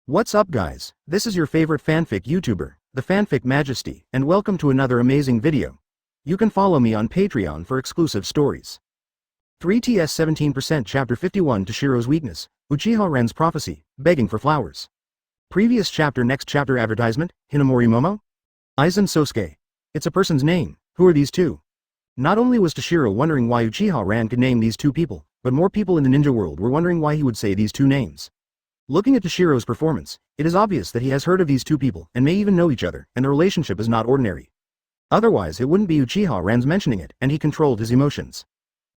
What's up guys, this is your favorite fanfic YouTuber, the Fanfic Majesty, and welcome to another amazing video. You can follow me on Patreon for exclusive stories. 3TS 17% Chapter 51 Toshiro's Weakness, Uchiha Ren's Prophecy, Begging for Flowers. Previous chapter. Next chapter advertisement, Hinamori Momo? Aizen Sosuke. It's a person's name. Who are these two? Not only was Toshiro wondering why Uchiha Ren could name these two people, but more people in the ninja world were wondering why he would say these two names. Looking at Toshiro's performance, it is obvious that he has heard of these two people and may even know each other, and the relationship is not ordinary. Otherwise it wouldn't be Uchiha Ren's mentioning it, and he controlled his emotions.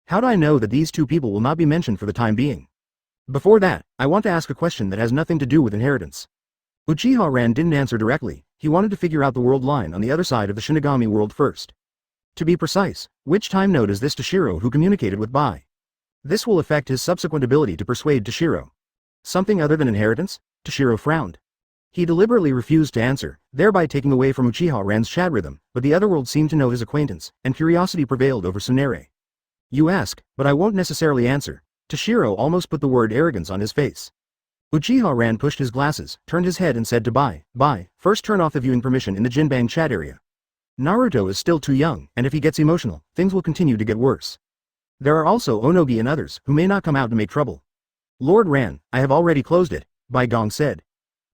How do I know that these two people will not be mentioned for the time being? Before that, I want to ask a question that has nothing to do with inheritance. Uchiha Ren didn't answer directly, he wanted to figure out the world line on the other side of the Shinigami world first. To be precise, which time node is this Toshiro who communicated with Bai? This will affect his subsequent ability to persuade Toshiro. Something other than inheritance? Toshiro frowned. He deliberately refused to answer, thereby taking away from Uchiha Ren's chat rhythm, but the other world seemed to know his acquaintance, and curiosity prevailed over Tsunade. You ask, but I won't necessarily answer. Toshiro almost put the word arrogance on his face. Uchiha Ren pushed his glasses, turned his head and said to Bai, first turn off the viewing permission in the Jinbang chat area. Naruto is still too young, and if he gets emotional, things will continue to get worse. There are also Onogi and others, who may not come out to make trouble. Lord Ran, I have already closed it, Bai Gong said.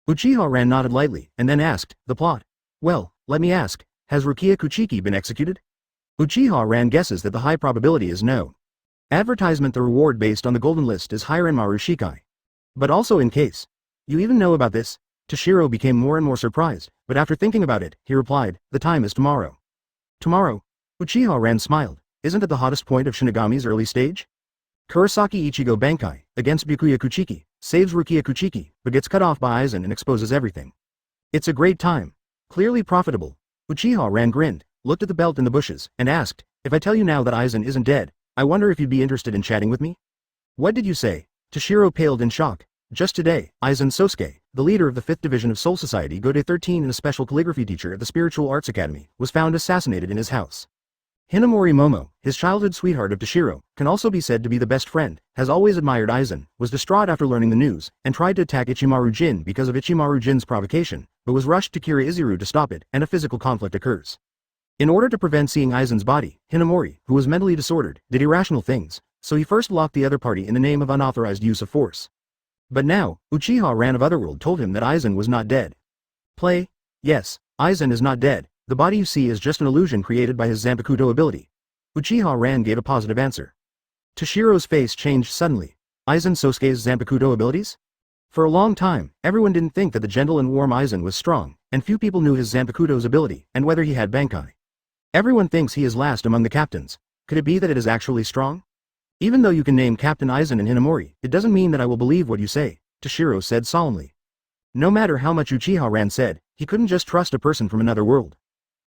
Uchiha Ran nodded lightly, and then asked, the plot? Well, let me ask, has Rukia Kuchiki been executed? Uchiha Ran guesses that the high probability is no. Advertisement. The reward based on the golden list is Hirenmaru Shikai. But also in case. You even know about this? Toshiro became more and more surprised, but after thinking about it, he replied, the time is tomorrow. Tomorrow? Uchiha Ran smiled, isn't it the hottest point of Shinigami's early stage? Kurosaki Ichigo Bankai, against Byakuya Kuchiki, saves Rukia Kuchiki, but gets cut off by Aizen and exposes everything. It's a great time. Clearly profitable. Uchiha Ran grinned, looked at the belt in the bushes, and asked, if I tell you now that Aizen isn't dead, I wonder if you'd be interested in chatting with me? What did you say? Toshiro paled in shock. Just today, Aizen Sosuke, the leader of the 5th Division of Soul Society Gode 13 and a special calligraphy teacher at the Spiritual Arts Academy, was found assassinated in his house. Hinamori Momo, his childhood sweetheart of Toshiro, can also be said to be the best friend, has always admired Aizen, was distraught after learning the news, and tried to attack Ichimaru Jin because of Ichimaru Jin's provocation, but was rushed to Kira Izuru to stop it, and a physical conflict occurs. In order to prevent seeing Aizen's body, Hinamori, who was mentally disordered, did irrational things, so he first locked the other party in the name of unauthorized use of force. But now, Uchiha Ran of Otherworld told him that Aizen was not dead. Play? Yes, Aizen is not dead. The body you see is just an illusion created by his Zanpakuto ability. Uchiha Ran gave a positive answer. Toshiro's face changed suddenly. Aizen Sosuke's Zanpakuto abilities? For a long time, everyone didn't think that the gentle and warm Aizen was strong, and few people knew his Zanpakuto's ability, and whether he had Bankai. Everyone thinks he is last among the captains. Could it be that it is actually strong? Even though you can name Captain Aizen and Hinamori, it doesn't mean that I will believe what you say, Toshiro said solemnly. No matter how much Uchiha Ran said, he couldn't just trust a person from another world.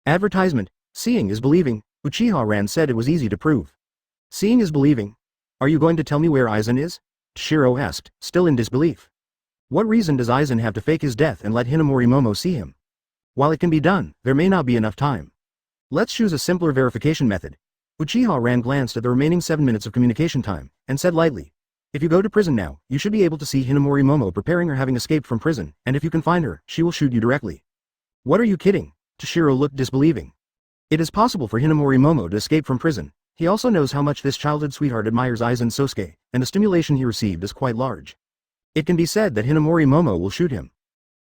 Advertisement, seeing is believing, Uchiha Ran said it was easy to prove. Seeing is believing? Are you going to tell me where Aizen is? Toshiro asked, still in disbelief. What reason does Aizen have to fake his death and let Hinamori Momo see him? While it can be done, there may not be enough time. Let's choose a simpler verification method. Uchiha Ran glanced at the remaining 7 minutes of communication time, and said lightly, if you go to prison now, you should be able to see Hinamori Momo preparing or having escaped from prison, and if you can find her, she will shoot you directly. What are you kidding? Toshiro looked disbelieving. It is possible for Hinamori Momo to escape from prison. He also knows how much this childhood sweetheart admires Aizen Sosuke, and the stimulation he received is quite large. It can be said that Hinamori Momo will shoot him.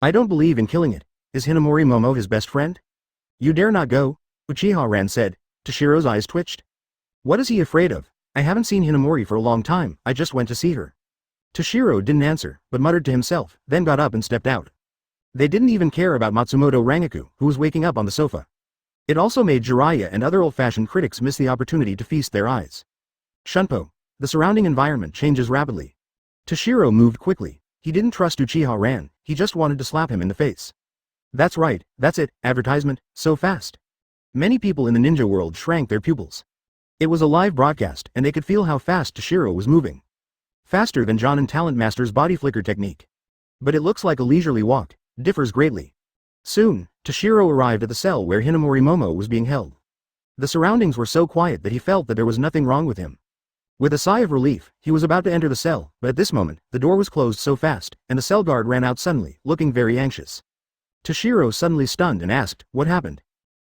I don't believe in killing it. Is Hinamori Momo his best friend? You dare not go, Uchiha Ran said. Toshiro's eyes twitched. What is he afraid of? I haven't seen Hinamori for a long time, I just went to see her. Toshiro didn't answer, but muttered to himself, then got up and stepped out. They didn't even care about Matsumoto Rangaku, who was waking up on the sofa. It also made Jiraiya and other old-fashioned critics miss the opportunity to feast their eyes. Shunpo. The surrounding environment changes rapidly. Toshiro moved quickly. He didn't trust Uchiha Ran, he just wanted to slap him in the face. That's right, that's it, advertisement, so fast. Many people in the ninja world shrank their pupils. It was a live broadcast, and they could feel how fast Toshiro was moving. Faster than John and Talent Master's body flicker technique. But it looks like a leisurely walk. Differs greatly. Soon, Toshiro arrived at the cell where Hinamori Momo was being held. The surroundings were so quiet that he felt that there was nothing wrong with him. With a sigh of relief, he was about to enter the cell, but at this moment, the door was closed so fast, and the cell guard ran out suddenly, looking very anxious. Toshiro suddenly stunned and asked, "What happened?"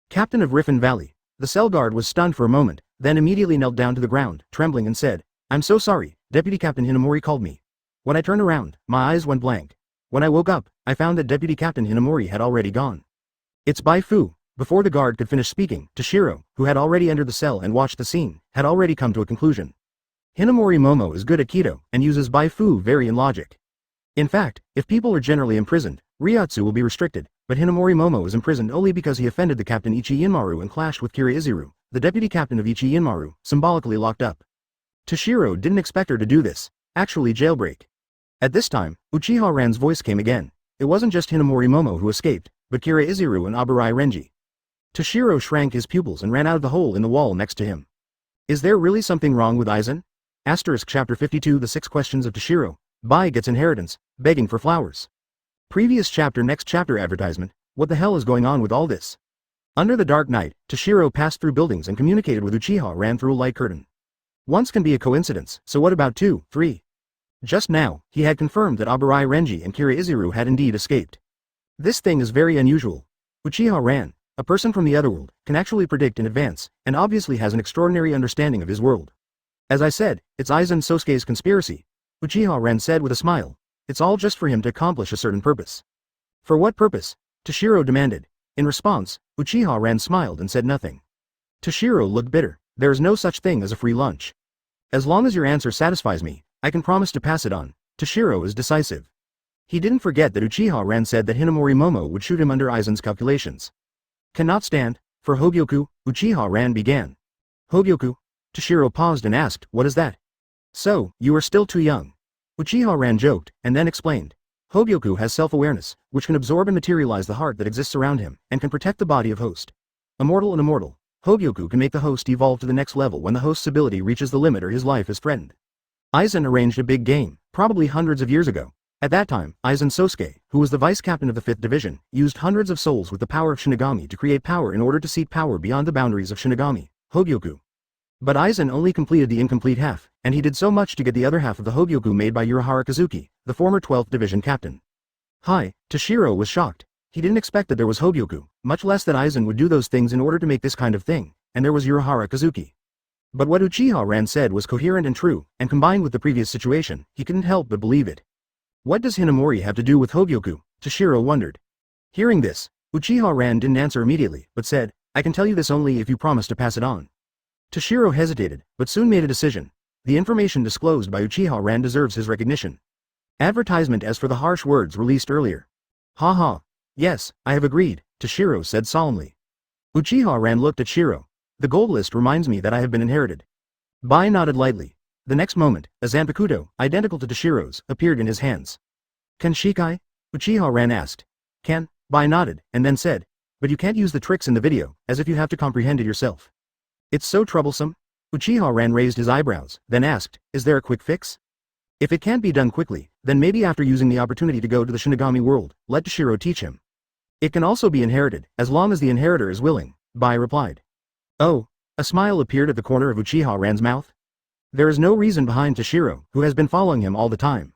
Captain of Riffin Valley. The cell guard was stunned for a moment, then immediately knelt down to the ground, trembling and said, "I'm so sorry, Deputy Captain Hinamori called me. When I turned around, my eyes went blank. When I woke up, I found that Deputy Captain Hinamori had already gone." It's Bai Fu. Before the guard could finish speaking, Toshiro, who had already entered the cell and watched the scene, had already come to a conclusion. Hinamori Momo is good at Kido, and uses Bai Fu very in logic. In fact, if people are generally imprisoned, Ryatsu will be restricted, but Hinamori Momo is imprisoned only because he offended the Captain Ichi Inmaru and clashed with Kira Izuru, the deputy captain of Ichi Inmaru, symbolically locked up. Toshiro didn't expect her to do this, actually jailbreak. At this time, Uchiha Ran's voice came again. It wasn't just Hinamori Momo who escaped, but Kira Izuru and Aburai Renji. Toshiro shrank his pupils and ran out of the hole in the wall next to him. Is there really something wrong with Aizen? Chapter 52 The 6 Questions of Toshiro. Bai gets inheritance, begging for flowers. Previous chapter Next chapter advertisement. What the hell is going on with all this? Under the dark night, Toshiro passed through buildings and communicated with Uchiha Ran through a light curtain. Once can be a coincidence, so what about 2, 3? Just now, he had confirmed that Aburai Renji and Kira Izuru had indeed escaped. This thing is very unusual. Uchiha Ran, a person from the otherworld, can actually predict in advance, and obviously has an extraordinary understanding of his world. As I said, it's Aizen Sosuke's conspiracy, Uchiha Ran said with a smile. It's all just for him to accomplish a certain purpose. For what purpose? Toshiro demanded. In response, Uchiha Ran smiled and said nothing. Toshiro looked bitter. There is no such thing as a free lunch. As long as your answer satisfies me, I can promise to pass it on. Toshiro is decisive. He didn't forget that Uchiha Ran said that Hinamori Momo would shoot him under Aizen's calculations. Cannot stand. For hogyoku, Uchiha Ran began. Hogyoku? Toshiro paused and asked, what is that? So, you are still too young. Uchiha Ran joked, and then explained. Hogyoku has self-awareness, which can absorb and materialize the heart that exists around him, and can protect the body of host. Immortal and immortal, Hogyoku can make the host evolve to the next level when the host's ability reaches the limit or his life is threatened. Aizen arranged a big game, probably hundreds of years ago. At that time, Aizen Sosuke, who was the vice captain of the 5th Division, used hundreds of souls with the power of Shinigami to create power in order to seek power beyond the boundaries of Shinigami, Hogyoku. But Aizen only completed the incomplete half, and he did so much to get the other half of the hogyoku made by Urahara Kazuki, the former 12th Division captain. Hi, Toshiro was shocked. He didn't expect that there was hogyoku, much less that Aizen would do those things in order to make this kind of thing, and there was Urahara Kazuki. But what Uchiha Ran said was coherent and true, and combined with the previous situation, he couldn't help but believe it. What does Hinamori have to do with hogyoku? Toshiro wondered. Hearing this, Uchiha Ran didn't answer immediately, but said, I can tell you this only if you promise to pass it on. Toshiro hesitated, but soon made a decision. The information disclosed by Uchiha Ran deserves his recognition. Advertisement as for the harsh words released earlier. Ha. Yes, I have agreed, Toshiro said solemnly. Uchiha Ran looked at Shiro. The gold list reminds me that I have been inherited. Bai nodded lightly. The next moment, a Zanpakuto, identical to Toshiro's, appeared in his hands. Can Shikai? Uchiha Ran asked. Can? Bai nodded, and then said. But you can't use the tricks in the video, as if you have to comprehend it yourself. It's so troublesome? Uchiha Ran raised his eyebrows, then asked, is there a quick fix? If it can't be done quickly, then maybe after using the opportunity to go to the Shinigami world, let Toshiro teach him. It can also be inherited, as long as the inheritor is willing, Bai replied. Oh, a smile appeared at the corner of Uchiha Ran's mouth. There is no reason behind Toshiro, who has been following him all the time.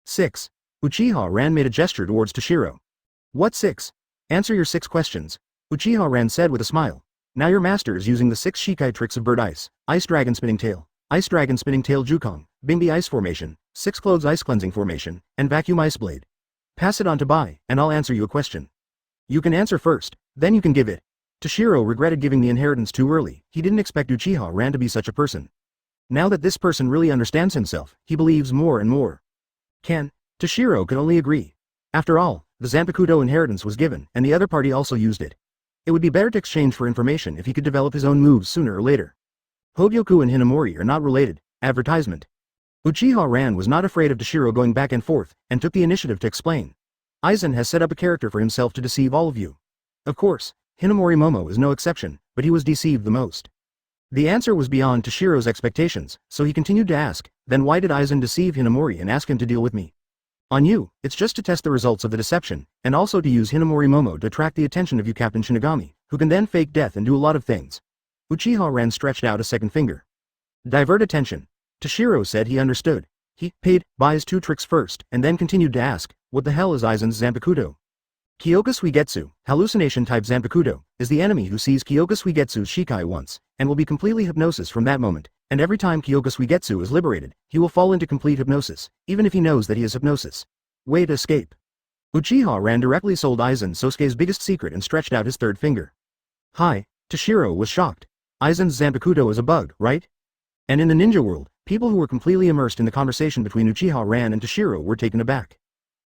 6. Uchiha Ran made a gesture towards Toshiro. What 6? Answer your 6 questions, Uchiha Ran said with a smile. Now your master is using the 6 Shikai tricks of Bird Ice, Ice Dragon Spinning Tail, Ice Dragon Spinning Tail Jukong, Bingbi Ice Formation, 6 Clothes Ice Cleansing Formation, and Vacuum Ice Blade. Pass it on to Bai, and I'll answer you a question. You can answer first, then you can give it. Toshiro regretted giving the inheritance too early. He didn't expect Uchiha Ran to be such a person. Now that this person really understands himself, he believes more and more. Toshiro could only agree. After all, the Zanpakuto inheritance was given, and the other party also used it. It would be better to exchange for information if he could develop his own moves sooner or later. Hogyoku and Hinamori are not related. Advertisement. Uchiha Ran was not afraid of Toshiro going back and forth, and took the initiative to explain. Aizen has set up a character for himself to deceive all of you. Of course, Hinamori Momo is no exception, but he was deceived the most. The answer was beyond Toshiro's expectations, so he continued to ask, then why did Aizen deceive Hinamori and ask him to deal with me? On you, it's just to test the results of the deception, and also to use Hinamori Momo to attract the attention of you Captain Shinigami, who can then fake death and do a lot of things. Uchiha Ran stretched out a second finger. Divert attention. Toshiro said he understood. He paid Bai's 2 tricks first, and then continued to ask, what the hell is Aizen's Zanpakuto? Kyoka Suigetsu, hallucination-type Zanpakuto, is the enemy who sees Kyoka Suigetsu's Shikai once, and will be completely hypnosis from that moment, and every time Kyoka Suigetsu is liberated, he will fall into complete hypnosis, even if he knows that he is hypnosis. Way to escape. Uchiha Ren directly sold Aizen Sosuke's biggest secret and stretched out his 3rd finger. Hi, Toshiro was shocked. Aizen's Zanpakuto is a bug, right? And in the ninja world, people who were completely immersed in the conversation between Uchiha Ren and Toshiro were taken aback.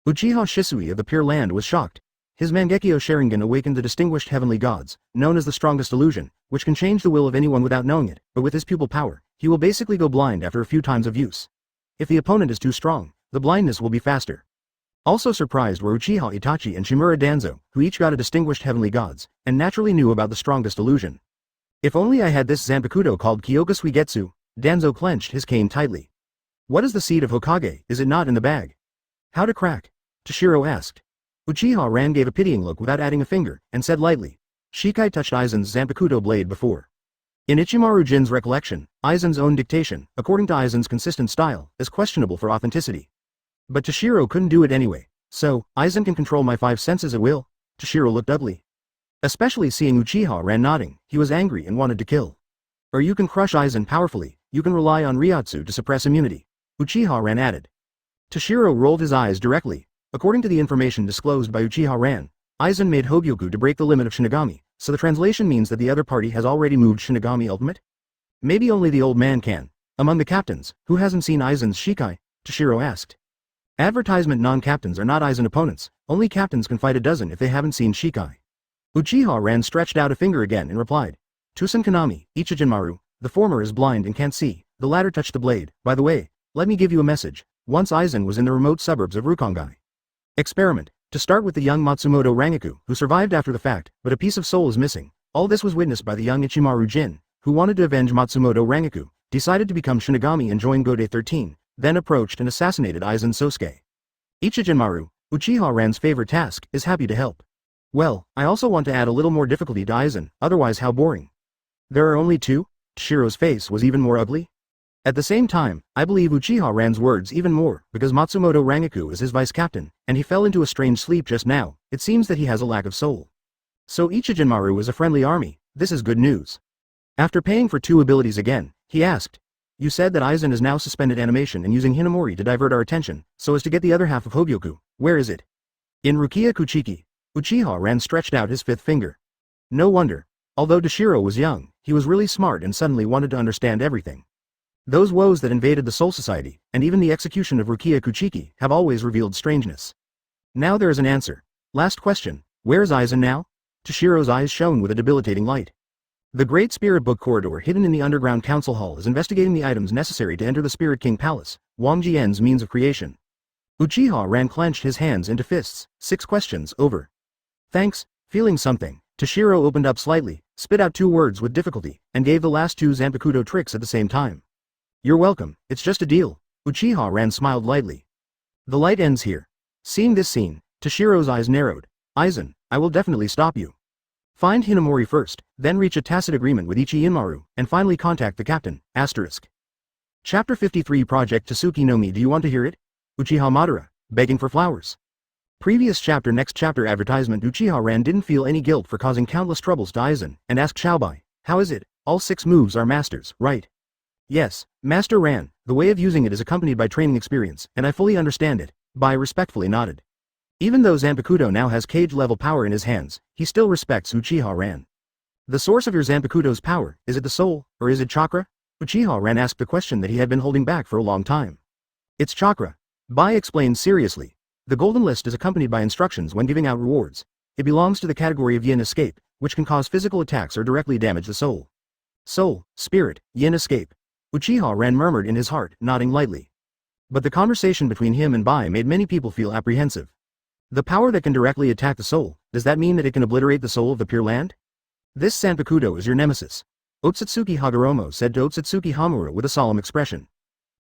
Uchiha Shisui of the Pure Land was shocked. His Mangekyo Sharingan awakened the distinguished heavenly gods, known as the strongest illusion, which can change the will of anyone without knowing it, but with his pupil power, he will basically go blind after a few times of use. If the opponent is too strong, the blindness will be faster. Also surprised were Uchiha Itachi and Shimura Danzo, who each got a distinguished heavenly gods, and naturally knew about the strongest illusion. If only I had this Zanpakuto called Kyoka Suigetsu. Danzo clenched his cane tightly. What is the seed of Hokage, is it not in the bag? How to crack? Toshiro asked. Uchiha Ren gave a pitying look without adding a finger, and said lightly. Shikai touched Aizen's Zanpakuto blade before. In Ichimaru Jin's recollection, Aizen's own dictation, according to Aizen's consistent style, is questionable for authenticity. But Toshiro couldn't do it anyway, so, Aizen can control my 5 senses at will? Toshiro looked ugly. Especially seeing Uchiha Ren nodding, he was angry and wanted to kill. Or you can crush Aizen powerfully, you can rely on Ryotsu to suppress immunity. Uchiha Ren added. Toshiro rolled his eyes directly. According to the information disclosed by Uchiha Ren, Aizen made hogyoku to break the limit of Shinigami, so the translation means that the other party has already moved Shinigami Ultimate? Maybe only the old man can. Among the captains, who hasn't seen Aizen's Shikai? Toshiro asked. Advertisement non-captains are not Aizen opponents, only captains can fight a dozen if they haven't seen Shikai. Uchiha Ren stretched out a finger again and replied. Tusen Kanami, Ichijinmaru, the former is blind and can't see, the latter touched the blade. By the way, let me give you a message. Once Aizen was in the remote suburbs of Rukongai. Experiment. To start with the young Matsumoto Rangaku, who survived after the fact, but a piece of soul is missing. All this was witnessed by the young Ichimaru Jin, who wanted to avenge Matsumoto Rangaku, decided to become Shinigami and join Gode 13, then approached and assassinated Aizen Sosuke. Ichijinmaru, Uchiha Ren's favorite task, is happy to help. Well, I also want to add a little more difficulty to Aizen, otherwise how boring. There are only 2? Toshiro's face was even more ugly. At the same time, I believe Uchiha Ren's words even more, because Matsumoto Rangaku is his vice-captain, and he fell into a strange sleep just now. It seems that he has a lack of soul. So Ichijinmaru is a friendly army, this is good news. After paying for 2 abilities again, he asked. You said that Aizen is now suspended animation and using Hinamori to divert our attention, so as to get the other half of hogyoku. Where is it? In Rukia Kuchiki. Uchiha Ren stretched out his 5th finger. No wonder. Although Toshiro was young, he was really smart and suddenly wanted to understand everything. Those woes that invaded the Soul Society, and even the execution of Rukia Kuchiki, have always revealed strangeness. Now there is an answer. Last question, where is Aizen now? Toshiro's eyes shone with a debilitating light. The Great Spirit Book Corridor hidden in the underground council hall is investigating the items necessary to enter the Spirit King Palace, Wang Jian's means of creation. Uchiha Ren clenched his hands into fists. 6 questions, over. Thanks, feeling something. Toshiro opened up slightly, spit out 2 words with difficulty, and gave the last 2 Zanpakuto tricks at the same time. You're welcome, it's just a deal. Uchiha Ren smiled lightly. The light ends here. Seeing this scene, Toshiro's eyes narrowed. Aizen, I will definitely stop you. Find Hinamori first, then reach a tacit agreement with Ichi-Inmaru, and finally contact the captain, asterisk. Chapter 53 Project Tsuki no Mi. Do you want to hear it? Uchiha Madara, begging for flowers. Previous chapter. Next chapter advertisement. Uchiha Ren didn't feel any guilt for causing countless troubles to Aizen, and asked Xiaobai, how is it? All 6 moves are masters, right? Yes, Master Ran, the way of using it is accompanied by training experience, and I fully understand it. Bai respectfully nodded. Even though Zanpakuto now has cage-level power in his hands, he still respects Uchiha Ran. The source of your Zanpakuto's power, is it the soul, or is it chakra? Uchiha Ran asked the question that he had been holding back for a long time. It's chakra. Bai explained seriously. The golden list is accompanied by instructions when giving out rewards. It belongs to the category of yin escape, which can cause physical attacks or directly damage the soul. Soul, spirit, yin escape. Uchiha Ren murmured in his heart, nodding lightly. But the conversation between him and Bai made many people feel apprehensive. The power that can directly attack the soul, does that mean that it can obliterate the soul of the Pure Land? This Zanpakuto is your nemesis. Otsutsuki Hagoromo said to Otsutsuki Hamura with a solemn expression.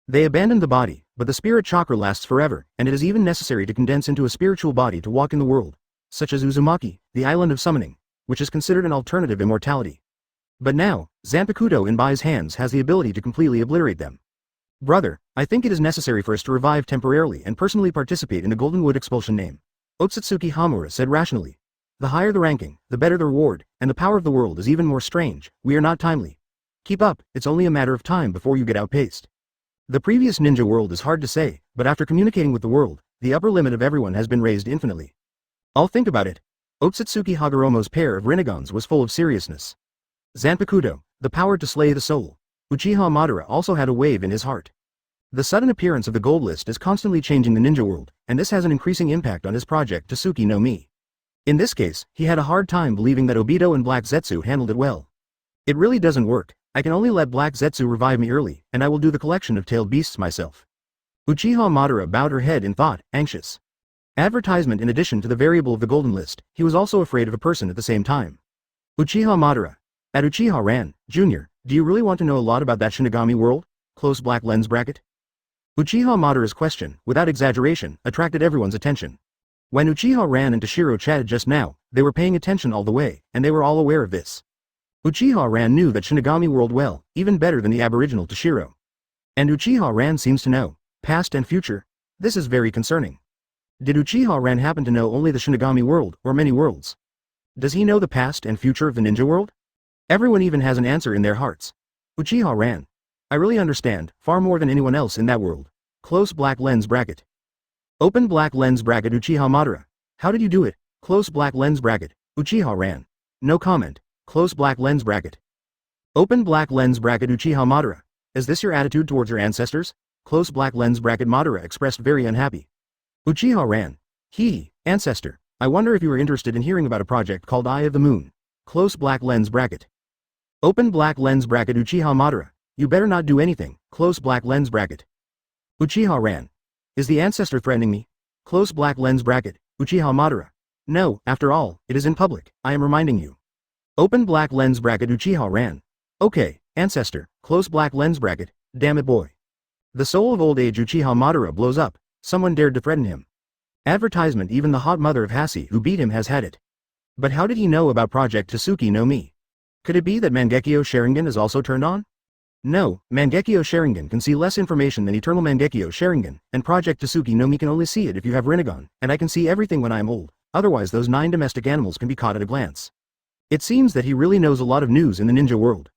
They abandoned the body, but the spirit chakra lasts forever, and it is even necessary to condense into a spiritual body to walk in the world, such as Uzumaki, the island of summoning, which is considered an alternative immortality. But now, Zanpakuto in Bai's hands has the ability to completely obliterate them. Brother, I think it is necessary for us to revive temporarily and personally participate in the Golden Wood expulsion name. Otsutsuki Hamura said rationally. The higher the ranking, the better the reward, and the power of the world is even more strange. We are not timely. Keep up, it's only a matter of time before you get outpaced. The previous ninja world is hard to say, but after communicating with the world, the upper limit of everyone has been raised infinitely. I'll think about it. Otsutsuki Hagoromo's pair of renegons was full of seriousness. Zanpakuto, the power to slay the soul. Uchiha Madara also had a wave in his heart. The sudden appearance of the gold list is constantly changing the ninja world, and this has an increasing impact on his project Tsuki no Mi. In this case, he had a hard time believing that Obito and Black Zetsu handled it well. It really doesn't work. I can only let Black Zetsu revive me early, and I will do the collection of tailed beasts myself. Uchiha Madara bowed her head in thought, anxious. Advertisement. In addition to the variable of the golden list, he was also afraid of a person at the same time. Uchiha Madara. At Uchiha Ran, Jr., do you really want to know a lot about that Shinigami world? Close black lens bracket. Uchiha Madara's question, without exaggeration, attracted everyone's attention. When Uchiha Ran and Toshiro chatted just now, they were paying attention all the way, and they were all aware of this. Uchiha Ran knew that Shinigami world well, even better than the aboriginal Toshiro. And Uchiha Ran seems to know, past and future. This is very concerning. Did Uchiha Ran happen to know only the Shinigami world, or many worlds? Does he know the past and future of the ninja world? Everyone even has an answer in their hearts. Uchiha Ran. I really understand, far more than anyone else in that world. Close black lens bracket. Open black lens bracket Uchiha Madara. How did you do it? Close black lens bracket. Uchiha Ran. No comment. Close black lens bracket. Open black lens bracket Uchiha Madara. Is this your attitude towards your ancestors? Close black lens bracket. Madara expressed very unhappy. Uchiha Ran. Ancestor. I wonder if you are interested in hearing about a project called Eye of the Moon. Close black lens bracket. Open black lens bracket Uchiha Madara. You better not do anything. Close black lens bracket. Uchiha Ran. Is the ancestor threatening me? Close black lens bracket. Uchiha Madara. No, after all, it is in public, I am reminding you. Open black lens bracket Uchiha Ran. Okay, ancestor, close black lens bracket, damn it boy. The soul of old age Uchiha Madara blows up, someone dared to threaten him. Advertisement. Even the hot mother of Hasi who beat him has had it. But how did he know about Project Tsuki no Mi? Could it be that Mangekyo Sharingan is also turned on? No, Mangekyo Sharingan can see less information than Eternal Mangekyo Sharingan, and Project Tsuki no Mi can only see it if you have Rinnegan, and I can see everything when I am old, otherwise those 9 domestic animals can be caught at a glance. It seems that he really knows a lot of news in the ninja world.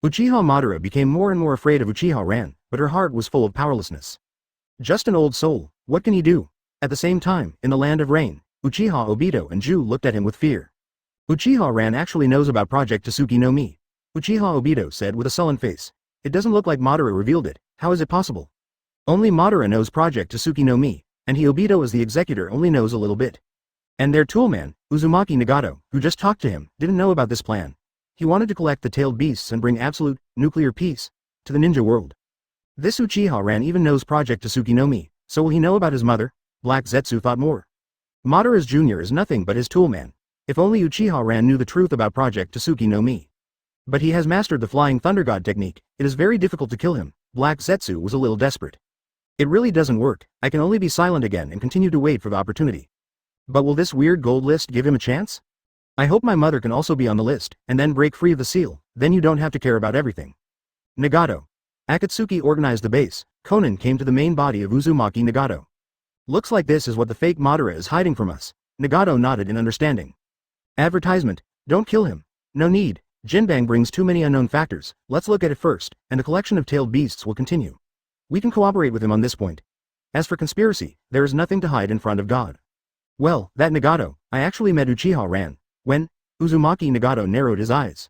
Uchiha Madara became more and more afraid of Uchiha Ran, but her heart was full of powerlessness. Just an old soul, what can he do? At the same time, in the land of rain, Uchiha Obito and Ju looked at him with fear. Uchiha Ran actually knows about Project Tsuki no Mi. Uchiha Obito said with a sullen face. It doesn't look like Madara revealed it, how is it possible? Only Madara knows Project Tsuki no Mi, and he Obito as the executor only knows a little bit. And their toolman, Uzumaki Nagato, who just talked to him, didn't know about this plan. He wanted to collect the tailed beasts and bring absolute, nuclear peace to the ninja world. This Uchiha Ran even knows Project Tsuki no Mi, so will he know about his mother? Black Zetsu thought more. Madara's junior is nothing but his toolman. If only Uchiha Ran knew the truth about Project Tsuki no Mi. But he has mastered the Flying Thunder God technique, it is very difficult to kill him. Black Zetsu was a little desperate. It really doesn't work, I can only be silent again and continue to wait for the opportunity. But will this weird gold list give him a chance? I hope my mother can also be on the list, and then break free of the seal, then you don't have to care about everything. Nagato. Akatsuki organized the base, Conan came to the main body of Uzumaki Nagato. Looks like this is what the fake Madara is hiding from us. Nagato nodded in understanding. Advertisement. Don't kill him. No need. Jinbang brings too many unknown factors, let's look at it first, and the collection of tailed beasts will continue. We can cooperate with him on this point. As for conspiracy, there is nothing to hide in front of God. Well, that Nagato, I actually met Uchiha Ran. When? Uzumaki Nagato narrowed his eyes.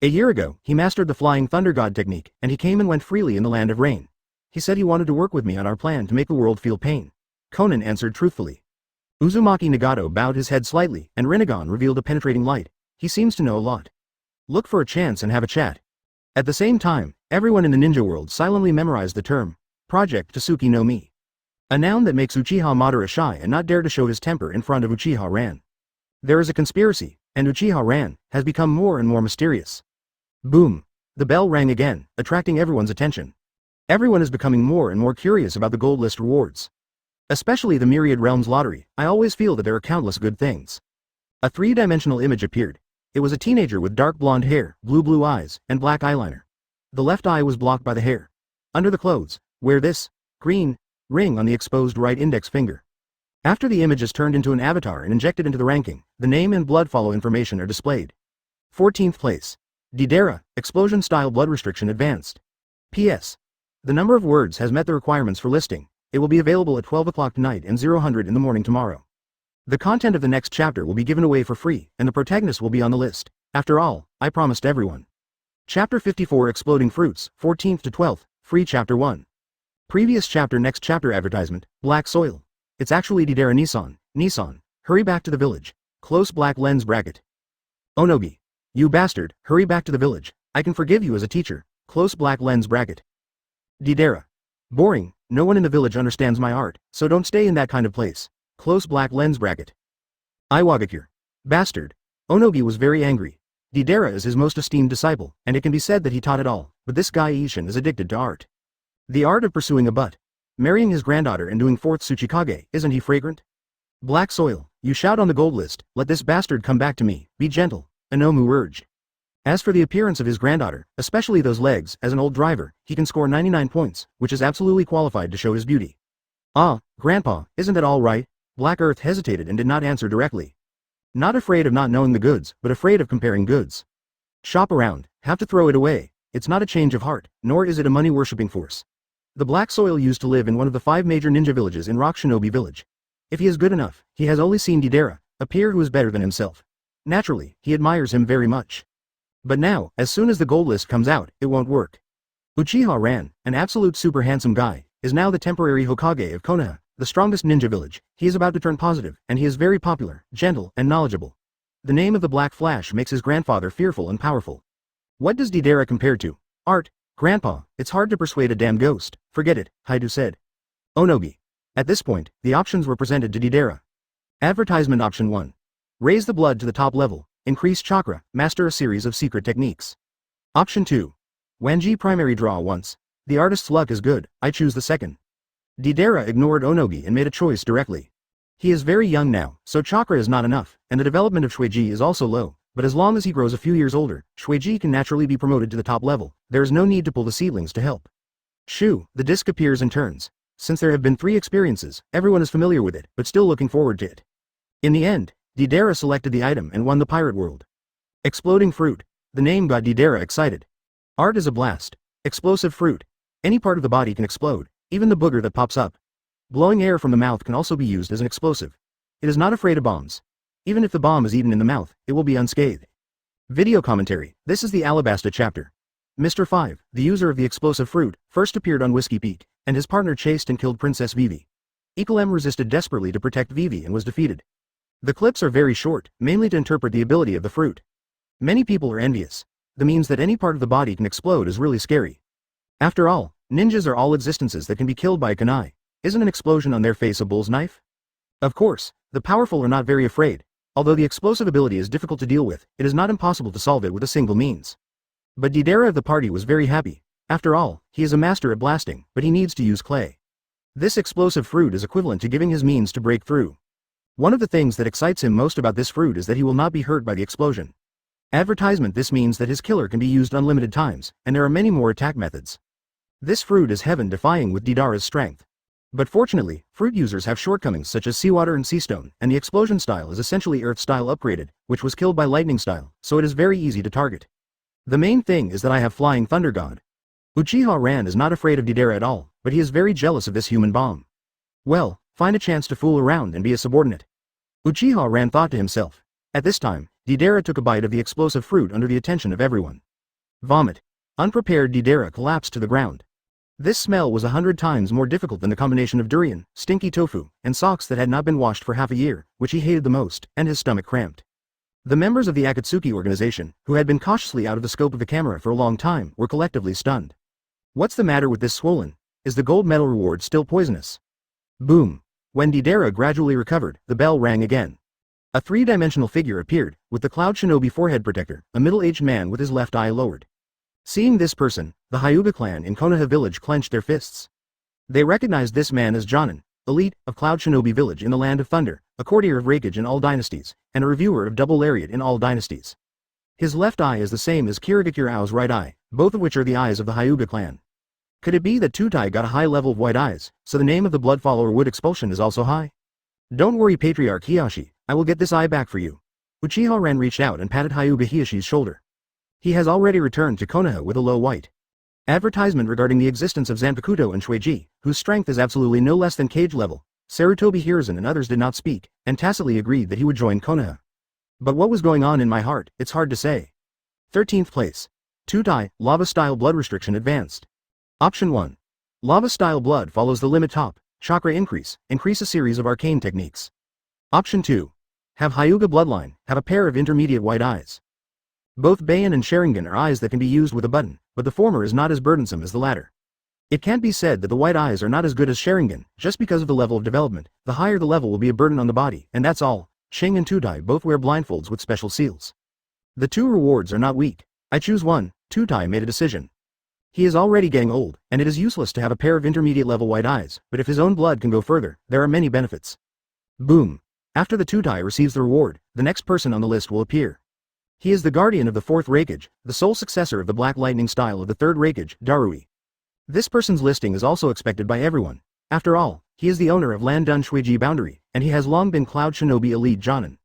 A year ago, he mastered the Flying Thunder God technique, and he came and went freely in the land of rain. He said he wanted to work with me on our plan to make the world feel pain. Conan answered truthfully. Uzumaki Nagato bowed his head slightly, and Rinnegan revealed a penetrating light. He seems to know a lot. Look for a chance and have a chat. At the same time, everyone in the ninja world silently memorized the term, Project Tsuki no Mi. A noun that makes Uchiha Madara shy and not dare to show his temper in front of Uchiha Ran. There is a conspiracy, and Uchiha Ran has become more and more mysterious. Boom. The bell rang again, attracting everyone's attention. Everyone is becoming more and more curious about the gold list rewards. Especially the Myriad Realms lottery, I always feel that there are countless good things. A 3-dimensional image appeared. It was a teenager with dark blonde hair, blue eyes, and black eyeliner. The left eye was blocked by the hair. Under the clothes, Wear this green ring on the exposed right index finger. After the image is turned into an avatar and injected into the ranking, the name and blood follow information are displayed. 14th place. Deidara, explosion-style blood restriction advanced. P.S. The number of words has met the requirements for listing. It will be available at 12 o'clock tonight and 0000 in the morning tomorrow. The content of the next chapter will be given away for free, and the protagonist will be on the list. After all, I promised everyone. Chapter 54 Exploding Fruits, 14th to 12th, free Chapter 1. Previous chapter next chapter advertisement, Black Soil. It's actually Deidara Nissan, hurry back to the village. Close black lens bracket. Onogi. You bastard, hurry back to the village. I can forgive you as a teacher. Close black lens bracket. Deidara. Boring, no one in the village understands my art, so don't stay in that kind of place. Close black lens bracket. Iwagakure. Bastard. Onogi was very angry. Deidara is his most esteemed disciple, and it can be said that he taught it all, but this guy Ishin is addicted to art. The art of pursuing a butt. Marrying his granddaughter and doing 4th Tsuchikage, isn't he fragrant? Black Soil, you shout on the gold list, let this bastard come back to me, be gentle, Inomu urged. As for the appearance of his granddaughter, especially those legs, as an old driver, he can score 99 points, which is absolutely qualified to show his beauty. Ah, Grandpa, isn't that all right? Black Earth hesitated and did not answer directly. Not afraid of not knowing the goods, but afraid of comparing goods. Shop around, have to throw it away, it's not a change of heart, nor is it a money-worshipping force. The Black Soil used to live in one of the 5 major ninja villages in Rock Shinobi Village. If he is good enough, he has only seen Deidara, a peer who is better than himself. Naturally, he admires him very much. But now, as soon as the gold list comes out, it won't work. Uchiha Ran, an absolute super handsome guy, is now the temporary Hokage of Konoha, the strongest ninja village. He is about to turn positive, and he is very popular, gentle, and knowledgeable. The name of the Black Flash makes his grandfather fearful and powerful. What does Deidara compare to? Art. Grandpa, it's hard to persuade a damn ghost. Forget it, Haidu said. Onogi. At this point, the options were presented to Deidara. Advertisement option 1. Raise the blood to the top level, increase chakra, master a series of secret techniques. Option 2. Wanji primary draw once. The artist's luck is good, I choose the second. Deidara ignored Onogi and made a choice directly. He is very young now, so chakra is not enough, and the development of Shueiji is also low. But as long as he grows a few years older, Shueiji can naturally be promoted to the top level. There is no need to pull the seedlings to help. Shoo, the disc appears and turns. Since there have been 3 experiences, everyone is familiar with it, but still looking forward to it. In the end, Deidara selected the item and won the pirate world. Exploding fruit. The name got Deidara excited. Art is a blast. Explosive fruit. Any part of the body can explode, even the booger that pops up. Blowing air from the mouth can also be used as an explosive. It is not afraid of bombs. Even if the bomb is eaten in the mouth, it will be unscathed. Video commentary. This is the Alabasta chapter. Mr. 5, the user of the explosive fruit, first appeared on Whiskey Peak, and his partner chased and killed Princess Vivi. Ikalem resisted desperately to protect Vivi and was defeated. The clips are very short, mainly to interpret the ability of the fruit. Many people are envious. The means that any part of the body can explode is really scary. After all, ninjas are all existences that can be killed by a kunai. Isn't an explosion on their face a bull's knife? Of course, the powerful are not very afraid. Although the explosive ability is difficult to deal with, it is not impossible to solve it with a single means. But Deidara of the party was very happy. After all, he is a master at blasting, but he needs to use clay. This explosive fruit is equivalent to giving his means to break through. One of the things that excites him most about this fruit is that he will not be hurt by the explosion. Advertisement. This means that his killer can be used unlimited times, and there are many more attack methods. This fruit is heaven-defying with Deidara's strength. But fortunately, fruit users have shortcomings such as seawater and sea stone, and the explosion style is essentially earth style upgraded, which was killed by lightning style, so it is very easy to target. The main thing is that I have flying thunder god. Uchiha Ran is not afraid of Deidara at all, but he is very jealous of this human bomb. Well, find a chance to fool around and be a subordinate. Uchiha Ran thought to himself. At this time, Deidara took a bite of the explosive fruit under the attention of everyone. Vomit. Unprepared Deidara collapsed to the ground. This smell was 100 times more difficult than the combination of durian, stinky tofu, and socks that had not been washed for half a year, which he hated the most, and his stomach cramped. The members of the Akatsuki organization, who had been cautiously out of the scope of the camera for a long time, were collectively stunned. What's the matter with this swollen? Is the gold medal reward still poisonous? Boom. When Deidara gradually recovered, the bell rang again. A 3-dimensional figure appeared, with the Cloud Shinobi forehead protector, a middle-aged man with his left eye lowered. Seeing this person, the Hyuga clan in Konoha village clenched their fists. They recognized this man as Jonin, elite of Cloud Shinobi village in the Land of Thunder, a courtier of Raikage in all dynasties, and a reviewer of Double Lariat in all dynasties. His left eye is the same as Kirigakure's right eye, both of which are the eyes of the Hyuga clan. Could it be that Tutai got a high level of white eyes, so the name of the blood follower wood expulsion is also high? Don't worry Patriarch Hiyashi, I will get this eye back for you. Uchiha Ren reached out and patted Hyuga Hiyashi's shoulder. He has already returned to Konoha with a low white advertisement regarding the existence of Zanpakuto and Shueiji, whose strength is absolutely no less than cage level. Sarutobi Hiruzen and others did not speak, and tacitly agreed that he would join Konoha. But what was going on in my heart, it's hard to say. 13th place. Tutai, Lava-style blood restriction advanced. Option 1. Lava-style blood follows the limit top, chakra increase a series of arcane techniques. Option 2. Have Hyuga bloodline, have a pair of intermediate white eyes. Both Beian and Sharingan are eyes that can be used with a button, but the former is not as burdensome as the latter. It can't be said that the white eyes are not as good as Sharingan, just because of the level of development. The higher the level will be a burden on the body, and that's all. Ching and Tutai both wear blindfolds with special seals. The two rewards are not weak. I choose one. Tutai made a decision. He is already getting old, and it is useless to have a pair of intermediate level white eyes, but if his own blood can go further, there are many benefits. Boom. After the Tutai receives the reward, the next person on the list will appear. He is the guardian of the fourth Raikage, the sole successor of the Black Lightning style of the third Raikage, Darui. This person's listing is also expected by everyone. After all, he is the owner of Landun Shueiji Boundary, and he has long been Cloud Shinobi Elite Jonin.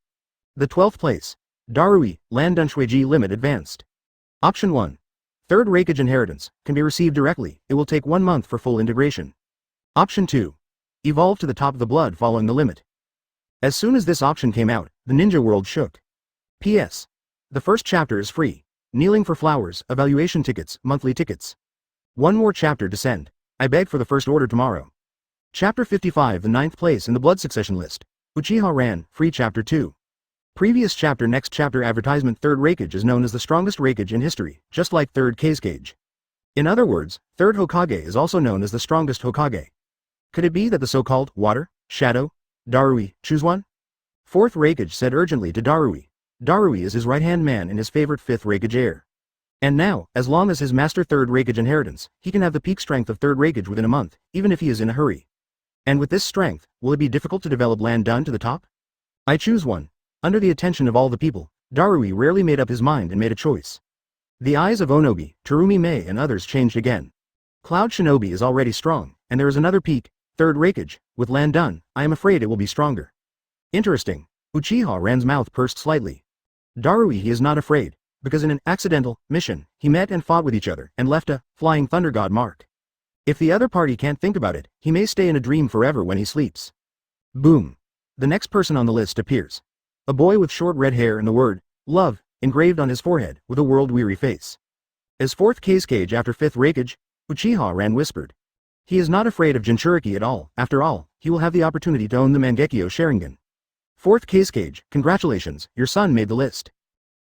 The 12th place. Darui, Landun Shueiji Limit Advanced. Option 1. Third Raikage Inheritance, can be received directly, it will take 1 month for full integration. Option 2. Evolve to the top of the blood following the limit. As soon as this option came out, the ninja world shook. P.S. The first chapter is free. Kneeling for flowers, evaluation tickets, monthly tickets. One more chapter to send. I beg for the first order tomorrow. Chapter 55, the 9th place in the blood succession list. Uchiha Ran, free chapter 2. Previous chapter next chapter advertisement third Raikage is known as the strongest Raikage in history, just like third Kazekage. In other words, third Hokage is also known as the strongest Hokage. Could it be that the so-called water, shadow, Darui, choose one? Fourth Raikage said urgently to Darui. Darui is his right-hand man and his favorite fifth Raikage heir. And now, as long as his master third Raikage inheritance, he can have the peak strength of third Raikage within a month, even if he is in a hurry. And with this strength, will it be difficult to develop Landun to the top? I choose one. Under the attention of all the people, Darui rarely made up his mind and made a choice. The eyes of Onogi, Terumi Mei and others changed again. Cloud Shinobi is already strong, and there is another peak, third Raikage, with Landun, I am afraid it will be stronger. Interesting. Uchiha Ran's mouth pursed slightly. Darui he is not afraid, because in an accidental mission, he met and fought with each other and left a flying thunder god mark. If the other party can't think about it, he may stay in a dream forever when he sleeps. Boom. The next person on the list appears. A boy with short red hair and the word, love, engraved on his forehead, with a world-weary face. As fourth Kazekage after fifth Raikage, Uchiha Ran whispered. He is not afraid of Jinchuriki at all, after all, he will have the opportunity to own the Mangekyo Sharingan. Fourth Kazekage, congratulations, your son made the list.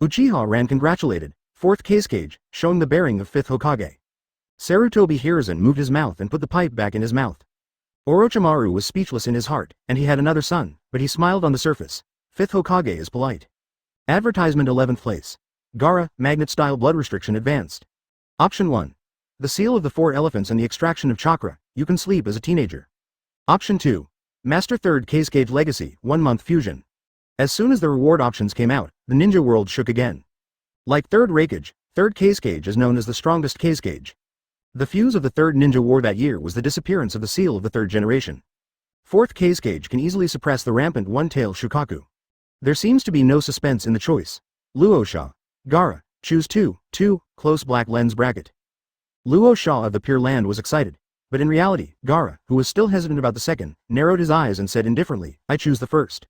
Uchiha Ran congratulated, fourth Kazekage, showing the bearing of fifth Hokage. Sarutobi Hiruzen moved his mouth and put the pipe back in his mouth. Orochimaru was speechless in his heart, and he had another son, but he smiled on the surface. Fifth Hokage is polite. Advertisement 11th place. Gaara, magnet-style blood restriction advanced. Option 1. The seal of the 4 elephants and the extraction of chakra, you can sleep as a teenager. Option 2. Master 3rd Kazekage Legacy, 1-month fusion. As soon as the reward options came out, the ninja world shook again. Like 3rd Raikage, 3rd Kazekage is known as the strongest Kazekage. The fuse of the 3rd Ninja War that year was the disappearance of the seal of the 3rd generation. 4th Kazekage can easily suppress the rampant one-tail Shukaku. There seems to be no suspense in the choice. Luo Sha. Gaara, choose 2, close black lens bracket. Luo Sha of the Pure Land was excited, but in reality, Gaara, who was still hesitant about the second, narrowed his eyes and said indifferently, I choose the first.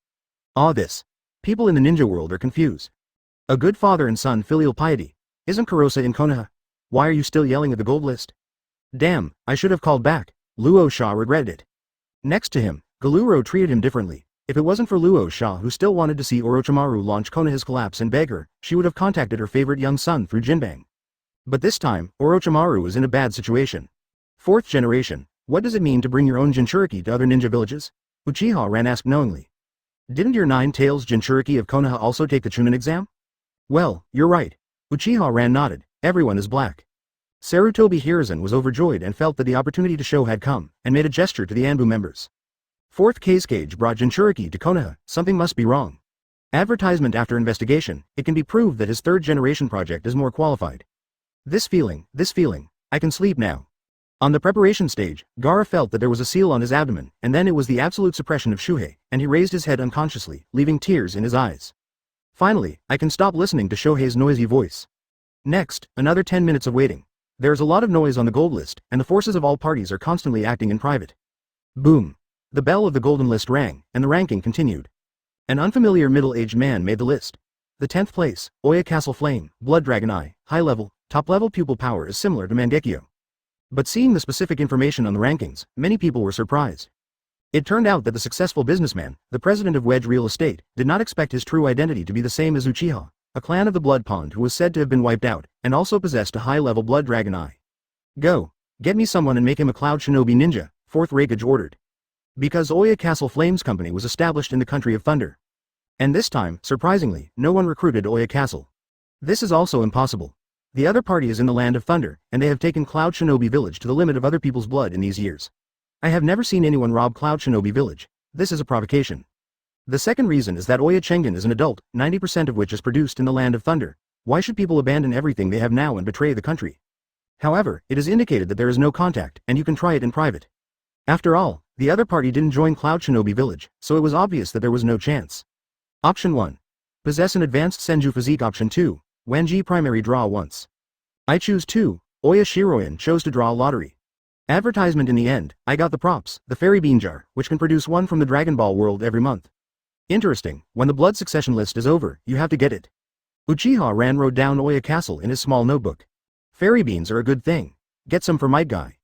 This. People in the ninja world are confused. A good father and son filial piety. Isn't Kurosa in Konoha? Why are you still yelling at the gold list? Damn, I should have called back. Luo Sha regretted it. Next to him, Galuro treated him differently. If it wasn't for Luo Sha who still wanted to see Orochimaru launch Konoha's collapse and beg her, she would have contacted her favorite young son through Jinbang. But this time, Orochimaru is in a bad situation. 4th generation, what does it mean to bring your own Jinchuriki to other ninja villages? Uchiha Ran asked knowingly. Didn't your 9 tails Jinchuriki of Konoha also take the Chunin exam? Well, you're right. Uchiha Ran nodded, everyone is black. Sarutobi Hiruzen was overjoyed and felt that the opportunity to show had come, and made a gesture to the Anbu members. 4th Kazekage brought Jinchuriki to Konoha, something must be wrong. Advertisement after investigation, it can be proved that his 3rd generation project is more qualified. This feeling, I can sleep now. On the preparation stage, Gaara felt that there was a seal on his abdomen, and then it was the absolute suppression of Shuhei, and he raised his head unconsciously, leaving tears in his eyes. Finally, I can stop listening to Shohei's noisy voice. Next, another 10 minutes of waiting. There is a lot of noise on the gold list, and the forces of all parties are constantly acting in private. Boom. The bell of the golden list rang, and the ranking continued. An unfamiliar middle-aged man made the list. The 10th place, Oya Castle Flame, Blood Dragon Eye, high level, top level pupil power is similar to Mangekyo. But seeing the specific information on the rankings, many people were surprised. It turned out that the successful businessman, the president of Wedge Real Estate, did not expect his true identity to be the same as Uchiha, a clan of the Blood Pond who was said to have been wiped out, and also possessed a high-level Blood Dragon Eye. Go. Get me someone and make him a Cloud Shinobi Ninja, 4th Raikage ordered. Because Oya Castle Flames Company was established in the Country of Thunder. And this time, surprisingly, no one recruited Oya Castle. This is also impossible. The other party is in the Land of Thunder, and they have taken Cloud Shinobi Village to the limit of other people's blood in these years. I have never seen anyone rob Cloud Shinobi Village. This is a provocation. The second reason is that Oya Chengen is an adult, 90% of which is produced in the Land of Thunder. Why should people abandon everything they have now and betray the country? However, it is indicated that there is no contact, and you can try it in private. After all, the other party didn't join Cloud Shinobi Village, so it was obvious that there was no chance. Option 1. Possess an advanced Senju physique. Option 2. Wanji primary draw once. I choose 2. Oya Shiroyan chose to draw a lottery. Advertisement in the end, I got the props, the fairy bean jar, which can produce one from the Dragon Ball world every month. Interesting, when the blood succession list is over, you have to get it. Uchiha Ran wrote down Oya Castle in his small notebook. Fairy beans are a good thing. Get some for Might Guy.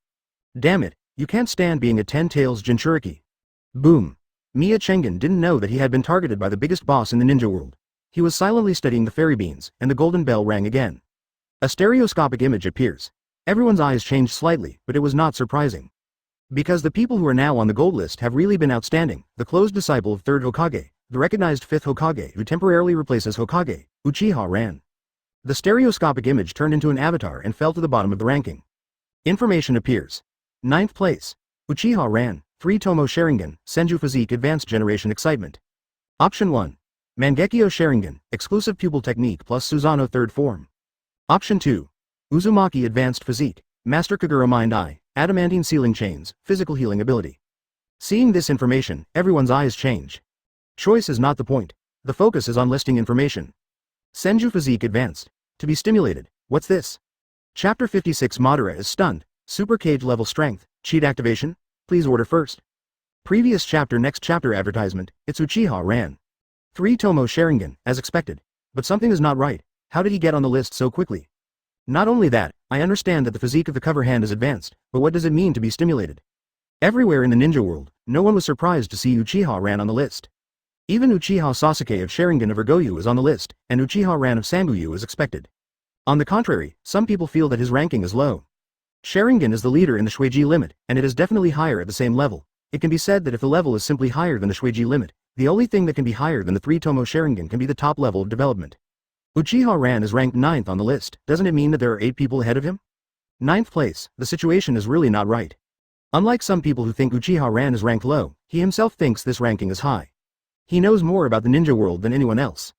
Damn it, you can't stand being a 10 tails Jinchuriki. Boom. Miya Chengen didn't know that he had been targeted by the biggest boss in the ninja world. He was silently studying the fairy beans, and the golden bell rang again. A stereoscopic image appears. Everyone's eyes changed slightly, but it was not surprising. Because the people who are now on the gold list have really been outstanding, the close disciple of 3rd Hokage, the recognized 5th Hokage who temporarily replaces Hokage, Uchiha Ran. The stereoscopic image turned into an avatar and fell to the bottom of the ranking. Information appears. 9th place. Uchiha Ran, 3 Tomo Sharingan, Senju Physique Advanced Generation Excitement. Option 1. Mangekyo Sharingan, Exclusive Pupil Technique plus Susanoo 3rd Form. Option 2. Uzumaki Advanced Physique, Master Kagura Mind Eye, Adamantine Sealing Chains, Physical Healing Ability. Seeing this information, everyone's eyes change. Choice is not the point. The focus is on listing information. Senju Physique Advanced. To be stimulated. What's this? Chapter 56 Madara is stunned. Super Cage Level Strength. Cheat activation? Please order first. Previous chapter. Next chapter advertisement. It's Uchiha Ran. 3 Tomo Sharingan, as expected. But something is not right. How did he get on the list so quickly? Not only that, I understand that the physique of the cover hand is advanced, but what does it mean to be stimulated? Everywhere in the ninja world, no one was surprised to see Uchiha Ran on the list. Even Uchiha Sasuke of Sharingan of Ergoyu is on the list, and Uchiha Ran of Sanguyu is expected. On the contrary, some people feel that his ranking is low. Sharingan is the leader in the Shueiji limit, and it is definitely higher at the same level. It can be said that if the level is simply higher than the Shueiji limit, the only thing that can be higher than the 3 Tomo Sharingan can be the top level of development. Uchiha Ran is ranked 9th on the list. Doesn't it mean that there are 8 people ahead of him? 9th place, the situation is really not right. Unlike some people who think Uchiha Ran is ranked low, he himself thinks this ranking is high. He knows more about the ninja world than anyone else.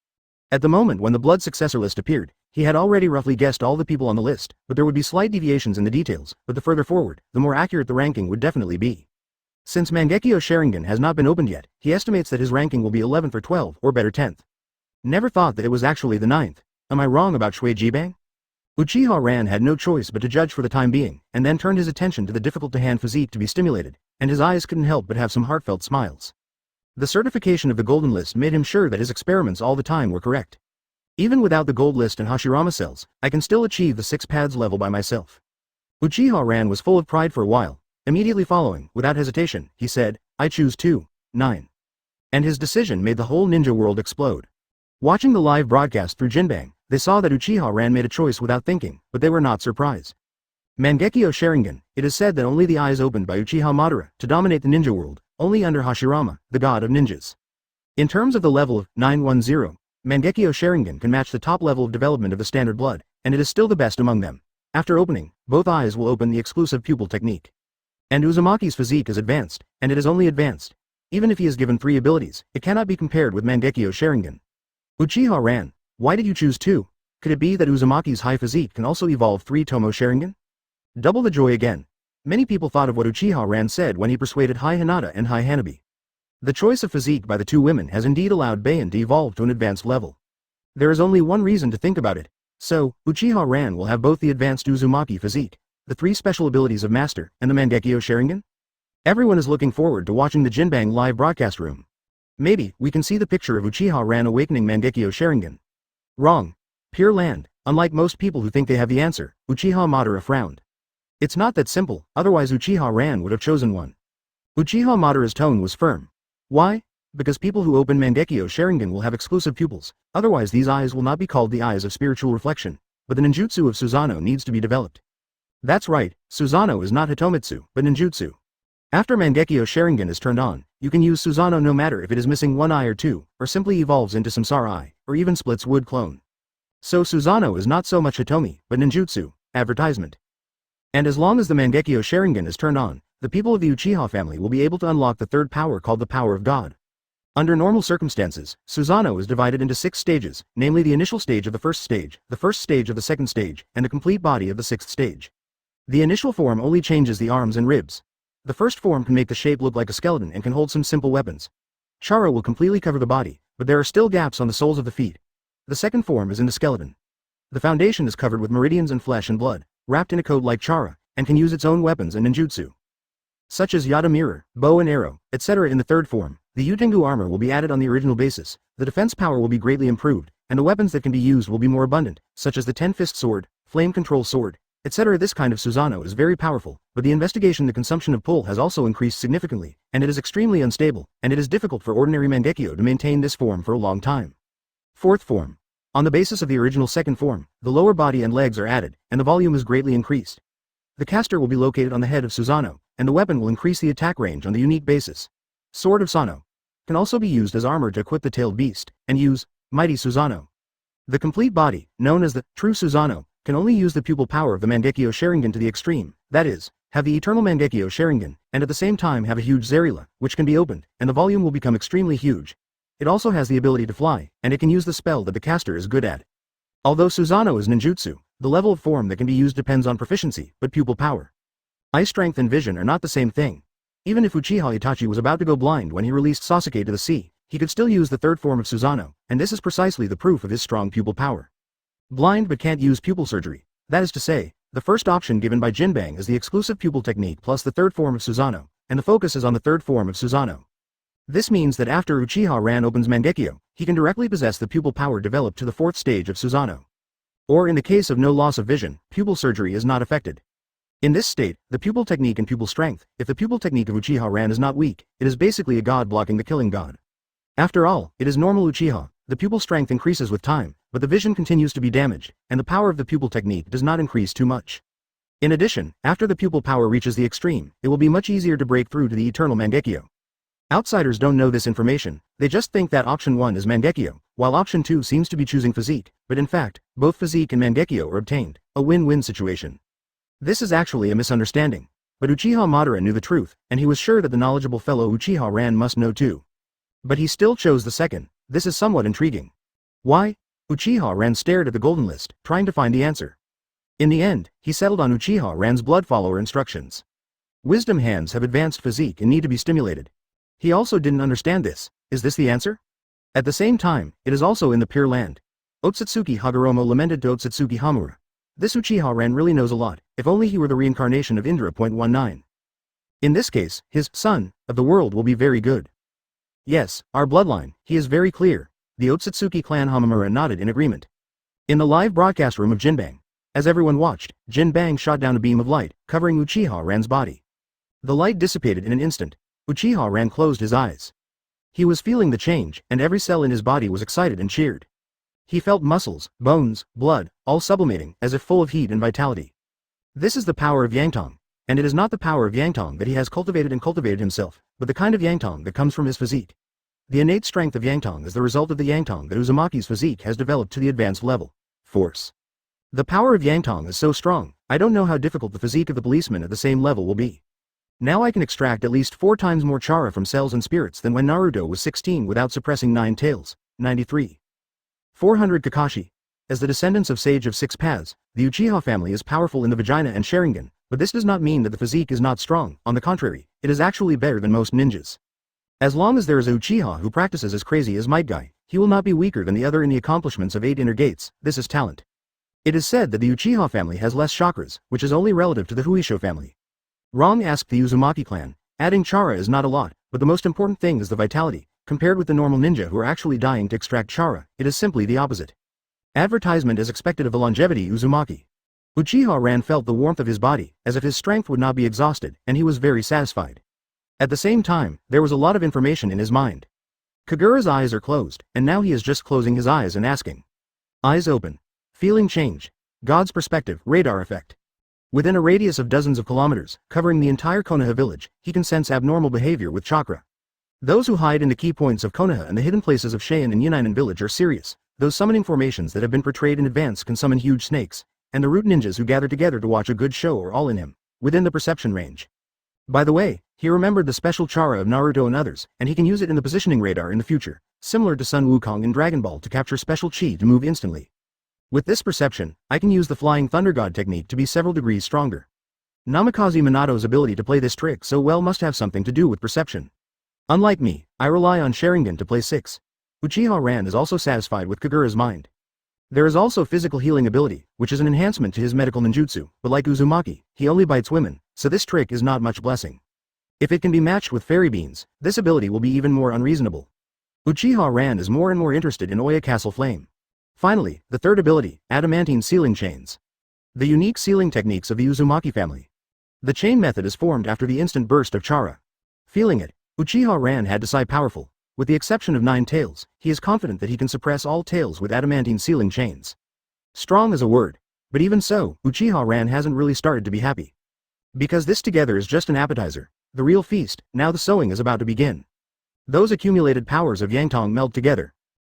At the moment when the blood successor list appeared, he had already roughly guessed all the people on the list, but there would be slight deviations in the details, but the further forward, the more accurate the ranking would definitely be. Since Mangekyo Sharingan has not been opened yet, he estimates that his ranking will be 11th or 12th, or better 10th. Never thought that it was actually the 9th. Am I wrong about Shui Jibang? Uchiha Ran had no choice but to judge for the time being, and then turned his attention to the difficult-to-hand physique to be stimulated, and his eyes couldn't help but have some heartfelt smiles. The certification of the golden list made him sure that his experiments all the time were correct. Even without the gold list and Hashirama cells, I can still achieve the 6 pads level by myself. Uchiha Ran was full of pride for a while. Immediately following, without hesitation, he said, I choose 2, 9. And his decision made the whole ninja world explode. Watching the live broadcast through Jinbang, they saw that Uchiha Ran made a choice without thinking, but they were not surprised. Mangekyo Sharingan, it is said that only the eyes opened by Uchiha Madara to dominate the ninja world, only under Hashirama, the god of ninjas. In terms of the level of 910, Mangekyo Sharingan can match the top level of development of the standard blood, and it is still the best among them. After opening, both eyes will open the exclusive pupil technique. And Uzumaki's physique is advanced, and it is only advanced. Even if he is given 3 abilities, it cannot be compared with Mangekyo Sharingan. Uchiha Ran, why did you choose 2? Could it be that Uzumaki's high physique can also evolve 3 Tomo Sharingan? Double the joy again. Many people thought of what Uchiha Ran said when he persuaded Hai Hinata and Hai Hanabi. The choice of physique by the two women has indeed allowed Bayan to evolve to an advanced level. There is only one reason to think about it. So, Uchiha Ran will have both the advanced Uzumaki physique, the 3 special abilities of Master, and the Mangekyo Sharingan? Everyone is looking forward to watching the Jinbang live broadcast room. Maybe we can see the picture of Uchiha Ran awakening Mangekyo Sharingan. Wrong. Pure Land. Unlike most people who think they have the answer, Uchiha Madara frowned. It's not that simple, otherwise Uchiha Ran would have chosen one. Uchiha Madara's tone was firm. Why? Because people who open Mangekyo Sharingan will have exclusive pupils, otherwise these eyes will not be called the eyes of spiritual reflection, but the ninjutsu of Susanoo needs to be developed. That's right, Susanoo is not Hitomitsu, but ninjutsu. After Mangekyo Sharingan is turned on, you can use Susanoo no matter if it is missing one eye or two, or simply evolves into Samsara Eye, or even splits wood clone. So Susanoo is not so much Hitomi, but ninjutsu, advertisement. And as long as the Mangekyo Sharingan is turned on, the people of the Uchiha family will be able to unlock the third power called the Power of God. Under normal circumstances, Susanoo is divided into 6 stages, namely the initial stage of the first stage of the second stage, and the complete body of the 6th stage. The initial form only changes the arms and ribs. The first form can make the shape look like a skeleton and can hold some simple weapons. Chara will completely cover the body, but there are still gaps on the soles of the feet. The second form is in the skeleton. The foundation is covered with meridians and flesh and blood, wrapped in a coat like Chara, and can use its own weapons and ninjutsu, such as Yata mirror, bow and arrow, etc. In the third form, the Utengu armor will be added on the original basis, the defense power will be greatly improved, and the weapons that can be used will be more abundant, such as the 10-fist sword, flame control sword, etc. This kind of Susanoo is very powerful, but the consumption of pull has also increased significantly, and it is extremely unstable, and it is difficult for ordinary Mangekyo to maintain this form for a long time. Fourth form. On the basis of the original second form, the lower body and legs are added, and the volume is greatly increased. The caster will be located on the head of Susanoo, and the weapon will increase the attack range on the unique basis. Sword of Sano can also be used as armor to equip the tailed beast, and use Mighty Susanoo. The complete body, known as the True Susanoo, can only use the pupil power of the Mangekyo Sharingan to the extreme, that is, have the eternal Mangekyo Sharingan, and at the same time have a huge Zarila, which can be opened, and the volume will become extremely huge. It also has the ability to fly, and it can use the spell that the caster is good at. Although Susanoo is ninjutsu, the level of form that can be used depends on proficiency, but pupil power. Eye strength and vision are not the same thing. Even if Uchiha Itachi was about to go blind when he released Sasuke to the sea, he could still use the third form of Susanoo, and this is precisely the proof of his strong pupil power. Blind but can't use pupil surgery. That is to say, the first option given by Jinbang is the exclusive pupil technique plus the third form of Susanoo, and the focus is on the third form of Susanoo. This means that after Uchiha Ran opens Mangekyo, he can directly possess the pupil power developed to the 4th stage of Susanoo. Or in the case of no loss of vision, pupil surgery is not affected. In this state, the pupil technique and pupil strength, if the pupil technique of Uchiha Ran is not weak, it is basically a god blocking the killing god. After all, it is normal Uchiha, the pupil strength increases with time, but the vision continues to be damaged, and the power of the pupil technique does not increase too much. In addition, after the pupil power reaches the extreme, it will be much easier to break through to the eternal Mangekyo. Outsiders don't know this information, they just think that option 1 is Mangekyo, while option 2 seems to be choosing physique, but in fact, both physique and Mangekyo are obtained, a win-win situation. This is actually a misunderstanding. But Uchiha Madara knew the truth, and he was sure that the knowledgeable fellow Uchiha Ran must know too. But he still chose the second. This is somewhat intriguing. Why? Uchiha Ran stared at the golden list, trying to find the answer. In the end, he settled on Uchiha Ran's blood follower instructions. Wisdom hands have advanced physique and need to be stimulated. He also didn't understand this. Is this the answer? At the same time, it is also in the Pure Land. Otsutsuki Hagoromo lamented to Otsutsuki Hamura. This Uchiha Ran really knows a lot, if only he were the reincarnation of Indra. 19. In this case, his son of the world will be very good. Yes, our bloodline, he is very clear. The Otsutsuki clan Hamamura nodded in agreement. In the live broadcast room of Jinbang, as everyone watched, Jinbang shot down a beam of light, covering Uchiha Ran's body. The light dissipated in an instant. Uchiha Ran closed his eyes. He was feeling the change, and every cell in his body was excited and cheered. He felt muscles, bones, blood, all sublimating, as if full of heat and vitality. This is the power of Yangtong, and it is not the power of Yangtong that he has cultivated himself, but the kind of Yangtong that comes from his physique. The innate strength of Yangtong is the result of the Yangtong that Uzumaki's physique has developed to the advanced level. Force. The power of Yangtong is so strong, I don't know how difficult the physique of the policeman at the same level will be. Now I can extract at least 4 times more chara from cells and spirits than when Naruto was 16 without suppressing 9 tails. 93. 400 Kakashi. As the descendants of Sage of 6 Paths, the Uchiha family is powerful in the vagina and Sharingan, But this does not mean that the physique is not strong, on the contrary, it is actually better than most ninjas. As long as there is a Uchiha who practices as crazy as Might Guy, he will not be weaker than the other in the accomplishments of 8 inner gates. This is talent. It is said that the Uchiha family has less chakras, which is only relative to the Huisho family. Wrong, asked the Uzumaki clan. Adding chara is not a lot, but the most important thing is the vitality. Compared with the normal ninja who are actually dying to extract chara, it is simply the opposite. Advertisement is expected of the longevity Uzumaki. Uchiha Ran felt the warmth of his body, as if his strength would not be exhausted, and he was very satisfied. At the same time, there was a lot of information in his mind. Kagura's eyes are closed, and now he is just closing his eyes and asking. Eyes open. Feeling change. God's perspective, radar effect. Within a radius of dozens of kilometers, covering the entire Konoha village, he can sense abnormal behavior with chakra. Those who hide in the key points of Konoha and the hidden places of Cheyenne and Yunnan village are serious. Those summoning formations that have been portrayed in advance can summon huge snakes, and the root ninjas who gather together to watch a good show are all in him, within the perception range. By the way, he remembered the special chara of Naruto and others, and he can use it in the positioning radar in the future, similar to Sun Wukong in Dragon Ball to capture special chi to move instantly. With this perception, I can use the Flying Thunder God technique to be several degrees stronger. Namikaze Minato's ability to play this trick so well must have something to do with perception. Unlike me, I rely on Sharingan to play 6. Uchiha Ran is also satisfied with Kagura's mind. There is also physical healing ability, which is an enhancement to his medical ninjutsu, but like Uzumaki, he only bites women, so this trick is not much blessing. If it can be matched with fairy beans, this ability will be even more unreasonable. Uchiha Ran is more and more interested in Oya Castle Flame. Finally, the third ability, adamantine sealing chains. The unique sealing techniques of the Uzumaki family. The chain method is formed after the instant burst of chara. Feeling it, Uchiha Ran had to sigh powerful. With the exception of 9 tails, he is confident that he can suppress all tails with adamantine sealing chains. Strong is a word. But even so, Uchiha Ran hasn't really started to be happy. Because this together is just an appetizer. The real feast, now the sewing is about to begin. Those accumulated powers of Yangtong meld together.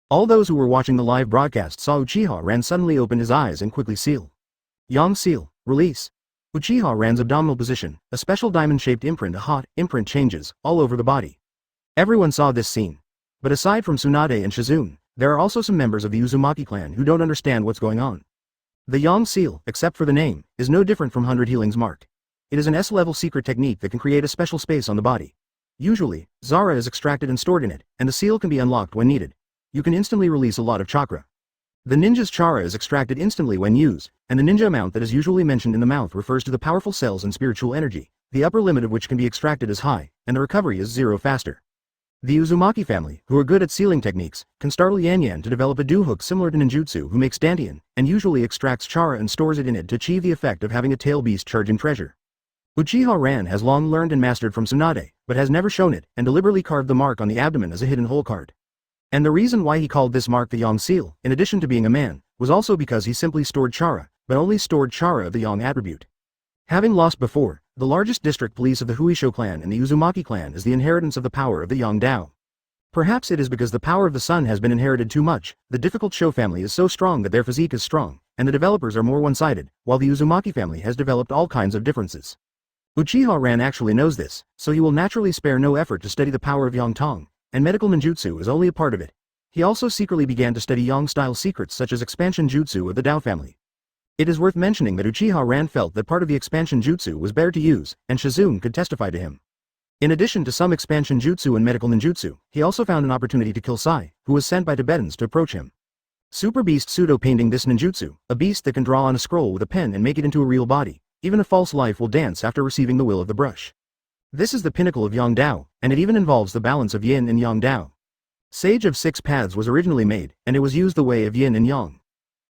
All those who were watching the live broadcast saw Uchiha Ran suddenly open his eyes and quickly seal. Yang seal, release. Uchiha Ran's abdominal position, a special diamond-shaped imprint, a hot imprint changes, all over the body. Everyone saw this scene. But aside from Tsunade and Shizune, there are also some members of the Uzumaki clan who don't understand what's going on. The Yang seal, except for the name, is no different from 100 Healing's mark. It is an S-level secret technique that can create a special space on the body. Usually, Zara is extracted and stored in it, and the seal can be unlocked when needed. You can instantly release a lot of chakra. The ninja's chara is extracted instantly when used, and the ninja amount that is usually mentioned in the mouth refers to the powerful cells and spiritual energy, the upper limit of which can be extracted is high, and the recovery is 0 faster. The Uzumaki family, who are good at sealing techniques, can startle Yan Yan to develop a do-hook similar to ninjutsu who makes dantian, and usually extracts chara and stores it in it to achieve the effect of having a tail beast charging treasure. Uchiha Ran has long learned and mastered from Tsunade, but has never shown it, and deliberately carved the mark on the abdomen as a hidden hole card. And the reason why he called this mark the Yang seal, in addition to being a man, was also because he simply stored chara, but only stored chara of the Yang attribute. Having lost before, the largest district police of the Huisho clan and the Uzumaki clan is the inheritance of the power of the Yang Dao. Perhaps it is because the power of the sun has been inherited too much, the difficult Sho family is so strong that their physique is strong, and the developers are more one-sided, while the Uzumaki family has developed all kinds of differences. Uchiha Ran actually knows this, so he will naturally spare no effort to study the power of Yang Tong, and medical ninjutsu is only a part of it. He also secretly began to study Yang-style secrets such as expansion jutsu of the Dao family. It is worth mentioning that Uchiha Ran felt that part of the expansion jutsu was better to use, and Shizune could testify to him. In addition to some expansion jutsu and medical ninjutsu, he also found an opportunity to kill Sai, who was sent by Tibetans to approach him. Super Beast pseudo-painting this ninjutsu, a beast that can draw on a scroll with a pen and make it into a real body. Even a false life will dance after receiving the will of the brush. This is the pinnacle of Yang Dao, and it even involves the balance of Yin and Yang Dao. Sage of 6 Paths was originally made, and it was used the way of Yin and Yang.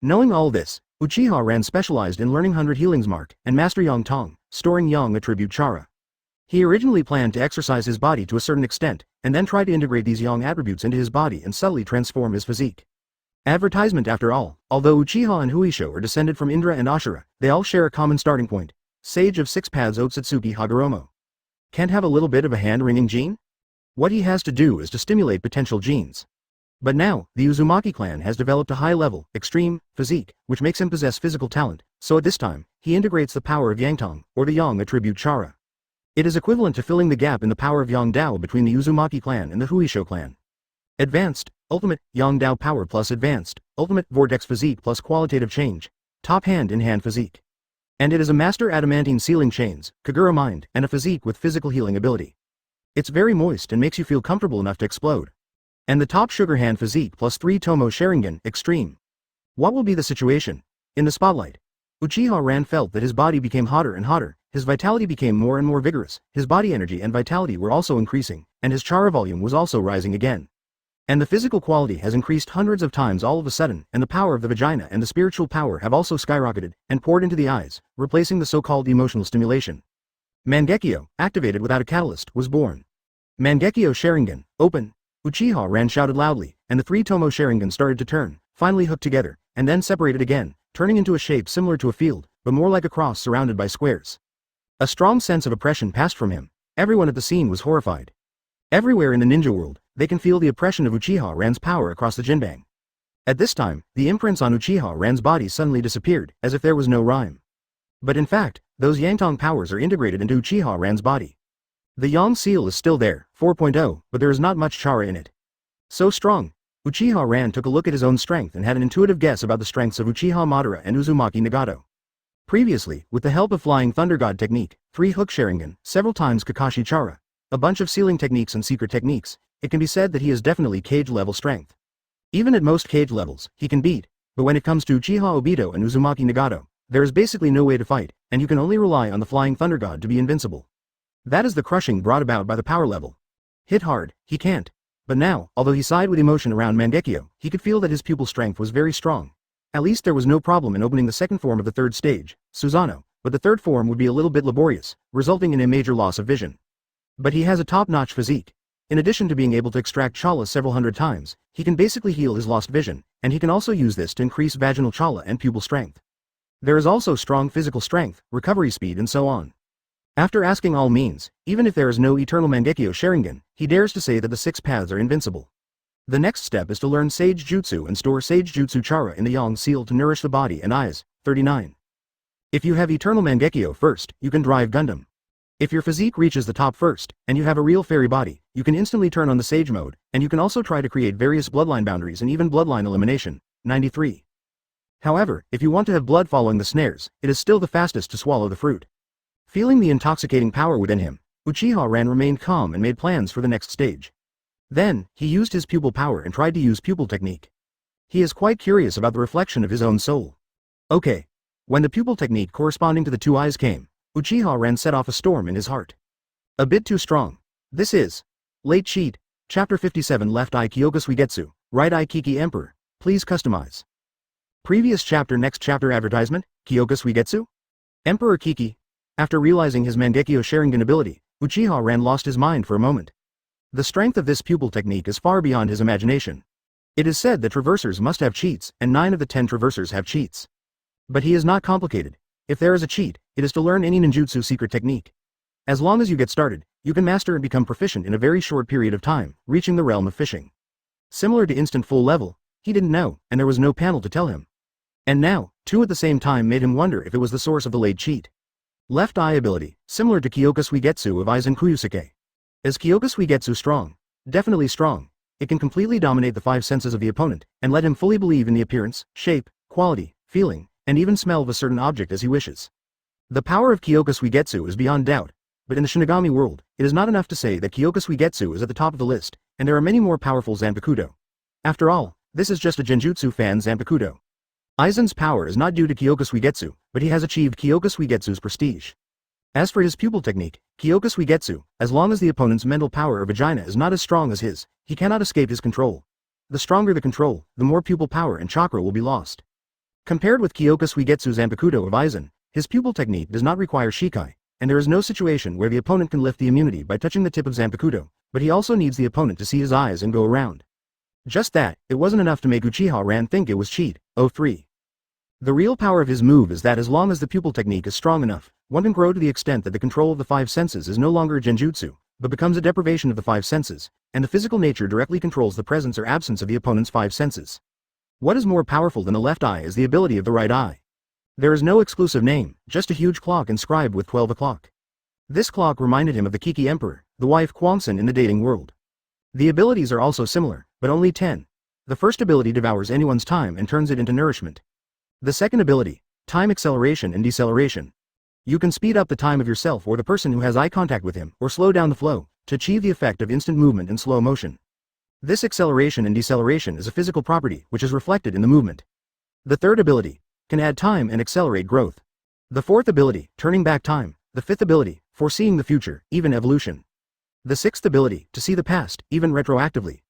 Knowing all this, Uchiha Ran specialized in learning 100 Healing's mark, and master Yang Tong, storing Yang attribute chara. He originally planned to exercise his body to a certain extent, and then try to integrate these Yang attributes into his body and subtly transform his physique. Advertisement after all, although Uchiha and Huisho are descended from Indra and Ashura, they all share a common starting point. Sage of 6 Paths Otsutsuki Hagoromo. Can't have a little bit of a hand-wringing gene? What he has to do is to stimulate potential genes. But now, the Uzumaki clan has developed a high-level, extreme, physique, which makes him possess physical talent, so at this time, he integrates the power of Yangtong, or the Yang attribute chara. It is equivalent to filling the gap in the power of Yang Dao between the Uzumaki clan and the Huisho clan. Advanced, Ultimate, Yang Dao power plus Advanced, Ultimate, Vortex physique plus qualitative change. Top hand-in-hand physique. And it is a master adamantine sealing chains, Kagura mind, and a physique with physical healing ability. It's very moist and makes you feel comfortable enough to explode. And the top sugar hand physique plus 3 Tomo Sharingan, extreme. What will be the situation? In the spotlight, Uchiha Ran felt that his body became hotter and hotter, his vitality became more and more vigorous, his body energy and vitality were also increasing, and his chara volume was also rising again. And the physical quality has increased hundreds of times all of a sudden, and the power of the vagina and the spiritual power have also skyrocketed, and poured into the eyes, replacing the so-called emotional stimulation. Mangekyo, activated without a catalyst, was born. Mangekyo Sharingan, open! Uchiha Ran shouted loudly, and the 3 Tomo Sharingan started to turn, finally hooked together, and then separated again, turning into a shape similar to a field, but more like a cross surrounded by squares. A strong sense of oppression passed from him. Everyone at the scene was horrified. Everywhere in the ninja world, they can feel the oppression of Uchiha Ran's power across the Jinbang. At this time, the imprints on Uchiha Ran's body suddenly disappeared, as if there was no rhyme. But in fact, those Yangtong powers are integrated into Uchiha Ran's body. The Yang seal is still there, 4.0, but there is not much chara in it. So strong. Uchiha Ran took a look at his own strength and had an intuitive guess about the strengths of Uchiha Madara and Uzumaki Nagato. Previously, with the help of Flying Thunder God technique, 3 Hook Sharingan, several times Kakashi Chara, a bunch of sealing techniques and secret techniques, it can be said that he is definitely cage-level strength. Even at most cage levels, he can beat, but when it comes to Uchiha Obito and Uzumaki Nagato, there is basically no way to fight, and you can only rely on the Flying Thunder God to be invincible. That is the crushing brought about by the power level. Hit hard, he can't. But now, although he sighed with emotion around Mangekyo, he could feel that his pupil strength was very strong. At least there was no problem in opening the second form of the third stage, Susanoo, but the third form would be a little bit laborious, resulting in a major loss of vision. But he has a top-notch physique. In addition to being able to extract chala several hundred times, he can basically heal his lost vision, and he can also use this to increase vaginal chala and pupil strength. There is also strong physical strength, recovery speed and so on. After asking all means, even if there is no eternal Mangekyo Sharingan, he dares to say that the 6 paths are invincible. The next step is to learn Sage Jutsu and store Sage Jutsu Chara in the Yang Seal to nourish the body and eyes. 39. If you have eternal Mangekyo first, you can drive Gundam. If your physique reaches the top first, and you have a real fairy body, you can instantly turn on the Sage mode, and you can also try to create various bloodline boundaries and even bloodline elimination. 93. However, if you want to have blood following the snares, it is still the fastest to swallow the fruit. Feeling the intoxicating power within him, Uchiha Ran remained calm and made plans for the next stage. Then, he used his pupil power and tried to use pupil technique. He is quite curious about the reflection of his own soul. Okay. When the pupil technique corresponding to the 2 eyes came, Uchiha Ran set off a storm in his heart. A bit too strong. This is Late Cheat, Chapter 57 Left Eye Kyoka Suigetsu, Right Eye Kiki Emperor, please customize. Previous chapter Next chapter advertisement, Kyoka Suigetsu? Emperor Kiki. After realizing his Mangekyo Sharingan ability, Uchiha Ran lost his mind for a moment. The strength of this pupil technique is far beyond his imagination. It is said that traversers must have cheats, and 9 of the 10 traversers have cheats. But he is not complicated. If there is a cheat, it is to learn any ninjutsu secret technique. As long as you get started, you can master and become proficient in a very short period of time, reaching the realm of fishing. Similar to instant full level, he didn't know, and there was no panel to tell him. And now, 2 at the same time made him wonder if it was the source of the late cheat. Left eye ability, similar to Kyoka Suigetsu of Aizen Kuyusuke. Is Kyoka Suigetsu strong? Definitely strong. It can completely dominate the 5 senses of the opponent, and let him fully believe in the appearance, shape, quality, feeling, and even smell of a certain object as he wishes. The power of Kyoka Suigetsu is beyond doubt, but in the Shinigami world, it is not enough to say that Kyoka Suigetsu is at the top of the list, and there are many more powerful Zanpakuto. After all, this is just a Genjutsu fan Zanpakuto. Aizen's power is not due to Kyoka Suigetsu, but he has achieved Kyoka Suigetsu's prestige. As for his pupil technique, Kyoka Suigetsu, as long as the opponent's mental power or vagina is not as strong as his, he cannot escape his control. The stronger the control, the more pupil power and chakra will be lost. Compared with Kyoka Suigetsu Zanpakuto of Aizen, his pupil technique does not require Shikai, and there is no situation where the opponent can lift the immunity by touching the tip of Zanpakuto, but he also needs the opponent to see his eyes and go around. Just that, it wasn't enough to make Uchiha Ran think it was cheat. 03. The real power of his move is that as long as the pupil technique is strong enough, one can grow to the extent that the control of the 5 senses is no longer a genjutsu, but becomes a deprivation of the 5 senses, and the physical nature directly controls the presence or absence of the opponent's 5 senses. What is more powerful than the left eye is the ability of the right eye. There is no exclusive name, just a huge clock inscribed with 12 o'clock. This clock reminded him of the Kiki Emperor, the wife Kwangsun in the dating world. The abilities are also similar, but only 10. The first ability devours anyone's time and turns it into nourishment. The second ability, Time acceleration and deceleration. You can speed up the time of yourself or the person who has eye contact with him, or slow down the flow, to achieve the effect of instant movement in slow motion. This acceleration and deceleration is a physical property which is reflected in the movement. The third ability can add time and accelerate growth. The fourth ability, turning back time. The fifth ability, foreseeing the future, even evolution. The sixth ability, to see the past, even retroactively.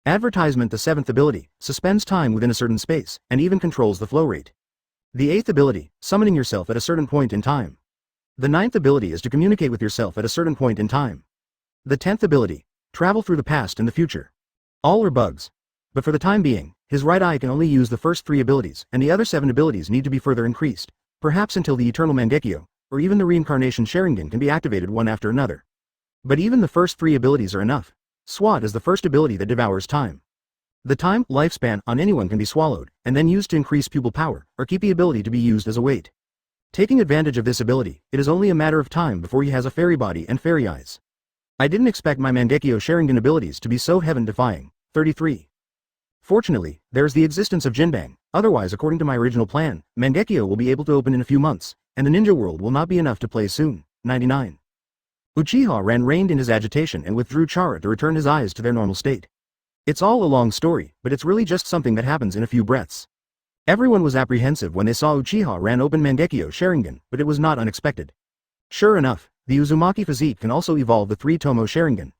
Advertisement. The seventh ability, suspends time within a certain space, and even controls the flow rate. The eighth ability, summoning yourself at a certain point in time. The ninth ability is to communicate with yourself at a certain point in time. The 10th ability, travel through the past and the future. All are bugs. But for the time being, his right eye can only use the first 3 abilities, and the other 7 abilities need to be further increased, perhaps until the eternal Mangekyo, or even the reincarnation Sharingan can be activated one after another. But even the first 3 abilities are enough. SWAT is the first ability that devours time. The time lifespan on anyone can be swallowed, and then used to increase pupil power, or keep the ability to be used as a weight. Taking advantage of this ability, it is only a matter of time before he has a fairy body and fairy eyes. I didn't expect my Mangekyo Sharingan abilities to be so heaven-defying. 33. Fortunately, there is the existence of Jinbang, otherwise according to my original plan, Mangekyo will be able to open in a few months, and the ninja world will not be enough to play soon. 99. Uchiha Ren reigned in his agitation and withdrew Chara to return his eyes to their normal state. It's all a long story, but it's really just something that happens in a few breaths. Everyone was apprehensive when they saw Uchiha Ren open Mangekyo Sharingan, but it was not unexpected. Sure enough, the Uzumaki physique can also evolve the 3-Tomo Sharingan.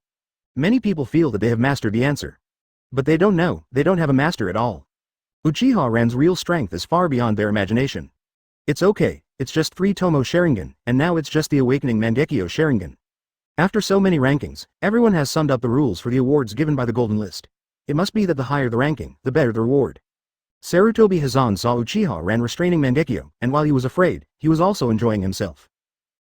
Many people feel that they have mastered the answer. But they don't know, they don't have a master at all. Uchiha Ren's real strength is far beyond their imagination. It's okay, it's just 3-Tomo Sharingan, and now it's just the awakening Mangekyo Sharingan. After so many rankings, everyone has summed up the rules for the awards given by the Golden List. It must be that the higher the ranking, the better the reward. Sarutobi Hazan saw Uchiha Ren restraining Mangekyo, and while he was afraid, he was also enjoying himself.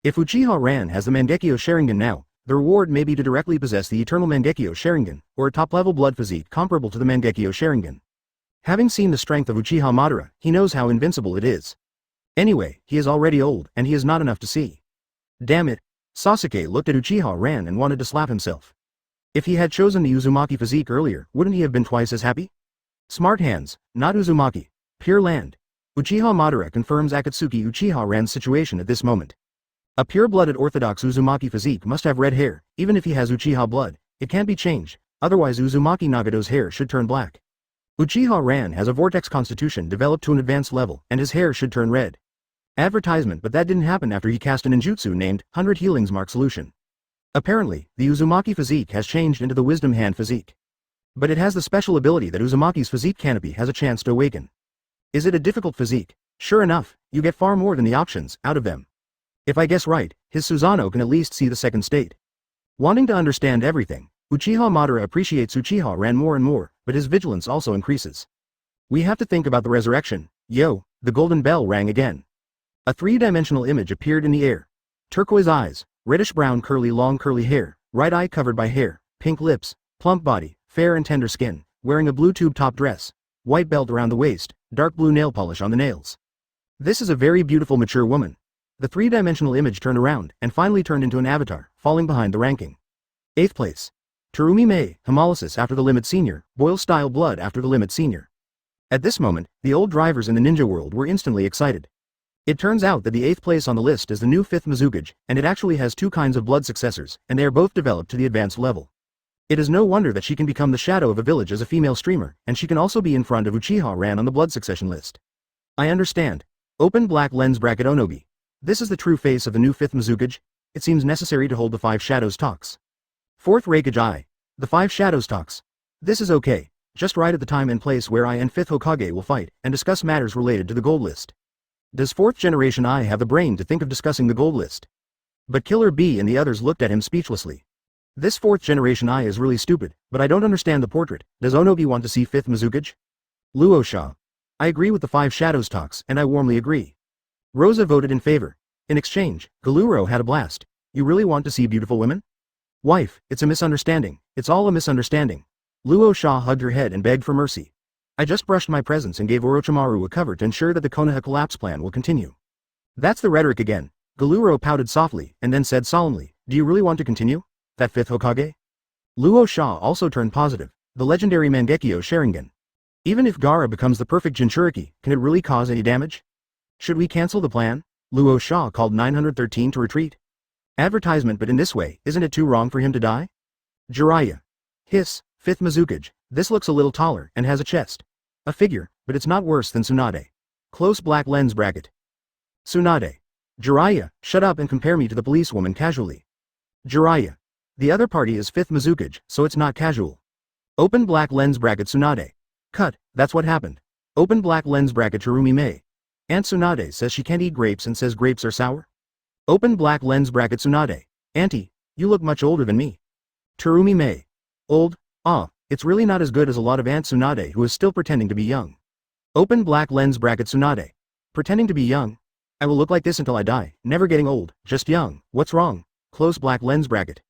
If Uchiha Ren has the Mangekyo Sharingan now, the reward may be to directly possess the eternal Mangekyo Sharingan, or a top-level blood physique comparable to the Mangekyo Sharingan. Having seen the strength of Uchiha Madara, he knows how invincible it is. Anyway, he is already old, and he is not enough to see. Damn it. Sasuke looked at Uchiha Ren and wanted to slap himself. If he had chosen the Uzumaki physique earlier, wouldn't he have been twice as happy? Smart hands, not Uzumaki. Pure land. Uchiha Madara confirms Akatsuki Uchiha Ren's situation at this moment. A pure-blooded orthodox Uzumaki physique must have red hair, even if he has Uchiha blood. It can't be changed, otherwise Uzumaki Nagato's hair should turn black. Uchiha Ren has a vortex constitution developed to an advanced level, and his hair should turn red. Advertisement, but that didn't happen after he cast a ninjutsu named 100 Healings Mark Solution. Apparently, the Uzumaki physique has changed into the Wisdom Hand physique. But it has the special ability that Uzumaki's physique canopy has a chance to awaken. Is it a difficult physique? Sure enough, you get far more than the options out of them. If I guess right, his Susanoo can at least see the second state. Wanting to understand everything, Uchiha Madara appreciates Uchiha Ren more and more, but his vigilance also increases. We have to think about the resurrection. Yo, the golden bell rang again. A 3-dimensional image appeared in the air. Turquoise eyes, reddish-brown long curly hair, right eye covered by hair, pink lips, plump body, fair and tender skin, wearing a blue tube top dress, white belt around the waist, dark blue nail polish on the nails. This is a very beautiful mature woman. The 3-dimensional image turned around, and finally turned into an avatar, falling behind the ranking. 8th place. Terumi Mei, hemolysis after the Limit Senior, boil-style blood after the Limit Senior. At this moment, the old drivers in the ninja world were instantly excited. It turns out that the 8th place on the list is the new 5th Mizukage, and it actually has 2 kinds of blood successors, and they are both developed to the advanced level. It is no wonder that she can become the shadow of a village as a female streamer, and she can also be in front of Uchiha Ren on the blood succession list. I understand. Open black lens bracket Onobi. This is the true face of the new 5th Mizukage. It seems necessary to hold the 5 shadows talks. 4th Reikage Eye. The 5 shadows talks. This is okay, just right at the time and place where I and 5th Hokage will fight, and discuss matters related to the gold list. Does 4th generation I have the brain to think of discussing the gold list? But Killer B and the others looked at him speechlessly. This 4th generation I is really stupid, but I don't understand the portrait. Does Onobi want to see 5th Mizukage? Luosha. I agree with the 5 shadows talks, and I warmly agree. Rosa voted in favor. In exchange, Galuro had a blast. You really want to see beautiful women? Wife, it's a misunderstanding. It's all a misunderstanding. Luosha hugged her head and begged for mercy. I just brushed my presence and gave Orochimaru a cover to ensure that the Konoha collapse plan will continue. That's the rhetoric again. Galuro pouted softly, and then said solemnly, do you really want to continue? That 5th Hokage? Luosha also turned positive. The legendary Mangekyo Sharingan. Even if Gaara becomes the perfect Jinchuriki, can it really cause any damage? Should we cancel the plan? Luo Sha called 913 to retreat. Advertisement, but in this way, isn't it too wrong for him to die? Jiraiya. Hiss, 5th Mizukage, this looks a little taller and has a chest. A figure, but it's not worse than Tsunade. Close black lens bracket. Tsunade. Jiraiya, shut up and compare me to the policewoman casually. Jiraiya. The other party is 5th Mizukage, so it's not casual. Open black lens bracket Tsunade. Cut, that's what happened. Open black lens bracket Terumi Mei. Aunt Tsunade says she can't eat grapes and says grapes are sour. Open black lens bracket Tsunade. Auntie, you look much older than me. Terumi Mei. Old? It's really not as good as a lot of Aunt Tsunade who is still pretending to be young. Open black lens bracket Tsunade. Pretending to be young? I will look like this until I die, never getting old, just young, what's wrong? Close black lens bracket.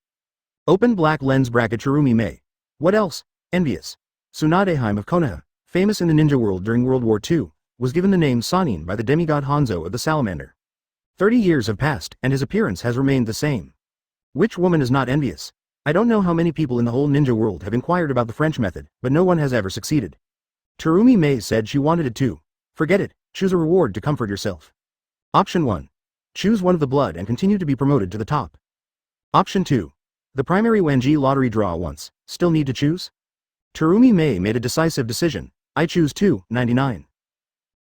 Open black lens bracket Terumi Mei. What else? Envious. Tsunadeheim of Konoha, famous in the ninja world during World War II, was given the name Sanin by the demigod Hanzo of the Salamander. 30 years have passed, and his appearance has remained the same. Which woman is not envious? I don't know how many people in the whole ninja world have inquired about the French method, but no one has ever succeeded. Terumi Mei said she wanted it too. Forget it, choose a reward to comfort yourself. Option 1. Choose one of the blood and continue to be promoted to the top. Option 2. The primary Wanji lottery draw once, still need to choose? Terumi Mei made a decisive decision. I choose 299.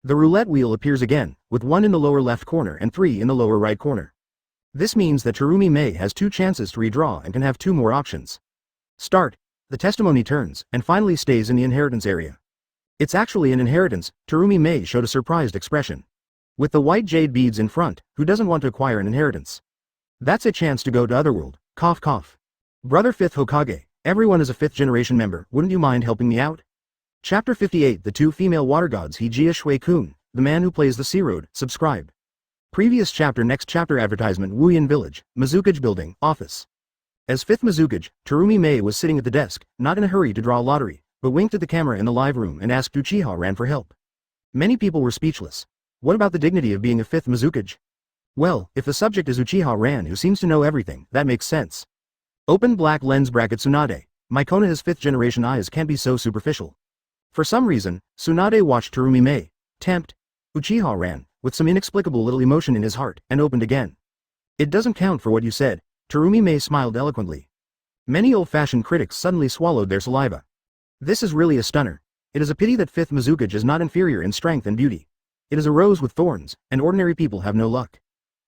The roulette wheel appears again, with 1 in the lower left corner and 3 in the lower right corner. This means that Terumi Mei has 2 chances to redraw and can have 2 more options. Start. The testimony turns, and finally stays in the inheritance area. It's actually an inheritance. Terumi Mei showed a surprised expression. With the white jade beads in front, who doesn't want to acquire an inheritance? That's a chance to go to Otherworld. Cough cough. Brother 5th Hokage, everyone is a 5th generation member, wouldn't you mind helping me out? Chapter 58 The 2 female water gods Hijia Shui Coon, the man who plays the Sea Road, subscribe. Previous chapter. Next chapter. Advertisement. Wuyan Village, Mizukage Building, Office. As 5th Mizukage, Terumi Mei was sitting at the desk, not in a hurry to draw a lottery, but winked at the camera in the live room and asked Uchiha Ran for help. Many people were speechless. What about the dignity of being a 5th Mizukage? Well, if the subject is Uchiha Ran who seems to know everything, that makes sense. Open black lens bracket Tsunade. My Konoha's 5th generation eyes can't be so superficial. For some reason, Tsunade watched Terumi Mei tempt Uchiha Ran with some inexplicable little emotion in his heart, and opened again. It doesn't count for what you said. Terumi Mei smiled eloquently. Many old-fashioned critics suddenly swallowed their saliva. This is really a stunner. It is a pity that 5th Mizukage is not inferior in strength and beauty. It is a rose with thorns, and ordinary people have no luck.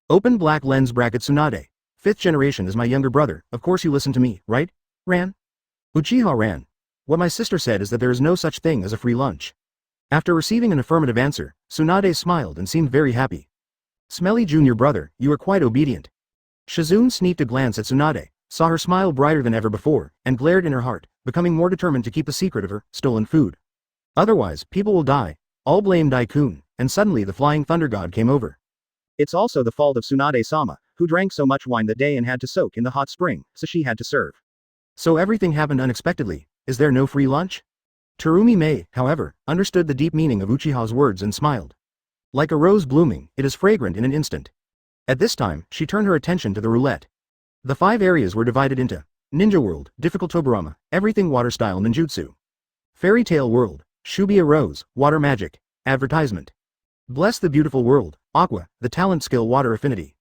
Open black lens bracket Tsunade. 5th generation is my younger brother, of course you listen to me, right? Ran? Uchiha Ran. What my sister said is that there is no such thing as a free lunch. After receiving an affirmative answer, Tsunade smiled and seemed very happy. Smelly junior brother, you are quite obedient. Shizune sneaked a glance at Tsunade, saw her smile brighter than ever before, and glared in her heart, becoming more determined to keep a secret of her stolen food. Otherwise, people will die. All blame Coon, and suddenly the flying thunder god came over. It's also the fault of Tsunade-sama, who drank so much wine that day and had to soak in the hot spring, so she had to serve. So everything happened unexpectedly. Is there no free lunch? Terumi Mei, however, understood the deep meaning of Uchiha's words and smiled. Like a rose blooming, it is fragrant in an instant. At this time, she turned her attention to the roulette. The 5 areas were divided into Ninja World, Difficult Tobirama, Everything Water Style Ninjutsu. Fairy Tale World, Shubiya Rose, Water Magic, Advertisement. Bless the Beautiful World, Aqua, the Talent Skill Water Affinity.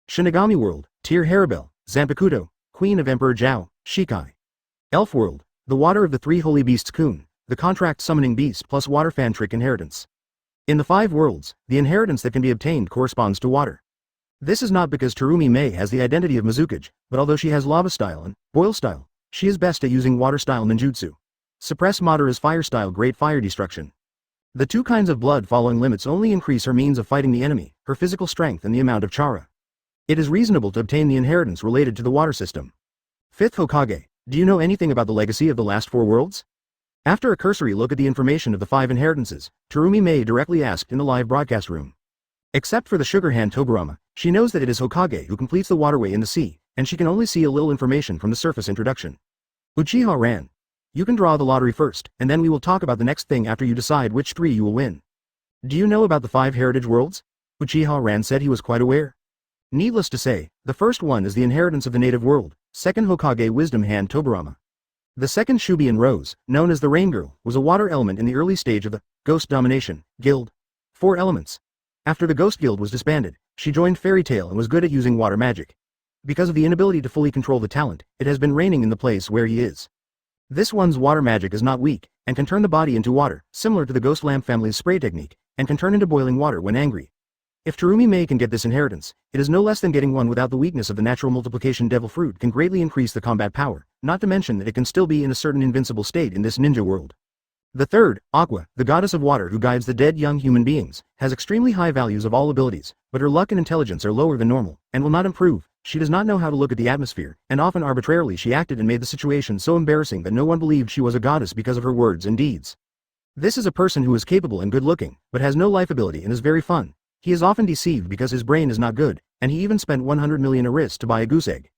Shinigami World, Tear Haribel, Zanpakuto, Queen of Emperor Zhao, Shikai. Elf World, the Water of the 3 Holy Beasts Coon, the Contract Summoning Beast plus Water Fan Trick Inheritance. In the 5 worlds, the inheritance that can be obtained corresponds to water. This is not because Terumi Mei has the identity of Mizukage, but although she has Lava Style and Boil Style, she is best at using Water Style Ninjutsu. Suppress Madara's Fire Style Great Fire Destruction. The 2 kinds of blood following limits only increase her means of fighting the enemy, her physical strength and the amount of chara. It is reasonable to obtain the inheritance related to the water system. 5th Hokage, do you know anything about the legacy of the last 4 worlds? After a cursory look at the information of the 5 inheritances, Terumi Mei directly asked in the live broadcast room. Except for the sugar hand Tobirama, she knows that it is Hokage who completes the waterway in the sea, and she can only see a little information from the surface introduction. Uchiha Ran. You can draw the lottery first, and then we will talk about the next thing after you decide which 3 you will win. Do you know about the 5 heritage worlds? Uchiha Ran said he was quite aware. Needless to say, the first one is the inheritance of the native world, 2nd Hokage Wisdom Hand Tobirama. The second Shubian Rose, known as the Rain Girl, was a water element in the early stage of the Ghost Domination Guild. 4 elements. After the Ghost Guild was disbanded, she joined Fairy Tail and was good at using water magic. Because of the inability to fully control the talent, it has been reigning in the place where he is. This one's water magic is not weak, and can turn the body into water, similar to the Ghost Lamp family's spray technique, and can turn into boiling water when angry. If Terumi Mei can get this inheritance, it is no less than getting one without the weakness of the natural multiplication devil fruit can greatly increase the combat power, not to mention that it can still be in a certain invincible state in this ninja world. The third, Aqua, the goddess of water who guides the dead young human beings, has extremely high values of all abilities, but her luck and intelligence are lower than normal, and will not improve. She does not know how to look at the atmosphere, and often arbitrarily she acted and made the situation so embarrassing that no one believed she was a goddess because of her words and deeds. This is a person who is capable and good-looking, but has no life ability and is very fun. He is often deceived because his brain is not good, and he even spent 100 million aris to buy a goose egg.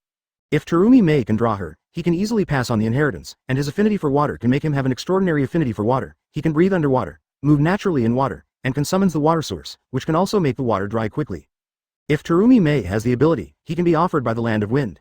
If Terumi Mei can draw her, he can easily pass on the inheritance, and his affinity for water can make him have an extraordinary affinity for water. He can breathe underwater, move naturally in water, and can summon the water source, which can also make the water dry quickly. If Terumi Mei has the ability, he can be offered by the Land of Wind.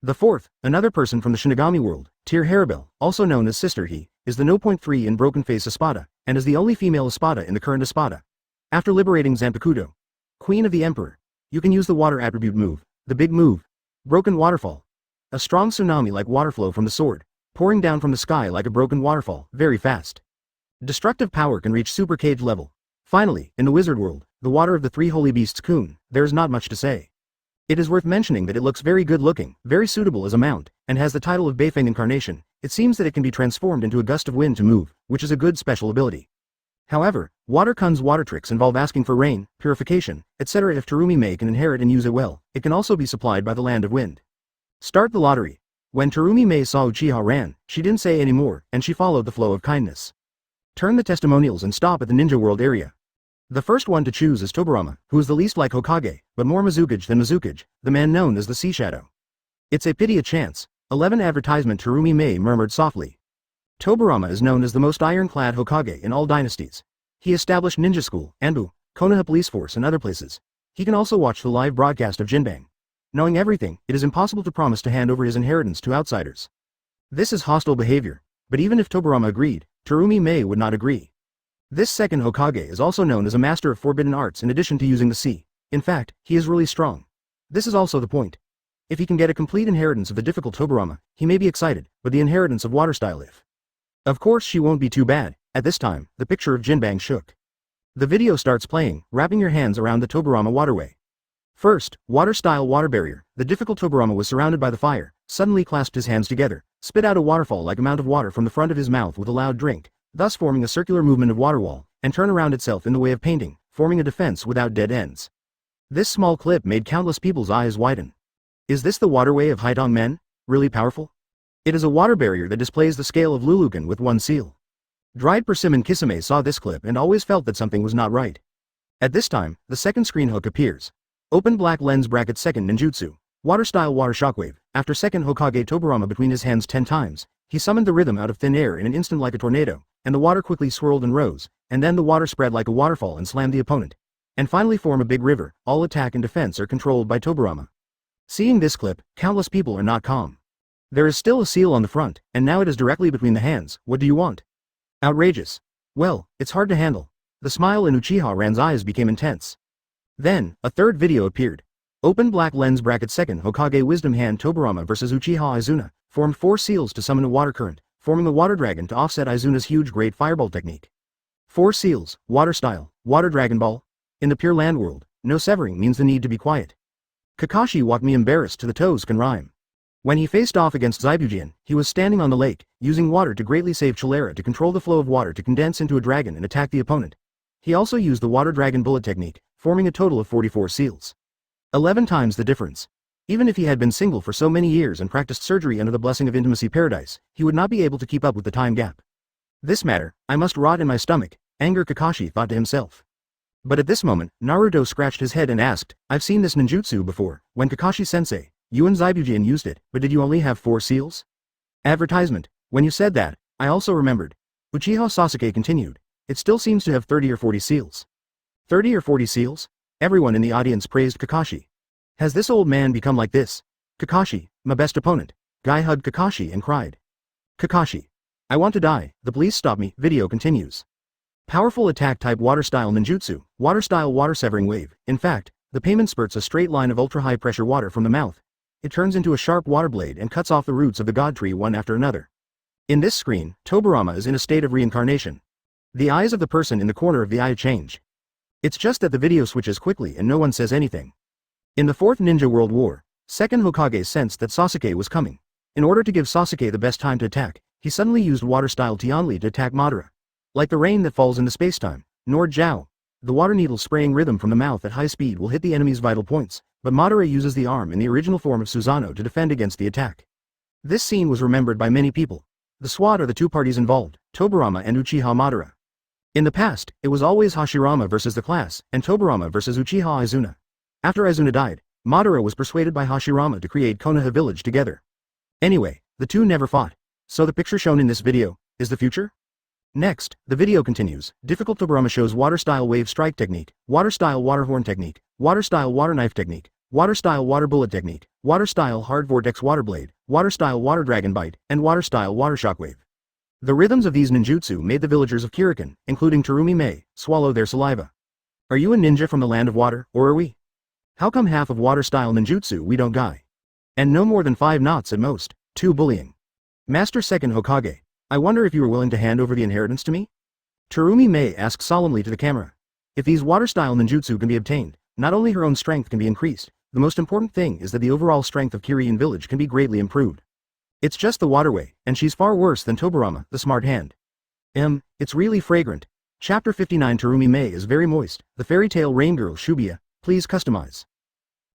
The fourth, another person from the Shinigami world, Tear Haribel, also known as Sister He, is the 0.3 in Broken Face Espada, and is the only female Espada in the current Espada. After liberating Zanpakuto, Queen of the Emperor, you can use the water attribute move, the big move, Broken Waterfall. A strong tsunami-like waterflow from the sword, pouring down from the sky like a broken waterfall, very fast. Destructive power can reach Super Cage level. Finally, in the wizard world, the water of the three holy beasts Coon, there is not much to say. It is worth mentioning that it looks very good looking, very suitable as a mount, and has the title of Beifeng Incarnation. It seems that it can be transformed into a gust of wind to move, which is a good special ability. However, Water Kun's water tricks involve asking for rain, purification, etc. If Terumi Mei can inherit and use it well, it can also be supplied by the Land of Wind. Start the lottery. When Terumi Mei saw Uchiha ran, she didn't say any more, and she followed the flow of kindness. Turn the testimonials and stop at the Ninja World area. The first one to choose is Tobirama, who is the least like Hokage, but more Mizukage than Mizukage, the man known as the Sea Shadow. It's a pity a chance. 11 advertisement Terumi Mei murmured softly. Tobirama is known as the most ironclad Hokage in all dynasties. He established ninja school, Anbu, Konoha police force and other places. He can also watch the live broadcast of Jinbang. Knowing everything, it is impossible to promise to hand over his inheritance to outsiders. This is hostile behavior, but even if Tobirama agreed, Terumi Mei would not agree. This second Hokage is also known as a master of forbidden arts in addition to using the sea. In fact, he is really strong. This is also the point. If he can get a complete inheritance of the difficult Tobirama, he may be excited, but the inheritance of water style if. Of course she won't be too bad. At this time, the picture of Jinbang shook. The video starts playing, wrapping your hands around the Tobirama waterway. First, water-style water barrier. The difficult Tobirama was surrounded by the fire, suddenly clasped his hands together, spit out a waterfall-like amount of water from the front of his mouth with a loud drink, thus forming a circular movement of water wall, and turn around itself in the way of painting, forming a defense without dead ends. This small clip made countless people's eyes widen. Is this the waterway of Haidong men? Really powerful? It is a water barrier that displays the scale of Lulukan with one seal. Dried Persimmon Kisame saw this clip and always felt that something was not right. At this time, the second screen hook appears. Open black lens bracket second ninjutsu. Water style water shockwave. After second Hokage Tobirama between his hands 10 times, he summoned the rhythm out of thin air in an instant like a tornado, and the water quickly swirled and rose, and then the water spread like a waterfall and slammed the opponent. And finally form a big river. All attack and defense are controlled by Tobirama. Seeing this clip, countless people are not calm. There is still a seal on the front, and now it is directly between the hands. What do you want? Outrageous. Well, it's hard to handle. The smile in Uchiha Ran's eyes became intense. Then, a third video appeared. Open black lens bracket second Hokage Wisdom Hand Tobirama vs Uchiha Izuna, formed 4 seals to summon a water current, forming a water dragon to offset Izuna's huge great fireball technique. 4 seals, water style, water dragon ball. In the Pure Land world, no severing means the need to be quiet. Kakashi walked me embarrassed to the toes can rhyme. When he faced off against Zaibujian, he was standing on the lake, using water to greatly save Chilera to control the flow of water to condense into a dragon and attack the opponent. He also used the water dragon bullet technique, forming a total of 44 seals. 11 times the difference. Even if he had been single for so many years and practiced surgery under the blessing of intimacy paradise, he would not be able to keep up with the time gap. This matter, I must rot in my stomach, anger Kakashi thought to himself. But at this moment, Naruto scratched his head and asked, I've seen this ninjutsu before, when Kakashi-sensei, you and Zaibujian used it, but did you only have 4 seals? Advertisement. When you said that, I also remembered. Uchiha Sasuke continued. It still seems to have 30 or 40 seals. 30 or 40 seals? Everyone in the audience praised Kakashi. Has this old man become like this? Kakashi, my best opponent. Guy hugged Kakashi and cried. Kakashi. I want to die, the police stop me, video continues. Powerful attack-type water-style ninjutsu, water-style water-severing wave. In fact, the payment spurts a straight line of ultra-high-pressure water from the mouth. It turns into a sharp water blade and cuts off the roots of the god tree one after another. In this screen, Tobirama is in a state of reincarnation. The eyes of the person in the corner of the eye change. It's just that the video switches quickly and no one says anything. In the Fourth Ninja World War, second Hokage sensed that Sasuke was coming. In order to give Sasuke the best time to attack, he suddenly used water-style Tianli to attack Madara. Like the rain that falls into space-time, Nord Jiao, the water needle spraying rhythm from the mouth at high speed will hit the enemy's vital points, but Madara uses the arm in the original form of Susanoo to defend against the attack. This scene was remembered by many people. The SWAT are the two parties involved, Tobirama and Uchiha Madara. In the past, it was always Hashirama versus the class, and Tobirama versus Uchiha Izuna. After Izuna died, Madara was persuaded by Hashirama to create Konoha village together. Anyway, the two never fought. So the picture shown in this video is the future? Next, the video continues. Difficult Tobirama shows water-style wave strike technique, water-style water horn technique, water-style water knife technique, water-style water bullet technique, water-style hard vortex water blade, water-style water dragon bite, and water-style water shockwave. The rhythms of these ninjutsu made the villagers of Kirikan, including Terumi Mei, swallow their saliva. Are you a ninja from the land of water, or are we? How come half of water-style ninjutsu we don't gai? And no more than 5 knots at most. 2 bullying. Master Second Hokage, I wonder if you are willing to hand over the inheritance to me? Terumi Mei asked solemnly to the camera. If these water-style ninjutsu can be obtained, not only her own strength can be increased, the most important thing is that the overall strength of Kirian village can be greatly improved. It's just the waterway, and she's far worse than Tobirama, the smart hand. It's really fragrant. Chapter 59 Terumi Mei is very moist, the fairy tale rain girl Shubia, please customize.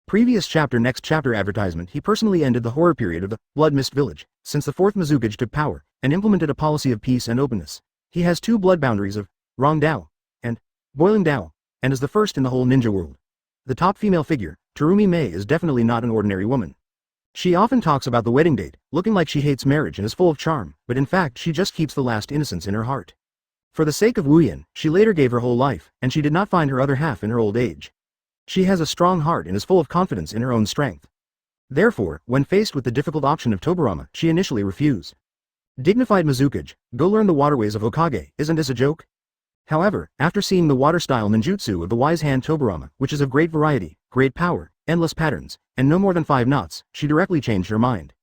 Previous chapter Next chapter advertisement He personally ended the horror period of the Blood Mist Village, since the 4th Mizukage took power, and implemented a policy of peace and openness. He has 2 blood boundaries of Rong Dao and Boiling Dao, and is the first in the whole ninja world. The top female figure, Terumi Mei, is definitely not an ordinary woman. She often talks about the wedding date, looking like she hates marriage and is full of charm, but in fact she just keeps the last innocence in her heart. For the sake of Wuyan, she later gave her whole life, and she did not find her other half in her old age. She has a strong heart and is full of confidence in her own strength. Therefore, when faced with the difficult option of Tobirama, she initially refused. Dignified Mizukage, go learn the waterways of Hokage, isn't this a joke? However, after seeing the water-style ninjutsu of the wise hand Tobirama, which is of great variety, great power, endless patterns, and no more than 5 knots, she directly changed her mind.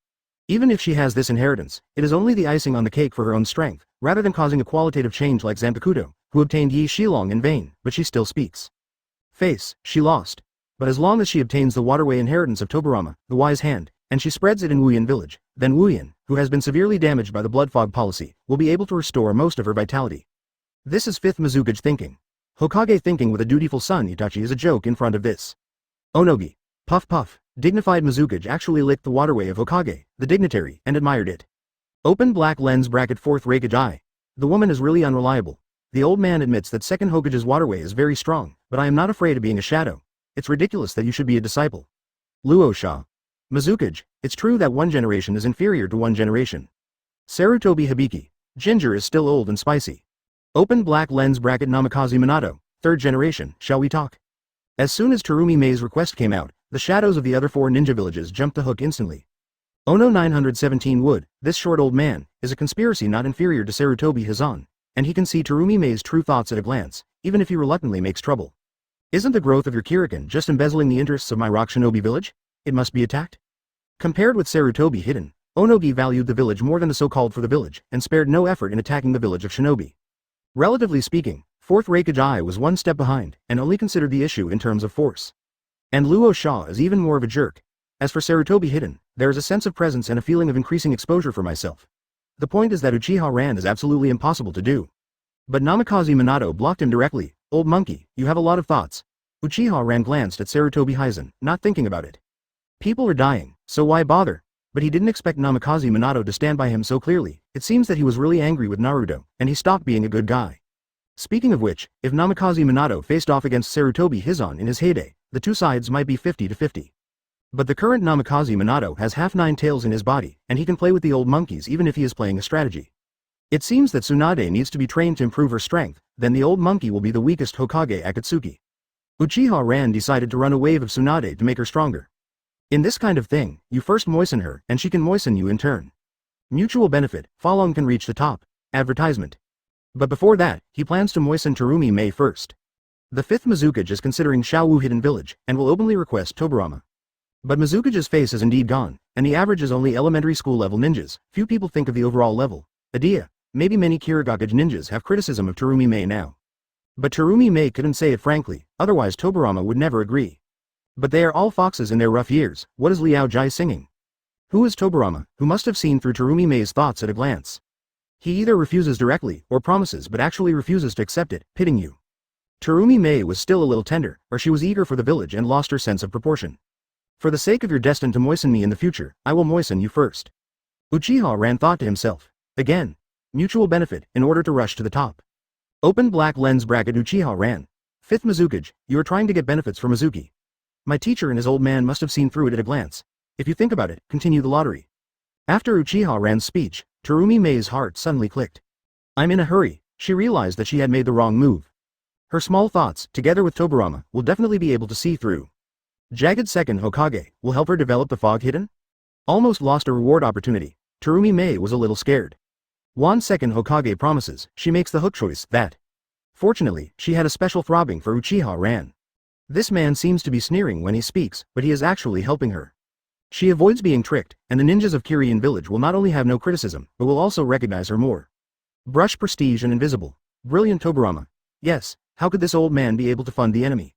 Even if she has this inheritance, it is only the icing on the cake for her own strength, rather than causing a qualitative change like Zanpakuto, who obtained Yi Shilong in vain, but she still speaks. Face, she lost. But as long as she obtains the waterway inheritance of Tobirama, the wise hand, and she spreads it in Wuyan village, then Wuyan, who has been severely damaged by the blood fog policy, will be able to restore most of her vitality. This is 5th Mizukage thinking. Hokage thinking with a dutiful son Itachi is a joke in front of this. Onogi. Puff puff. Dignified Mizukage actually licked the waterway of Hokage, the dignitary, and admired it. Open black lens bracket 4th Raikage eye. The woman is really unreliable. The old man admits that second Hokage's waterway is very strong, but I am not afraid of being a shadow. It's ridiculous that you should be a disciple. Luo Sha. Mizukage, it's true that one generation is inferior to one generation. Sarutobi Hibiki. Ginger is still old and spicy. Open black lens bracket Namikaze Minato, 3rd generation, shall we talk? As soon as Terumi Mei's request came out, the shadows of the other 4 ninja villages jumped the hook instantly. Ono 917 Wood, this short old man, is a conspiracy not inferior to Sarutobi Hazan, and he can see Terumi Mei's true thoughts at a glance, even if he reluctantly makes trouble. Isn't the growth of your Kirikan just embezzling the interests of my rock shinobi village? It must be attacked? Compared with Sarutobi Hidden, Onogi valued the village more than the so-called for the village, and spared no effort in attacking the village of shinobi. Relatively speaking, 4th Raikage eye was one step behind, and only considered the issue in terms of force. And Luo Sha is even more of a jerk. As for Sarutobi Hidden, there is a sense of presence and a feeling of increasing exposure for myself. The point is that Uchiha Ran is absolutely impossible to do. But Namikaze Minato blocked him directly. Old monkey, you have a lot of thoughts. Uchiha Ran glanced at Sarutobi Hizen, not thinking about it. People are dying, so why bother? But he didn't expect Namikaze Minato to stand by him so clearly. It seems that he was really angry with Naruto, and he stopped being a good guy. Speaking of which, if Namikaze Minato faced off against Sarutobi Hizen in his heyday, the two sides might be 50-50. But the current Namikaze Minato has half 9 tails in his body, and he can play with the old monkeys even if he is playing a strategy. It seems that Tsunade needs to be trained to improve her strength, then the old monkey will be the weakest Hokage Akatsuki. Uchiha Ran decided to run a wave of Tsunade to make her stronger. In this kind of thing, you first moisten her, and she can moisten you in turn. Mutual benefit, Falong can reach the top. Advertisement. But before that, he plans to moisten Terumi Mei first. The 5th Mizukage is considering Shaowu Hidden Village, and will openly request Tobirama. But Mizukage's face is indeed gone, and the average is only elementary school level ninjas. Few people think of the overall level. Idea. Maybe many Kirigakure ninjas have criticism of Terumi Mei now. But Terumi Mei couldn't say it frankly, otherwise Tobirama would never agree. But they are all foxes in their rough years. What is Liao Jai singing? Who is Tobirama, who must have seen through Terumi Mei's thoughts at a glance? He either refuses directly, or promises but actually refuses to accept it, pitting you. Terumi Mei was still a little tender, or she was eager for the village and lost her sense of proportion. For the sake of your destined to moisten me in the future, I will moisten you first. Uchiha Ren thought to himself. Again. Mutual benefit, in order to rush to the top. Open black lens bracket Uchiha Ren. 5th Mizukage, you are trying to get benefits from Mizuki. My teacher and his old man must have seen through it at a glance. If you think about it, continue the lottery. After Uchiha Ren's speech, Terumi Mei's heart suddenly clicked. I'm in a hurry. She realized that she had made the wrong move. Her small thoughts, together with Tobirama, will definitely be able to see through. Jagged 2nd Hokage, will help her develop the fog hidden? Almost lost a reward opportunity. Terumi Mei was a little scared. 2nd Hokage promises, she makes the hook choice, that. Fortunately, she had a special throbbing for Uchiha Ren. This man seems to be sneering when he speaks, but he is actually helping her. She avoids being tricked, and the ninjas of Kirigakure village will not only have no criticism, but will also recognize her more. Brush prestige and invisible. Brilliant Tobirama. Yes, how could this old man be able to fund the enemy?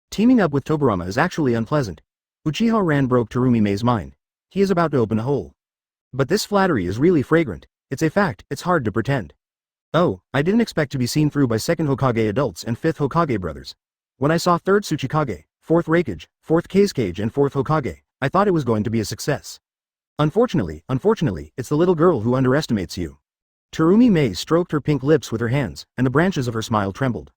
Teaming up with Tobirama is actually unpleasant. Uchiha Ren broke Terumi Mei's mind. He is about to open a hole. But this flattery is really fragrant. It's a fact, it's hard to pretend. Oh, I didn't expect to be seen through by 2nd Hokage adults and 5th Hokage brothers. When I saw 3rd Tsuchikage, 4th Raikage, 4th Kazekage and 4th Hokage, I thought it was going to be a success. Unfortunately, it's the little girl who underestimates you. Terumi Mei stroked her pink lips with her hands, and the branches of her smile trembled.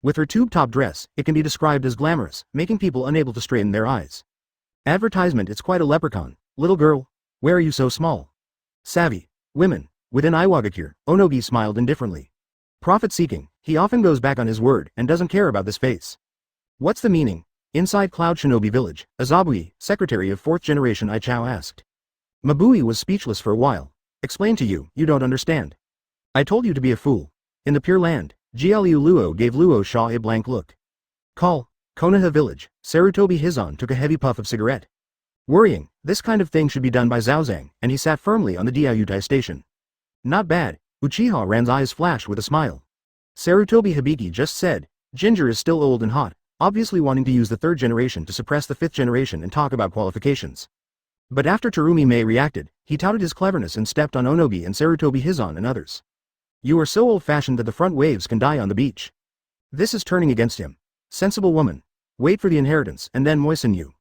With her tube-top dress, it can be described as glamorous, making people unable to straighten their eyes. Advertisement. It's quite a leprechaun. Little girl, where are you so small? Savvy. Women. Within Iwagakure, Onogi smiled indifferently. Profit-seeking, he often goes back on his word and doesn't care about this face. What's the meaning? Inside Cloud Shinobi Village, Azabui, secretary of 4th generation Ichao asked. Mabui was speechless for a while. Explain to you, you don't understand. I told you to be a fool. In the Pure Land, Jialiu Luo gave Luo Sha a blank look. Call, Konoha Village, Sarutobi Hizan took a heavy puff of cigarette. Worrying, this kind of thing should be done by Zhaozang, and he sat firmly on the Diaoyutai station. Not bad, Uchiha Ren's eyes flashed with a smile. Sarutobi Hibiki just said, Ginger is still old and hot, obviously wanting to use the 3rd generation to suppress the 5th generation and talk about qualifications. But after Terumi Mei reacted, he touted his cleverness and stepped on Onogi and Sarutobi Hizan and others. You are so old-fashioned that the front waves can die on the beach. This is turning against him. Sensible woman. Wait for the inheritance and then moisten you.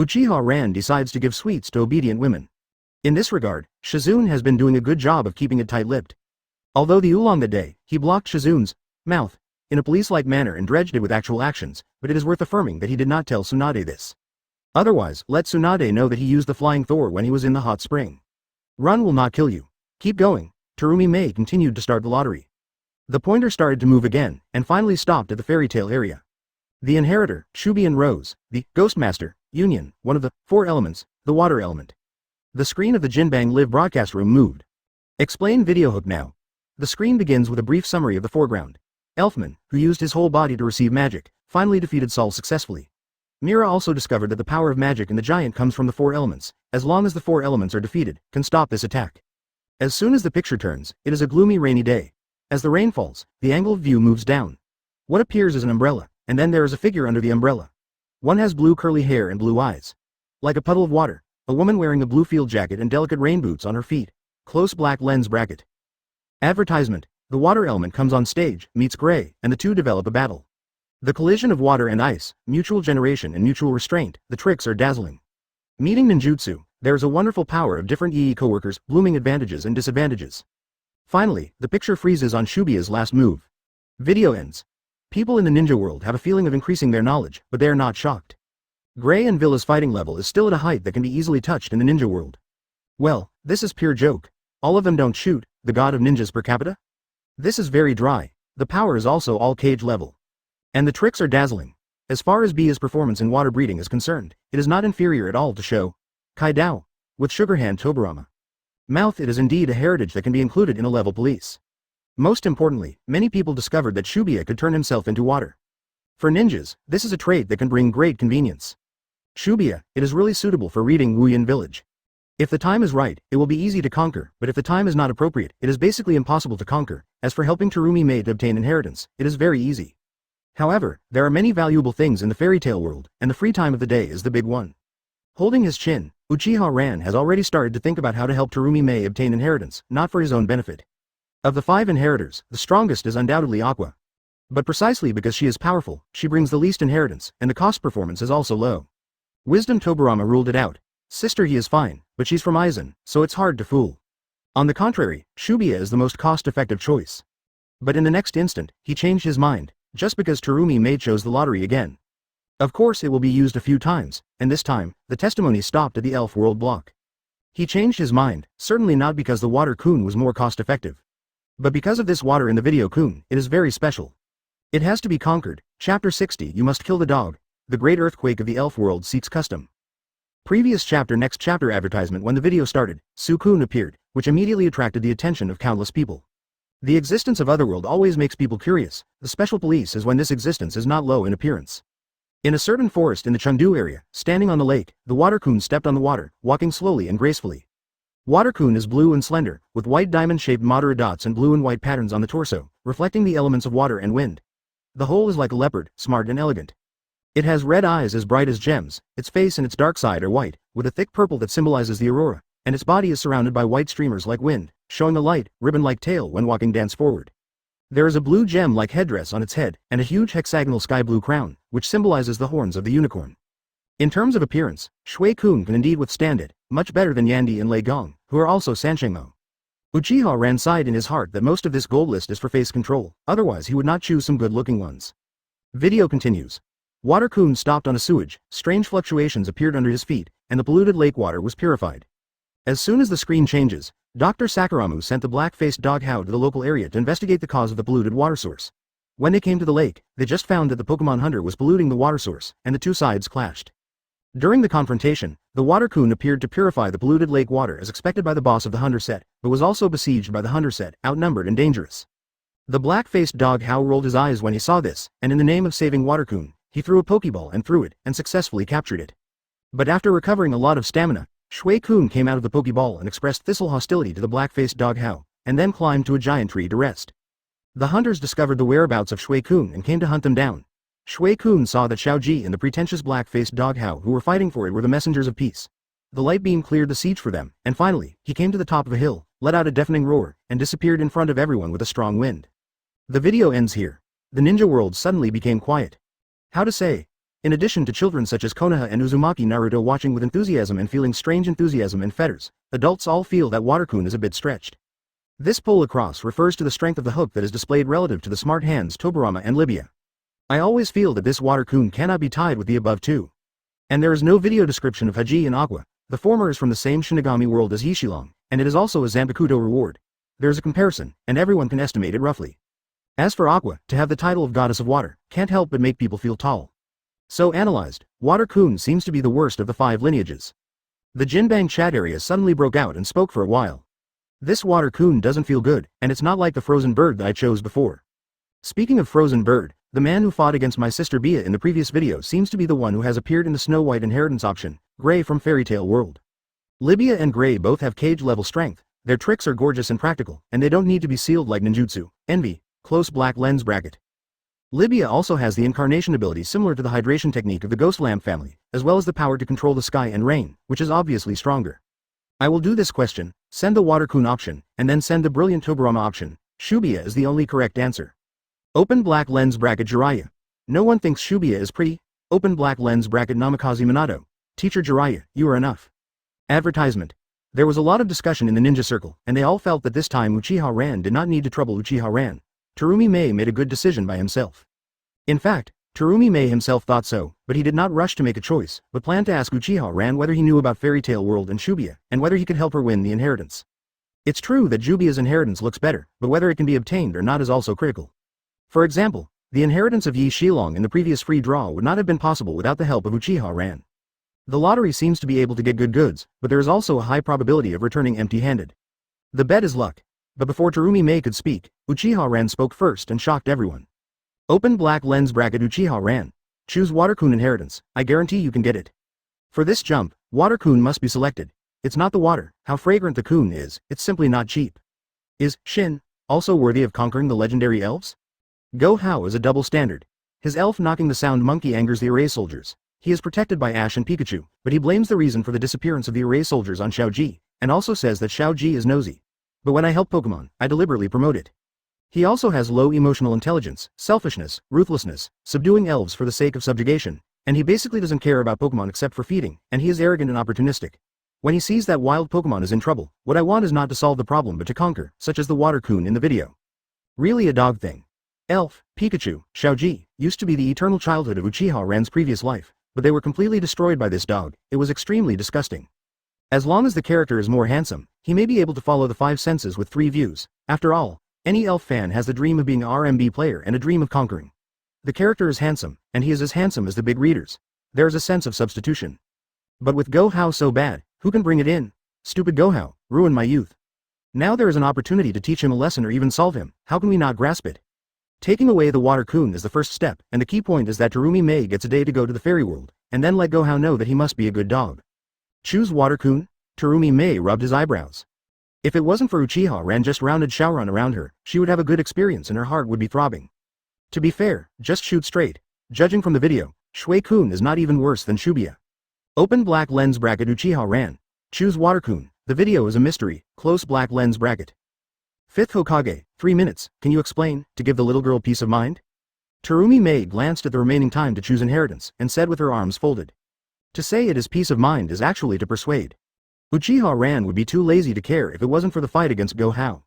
Uchiha Ren decides to give sweets to obedient women. In this regard, Shizune has been doing a good job of keeping it tight-lipped. Although the oolong that day, he blocked Shizune's mouth in a police-like manner and dredged it with actual actions, but it is worth affirming that he did not tell Tsunade this. Otherwise, let Tsunade know that he used the flying Thor when he was in the hot spring. Run will not kill you. Keep going. Terumi Mei continued to start the lottery. The pointer started to move again, and finally stopped at the fairy tale area. The inheritor, Shubian Rose, the Ghostmaster, Union, one of the 4 elements, the water element. The screen of the Jinbang Live broadcast room moved. Explain video hook now. The screen begins with a brief summary of the foreground. Elfman, who used his whole body to receive magic, finally defeated Saul successfully. Mira also discovered that the power of magic in the giant comes from the 4 elements, as long as the 4 elements are defeated, can stop this attack. As soon as the picture turns, it is a gloomy rainy day. As the rain falls, the angle of view moves down. What appears is an umbrella, and then there is a figure under the umbrella. One has blue curly hair and blue eyes. Like a puddle of water, a woman wearing a blue field jacket and delicate rain boots on her feet. Close black lens bracket. Advertisement. The water element comes on stage, meets Gray, and the two develop a battle. The collision of water and ice, mutual generation and mutual restraint, the tricks are dazzling. Meeting ninjutsu, there is a wonderful power of different EE co-workers, blooming advantages and disadvantages. Finally, the picture freezes on Shubia's last move. Video ends. People in the ninja world have a feeling of increasing their knowledge, but they are not shocked. Gray and Villa's fighting level is still at a height that can be easily touched in the ninja world. Well, this is pure joke. All of them don't shoot, the god of ninjas per capita? This is very dry. The power is also all cage level. And the tricks are dazzling. As far as Bia's performance in water breathing is concerned, it is not inferior at all to Sho Kaidao, with Sugar Hand Tobirama. Mouth. It is indeed a heritage that can be included in a level police. Most importantly, many people discovered that Shibuya could turn himself into water. For ninjas, this is a trait that can bring great convenience. Shibuya, it is really suitable for reading Wuyin Village. If the time is right, it will be easy to conquer, but if the time is not appropriate, it is basically impossible to conquer. As for helping Terumi Mei to obtain inheritance, it is very easy. However, there are many valuable things in the fairy tale world, and the free time of the day is the big one. Holding his chin, Uchiha Ran has already started to think about how to help Terumi Mei obtain inheritance, not for his own benefit. Of the 5 inheritors, the strongest is undoubtedly Aqua. But precisely because she is powerful, she brings the least inheritance, and the cost performance is also low. Wisdom Tobirama ruled it out. Sister, he is fine, but she's from Aizen, so it's hard to fool. On the contrary, Shibuya is the most cost-effective choice. But in the next instant, he changed his mind, just because Terumi Mei chose the lottery again. Of course it will be used a few times, and this time, the testimony stopped at the Elf World block. He changed his mind, certainly not because the water Coon was more cost-effective. But because of this water in the video Coon, it is very special. It has to be conquered. Chapter 60, You Must Kill the Dog. The Great Earthquake of the Elf World seeks custom. Previous chapter, next chapter advertisement. When the video started, Coon appeared, which immediately attracted the attention of countless people. The existence of Otherworld always makes people curious. The special police is when this existence is not low in appearance. In a certain forest in the Chengdu area, standing on the lake, the water Coon stepped on the water, walking slowly and gracefully. Water Coon is blue and slender, with white diamond-shaped moderate dots and blue and white patterns on the torso, reflecting the elements of water and wind. The whole is like a leopard, smart and elegant. It has red eyes as bright as gems, its face and its dark side are white, with a thick purple that symbolizes the aurora, and its body is surrounded by white streamers like wind, showing a light, ribbon-like tail when walking dance forward. There is a blue gem-like headdress on its head, and a huge hexagonal sky-blue crown, which symbolizes the horns of the unicorn. In terms of appearance, Shui Kun can indeed withstand it, much better than Yandi and Lei Gong, who are also Sanshengmo. Uchiha Ran sighed in his heart that most of this gold list is for face control, otherwise he would not choose some good-looking ones. Video continues. Water Coon stopped on a sewage, strange fluctuations appeared under his feet, and the polluted lake water was purified. As soon as the screen changes, Dr. Sakuramu sent the black-faced dog Hao to the local area to investigate the cause of the polluted water source. When they came to the lake, they just found that the Pokemon hunter was polluting the water source, and the two sides clashed. During the confrontation, the Water Coon appeared to purify the polluted lake water as expected by the boss of the hunter set, but was also besieged by the hunter set, outnumbered and dangerous. The black-faced dog Hao rolled his eyes when he saw this, and in the name of saving Water Coon, he threw a Pokeball and threw it, and successfully captured it. But after recovering a lot of stamina, Shui Kun came out of the Pokeball and expressed thistle hostility to the black-faced dog Hao, and then climbed to a giant tree to rest. The hunters discovered the whereabouts of Shui Kun and came to hunt them down. Shui Kun saw that Xiaoji and the pretentious black-faced dog Hao who were fighting for it were the messengers of peace. The light beam cleared the siege for them, and finally, he came to the top of a hill, let out a deafening roar, and disappeared in front of everyone with a strong wind. The video ends here. The ninja world suddenly became quiet. How to say? In addition to children such as Konoha and Uzumaki Naruto watching with enthusiasm and feeling strange enthusiasm and fetters, adults all feel that Water Coon is a bit stretched. This pull across refers to the strength of the hook that is displayed relative to the smart hands Tobirama and Libya. I always feel that this Water Coon cannot be tied with the above two. And there is no video description of Haji and Aqua. The former is from the same Shinigami world as Yishilong, and it is also a Zanpakuto reward. There is a comparison, and everyone can estimate it roughly. As for Aqua, to have the title of Goddess of Water, can't help but make people feel tall. So analyzed, Water Coon seems to be the worst of the 5 lineages. The Jinbang chat area suddenly broke out and spoke for a while. This Water Coon doesn't feel good, and it's not like the frozen bird that I chose before. Speaking of frozen bird, the man who fought against my sister Bia in the previous video seems to be the one who has appeared in the Snow White inheritance option, Gray from Fairy Tale World. Libya and Gray both have cage-level strength, their tricks are gorgeous and practical, and they don't need to be sealed like ninjutsu, envy, close black lens bracket. Libya also has the incarnation ability similar to the hydration technique of the Ghost Lamp family, as well as the power to control the sky and rain, which is obviously stronger. I will do this question, send the Water Coon option, and then send the Brilliant Tobirama option. Shibuya is the only correct answer. Open black lens bracket Jiraiya. No one thinks Shibuya is pretty. Open black lens bracket Namikaze Minato. Teacher Jiraiya, you are enough. Advertisement. There was a lot of discussion in the ninja circle, and they all felt that this time Uchiha Ran did not need to trouble Uchiha Ran. Terumi Mei made a good decision by himself. In fact, Terumi Mei himself thought so, but he did not rush to make a choice, but planned to ask Uchiha Ran whether he knew about Fairy Tale World and Shibuya, and whether he could help her win the inheritance. It's true that Jubia's inheritance looks better, but whether it can be obtained or not is also critical. For example, the inheritance of Yi Shilong in the previous free draw would not have been possible without the help of Uchiha Ran. The lottery seems to be able to get good goods, but there is also a high probability of returning empty-handed. The bet is luck. But before Terumi Mei could speak, Uchiha Ren spoke first and shocked everyone. Open black lens bracket Uchiha Ren. Choose Water Coon inheritance, I guarantee you can get it. For this jump, Water Coon must be selected. It's not the water, how fragrant the Coon is, it's simply not cheap. Is Shin also worthy of conquering the legendary elves? Go Hao is a double standard. His elf knocking the sound monkey angers the Array soldiers. He is protected by Ash and Pikachu, but he blames the reason for the disappearance of the Array soldiers on Xiaoji, and also says that Xiaoji is nosy. But when I help Pokemon, I deliberately promote it. He also has low emotional intelligence, selfishness, ruthlessness, subduing elves for the sake of subjugation, and he basically doesn't care about Pokemon except for feeding, and he is arrogant and opportunistic. When he sees that wild Pokemon is in trouble, what I want is not to solve the problem but to conquer, such as the Water Coon in the video. Really a dog thing. Elf, Pikachu, Xiaoji, used to be the eternal childhood of Uchiha Ren's previous life, but they were completely destroyed by this dog. It was extremely disgusting. As long as the character is more handsome, he may be able to follow the 5 senses with 3 views. After all, any elf fan has the dream of being an RMB player and a dream of conquering. The character is handsome, and he is as handsome as the big readers. There is a sense of substitution. But with Go Hao so bad, who can bring it in? Stupid Go Hao, ruined my youth. Now there is an opportunity to teach him a lesson or even solve him, how can we not grasp it? Taking away the Water Coon is the first step, and the key point is that Terumi Mei gets a day to go to the fairy world, and then let Go Hao know that he must be a good dog. Choose Water Coon? Terumi Mei rubbed his eyebrows. If it wasn't for Uchiha Ren just rounded Shaoran around her, she would have a good experience and her heart would be throbbing. To be fair, just shoot straight. Judging from the video, Shui Coon is not even worse than Shibuya. Open black lens bracket Uchiha Ren. Choose Water Coon. The video is a mystery, close black lens bracket. 5th Hokage, 3 minutes, can you explain, to give the little girl peace of mind? Terumi Mei glanced at the remaining time to choose inheritance, and said with her arms folded. To say it is peace of mind is actually to persuade. Uchiha Ren would be too lazy to care if it wasn't for the fight against Go Hao.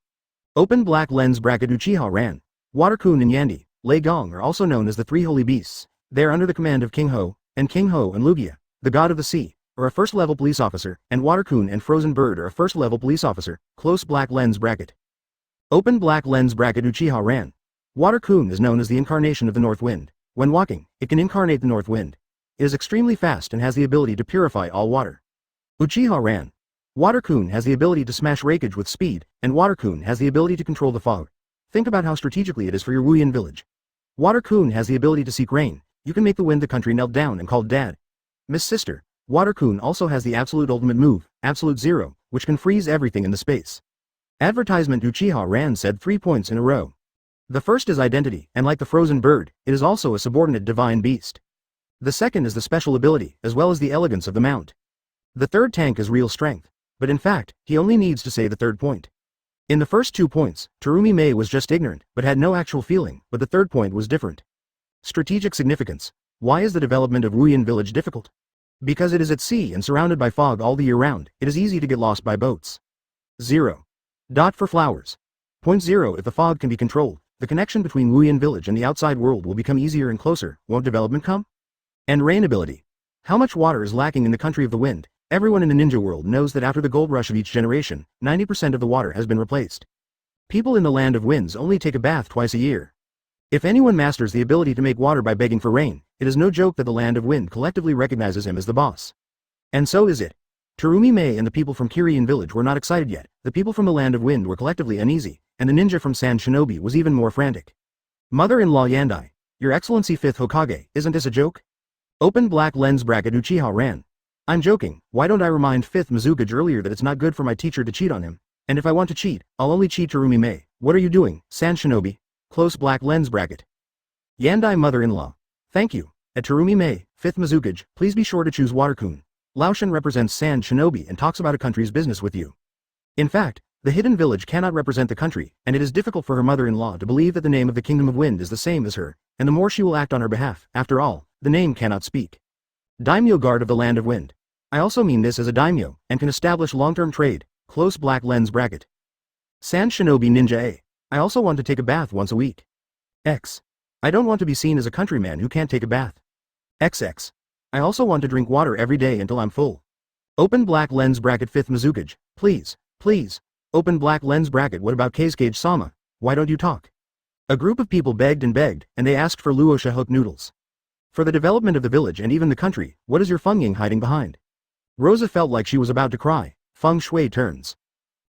Open black lens bracket Uchiha Ren. Water Coon and Yandy, Lei Gong are also known as the 3 holy beasts. They are under the command of King Ho and Lugia, the god of the sea, are a first-level police officer, and Water Coon and Frozen Bird are a first-level police officer, close black lens bracket. Open black lens bracket Uchiha Ren. Water Coon is known as the incarnation of the North Wind. When walking, it can incarnate the North Wind. It is extremely fast and has the ability to purify all water. Uchiha Ren. Water Coon has the ability to smash Raikage with speed, and Water Coon has the ability to control the fog. Think about how strategically it is for your Wuyan village. Water Coon has the ability to seek rain. You can make the wind the country melt down and call Dad. Miss Sister. Water Coon also has the absolute ultimate move, Absolute Zero, which can freeze everything in the space. Advertisement Uchiha Ren said 3 points in a row. The first is identity, and like the Frozen Bird, it is also a subordinate divine beast. The second is the special ability, as well as the elegance of the mount. The third tank is real strength, but in fact, he only needs to say the third point. In the first 2 points, Terumi Mei was just ignorant, but had no actual feeling, but the third point was different. Strategic significance. Why is the development of Wuyan village difficult? Because it is at sea and surrounded by fog all the year round, it is easy to get lost by boats. 0. Dot for flowers. Point 0 if the fog can be controlled, the connection between Wuyan village and the outside world will become easier and closer, won't development come? And rain ability. How much water is lacking in the country of the wind? Everyone in the ninja world knows that after the gold rush of each generation, 90% of the water has been replaced. People in the land of winds only take a bath twice a year. If anyone masters the ability to make water by begging for rain, it is no joke that the land of wind collectively recognizes him as the boss. And so is it. Terumi Mei and the people from Kirian village were not excited yet, the people from the land of wind were collectively uneasy, and the ninja from Sand Shinobi was even more frantic. Mother-in-law Yandai, Your Excellency 5th Hokage, isn't this a joke? Open black lens bracket Uchiha Ren. I'm joking, why don't I remind 5th Mizukage earlier that it's not good for my teacher to cheat on him, and if I want to cheat, I'll only cheat Terumi Mei. What are you doing, Sand Shinobi? Close black lens bracket. Yandai mother-in-law. Thank you. At Terumi Mei, 5th Mizukage, please be sure to choose Water Coon. Laoshan represents Sand Shinobi and talks about a country's business with you. In fact, the hidden village cannot represent the country, and it is difficult for her mother-in-law to believe that the name of the Kingdom of Wind is the same as her, and the more she will act on her behalf, after all, the name cannot speak. Daimyo Guard of the Land of Wind. I also mean this as a daimyo, and can establish long-term trade, close black lens bracket. Sand Shinobi Ninja A. I also want to take a bath once a week. X. I don't want to be seen as a countryman who can't take a bath. XX. I also want to drink water every day until I'm full. Open black lens bracket 5th Mizukage, please, please. Open black lens bracket what about Kazekage Sama, why don't you talk? A group of people begged, and they asked for Luosha Hook noodles. For the development of the village and even the country, what is your Feng Ying hiding behind? Rosa felt like she was about to cry. Feng Shui turns.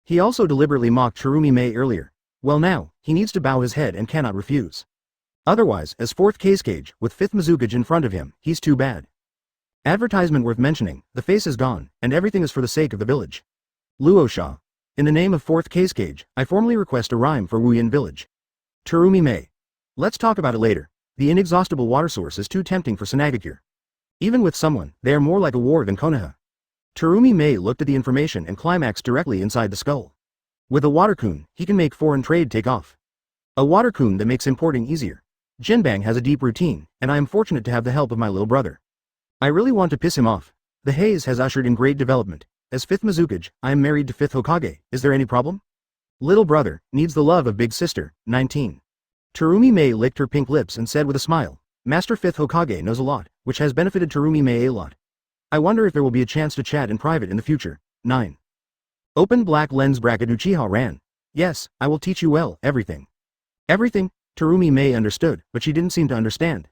He also deliberately mocked Terumi Mei earlier. Well now, he needs to bow his head and cannot refuse. Otherwise, as 4th Kazekage, with 5th Mizukage in front of him, he's too bad. Advertisement worth mentioning, the face is gone, and everything is for the sake of the village. Luosha. In the name of 4th Kazekage, I formally request a rhyme for Wuyin village. Terumi Mei. Let's talk about it later. The inexhaustible water source is too tempting for Tsunade. Even with someone, they are more like a war than Konoha. Terumi Mei looked at the information and climaxed directly inside the skull. With a water Coon, he can make foreign trade take off. A water Coon that makes importing easier. Jinbang has a deep routine, and I am fortunate to have the help of my little brother. I really want to piss him off. The haze has ushered in great development. As 5th Mizukage, I am married to 5th Hokage, is there any problem? Little brother, needs the love of big sister, 19. Terumi Mei licked her pink lips and said with a smile, Master 5th Hokage knows a lot, which has benefited Terumi Mei a lot. I wonder if there will be a chance to chat in private in the future, 9. Open black lens bracket Uchiha ran. Yes, I will teach you well, everything. Everything? Terumi Mei understood, but she didn't seem to understand.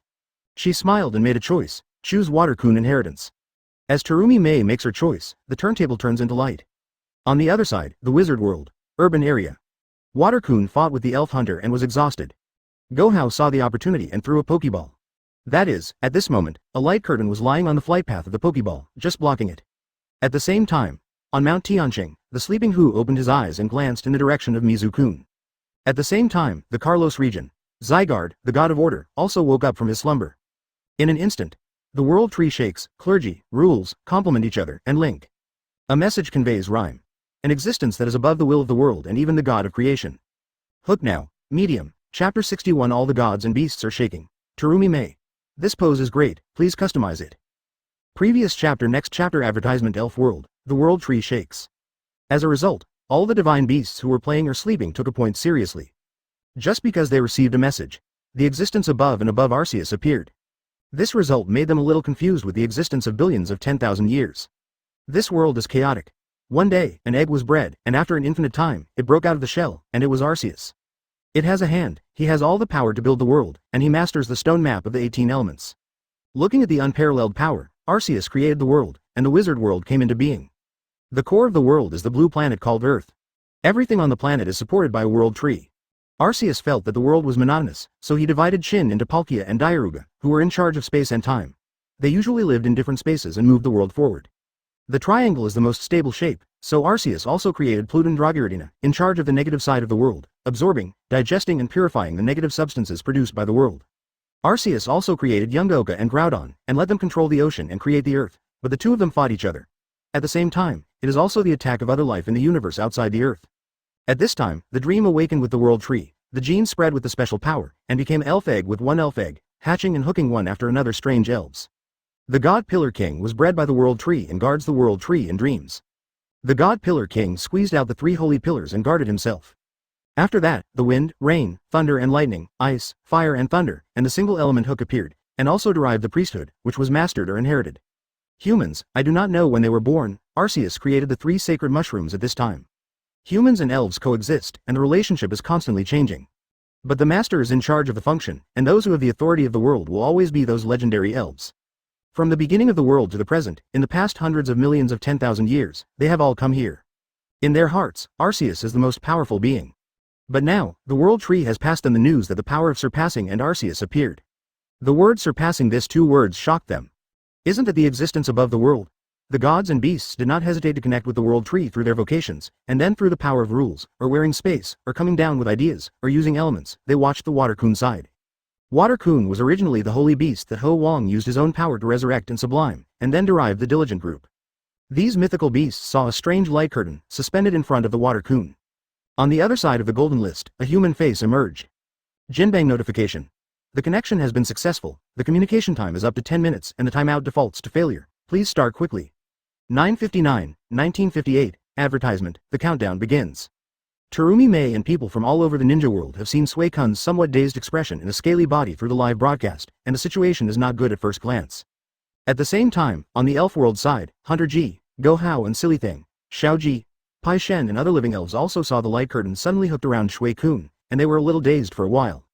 She smiled and made a choice, choose water Coon inheritance. As Terumi Mei makes her choice, the turntable turns into light. On the other side, the wizard world, urban area. Water Coon fought with the elf hunter and was exhausted. Gohou saw the opportunity and threw a pokeball. That is, at this moment, a light curtain was lying on the flight path of the pokeball, just blocking it. At the same time, on Mount Tianqing, the sleeping Hu opened his eyes and glanced in the direction of Mizu-kun. At the same time, the Carlos region, Zygarde, the god of order, also woke up from his slumber. In an instant, the world tree shakes, clergy, rules, complement each other, and link. A message conveys rhyme. An existence that is above the will of the world and even the god of creation. Hook now, medium, chapter 61. All the gods and beasts are shaking. Terumi Mei. This pose is great, please customize it. Previous chapter. Next chapter. Advertisement. Elf world, the world tree shakes. As a result, all the divine beasts who were playing or sleeping took a point seriously. Just because they received a message, the existence above and above Arceus appeared. This result made them a little confused with the existence of billions of 10,000 years. This world is chaotic. One day, an egg was bred, and after an infinite time, it broke out of the shell, and it was Arceus. It has a hand, he has all the power to build the world, and he masters the stone map of the 18 elements. Looking at the unparalleled power, Arceus created the world, and the wizard world came into being. The core of the world is the blue planet called Earth. Everything on the planet is supported by a world tree. Arceus felt that the world was monotonous, so he divided Shin into Palkia and Diaruga, who were in charge of space and time. They usually lived in different spaces and moved the world forward. The triangle is the most stable shape, so Arceus also created Pluton Dragiridina, in charge of the negative side of the world, absorbing, digesting and purifying the negative substances produced by the world. Arceus also created Yungoka and Groudon, and let them control the ocean and create the earth, but the two of them fought each other. At the same time, it is also the attack of other life in the universe outside the earth. At this time, the dream awakened with the world tree, the gene spread with the special power, and became elf egg with one elf egg, hatching and hooking one after another strange elves. The God Pillar King was bred by the world tree and guards the world tree in dreams. The God Pillar King squeezed out the 3 holy pillars and guarded himself. After that, the wind, rain, thunder and lightning, ice, fire and thunder, and the single element hook appeared, and also derived the priesthood, which was mastered or inherited. Humans, I do not know when they were born, Arceus created the 3 sacred mushrooms at this time. Humans and elves coexist, and the relationship is constantly changing. But the master is in charge of the function, and those who have the authority of the world will always be those legendary elves. From the beginning of the world to the present, in the past hundreds of millions of 10,000 years, they have all come here. In their hearts, Arceus is the most powerful being. But now, the world tree has passed them the news that the power of surpassing and Arceus appeared. The word surpassing, this 2 words shocked them. Isn't it the existence above the world? The gods and beasts did not hesitate to connect with the world tree through their vocations, and then through the power of rules, or wearing space, or coming down with ideas, or using elements, they watched the Water Coon side. Water Coon was originally the holy beast that Ho Wang used his own power to resurrect and sublime, and then derived the Diligent group. These mythical beasts saw a strange light curtain, suspended in front of the Water Coon. On the other side of the golden list, a human face emerged. Jinbang notification. The connection has been successful, the communication time is up to 10 minutes and the timeout defaults to failure. Please start quickly. 9:59, 1958, advertisement, the countdown begins. Terumi Mei and people from all over the ninja world have seen Sui Kun's somewhat dazed expression in a scaly body through the live broadcast, and the situation is not good at first glance. At the same time, on the elf world side, Hunter Ji, Go Hao and Silly Thing, Xiao Ji, Pai Shen and other living elves also saw the light curtain suddenly hooked around Shui Kun, and they were a little dazed for a while.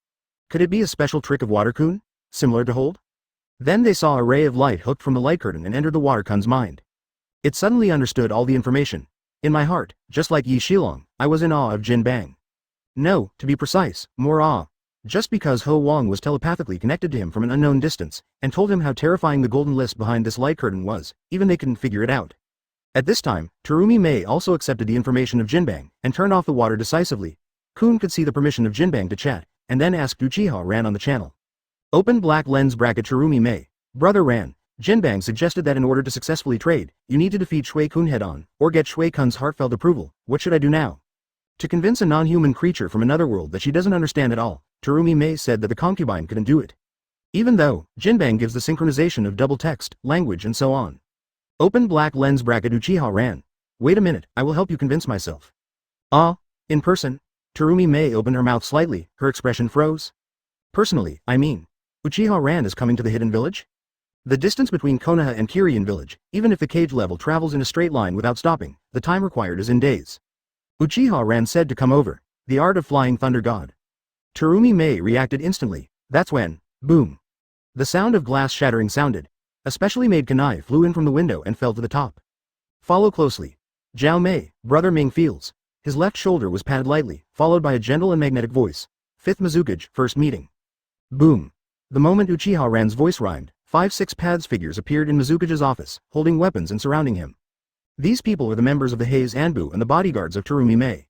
Could it be a special trick of Water Kun? Similar to Hold? Then they saw a ray of light hooked from the light curtain and entered the Water Kun's mind. It suddenly understood all the information. In my heart, just like Yi Shilong, I was in awe of Jin Bang. No, to be precise, more awe. Just because Ho Wang was telepathically connected to him from an unknown distance, and told him how terrifying the golden list behind this light curtain was, even they couldn't figure it out. At this time, Terumi Mei also accepted the information of Jinbang, and turned off the water decisively. Coon could see the permission of Jinbang to chat, and then asked Uchiha Ran on the channel. Open black lens bracket Terumi Mei. Brother Ran, Jinbang suggested that in order to successfully trade, you need to defeat Shui Kun head-on, or get Shui Kun's heartfelt approval. What should I do now? To convince a non-human creature from another world that she doesn't understand at all, Terumi Mei said that the concubine couldn't do it. Even though, Jinbang gives the synchronization of double text, language and so on. Open black lens bracket Uchiha Ran. Wait a minute, I will help you convince myself. In person? Terumi Mei opened her mouth slightly, her expression froze. Personally, I mean. Uchiha Ran is coming to the hidden village? The distance between Konoha and Kirien village, even if the cage level travels in a straight line without stopping, the time required is in days. Uchiha Ran said to come over. The art of flying thunder god. Terumi Mei reacted instantly. That's when, boom. The sound of glass shattering sounded. A specially made kunai flew in from the window and fell to the top. Follow closely. Zhao Mei, Brother Ming feels. His left shoulder was patted lightly, followed by a gentle and magnetic voice. 5th Mizukage, first meeting. Boom. The moment Uchiha Ran's voice rhymed, 5-6 paths figures appeared in Mizukage's office, holding weapons and surrounding him. These people are the members of the Hei's Anbu and the bodyguards of Terumi Mei.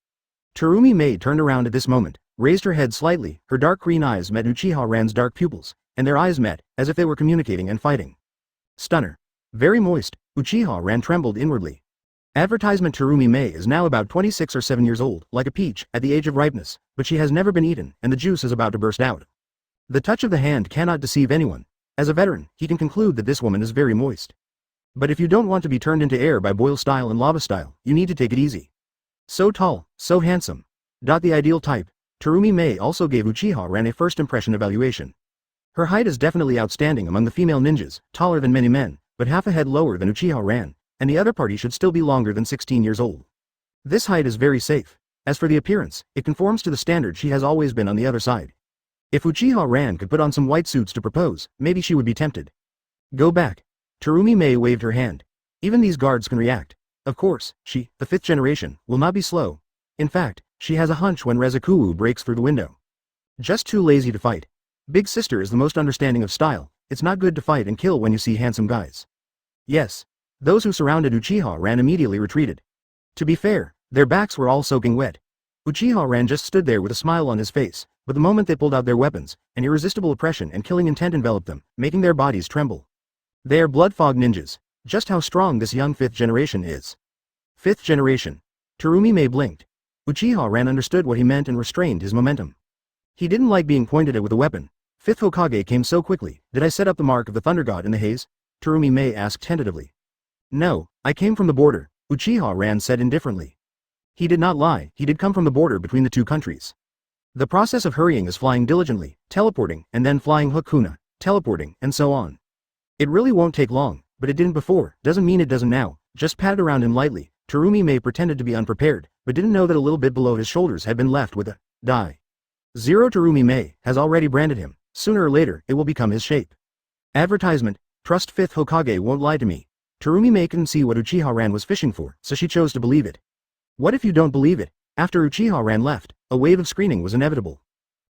Terumi Mei turned around at this moment, raised her head slightly, her dark green eyes met Uchiha Ran's dark pupils, and their eyes met, as if they were communicating and fighting. Stunner. Very moist, Uchiha Ran trembled inwardly. Advertisement Terumi Mei is now about 26 or 7 years old, like a peach, at the age of ripeness, but she has never been eaten, and the juice is about to burst out. The touch of the hand cannot deceive anyone. As a veteran, he can conclude that this woman is very moist. But if you don't want to be turned into air by boil style and lava style, you need to take it easy. So tall, so handsome. The ideal type. Terumi Mei also gave Uchiha Ran a first impression evaluation. Her height is definitely outstanding among the female ninjas, taller than many men, but half a head lower than Uchiha Ran, and the other party should still be longer than 16 years old. This height is very safe. As for the appearance, it conforms to the standard she has always been on the other side. If Uchiha Ran could put on some white suits to propose, maybe she would be tempted. Go back. Terumi Mei waved her hand. Even these guards can react. Of course, she, the 5th generation, will not be slow. In fact, she has a hunch when Rezakuwu breaks through the window. Just too lazy to fight. Big sister is the most understanding of style. It's not good to fight and kill when you see handsome guys. Yes. Those who surrounded Uchiha Ran immediately retreated. To be fair, their backs were all soaking wet. Uchiha Ran just stood there with a smile on his face, but the moment they pulled out their weapons, an irresistible oppression and killing intent enveloped them, making their bodies tremble. They are blood fog ninjas. Just how strong this young 5th generation is. 5th generation. Terumi Mei blinked. Uchiha Ran understood what he meant and restrained his momentum. He didn't like being pointed at with a weapon. 5th Hokage came so quickly. Did I set up the mark of the Thunder God in the haze? Terumi Mei asked tentatively. No, I came from the border, Uchiha Ran said indifferently. He did not lie, he did come from the border between the two countries. The process of hurrying is flying diligently, teleporting, and then flying Hokuna, teleporting, and so on. It really won't take long, but it didn't before, doesn't mean it doesn't now. Just patted around him lightly. Terumi Mei pretended to be unprepared, but didn't know that a little bit below his shoulders had been left with a die. Zero. Terumi Mei has already branded him. Sooner or later, it will become his shape. Advertisement, trust 5th Hokage won't lie to me. Terumi Mei couldn't see what Uchiha Ran was fishing for, so she chose to believe it. What if you don't believe it? After Uchiha Ran left, a wave of screening was inevitable.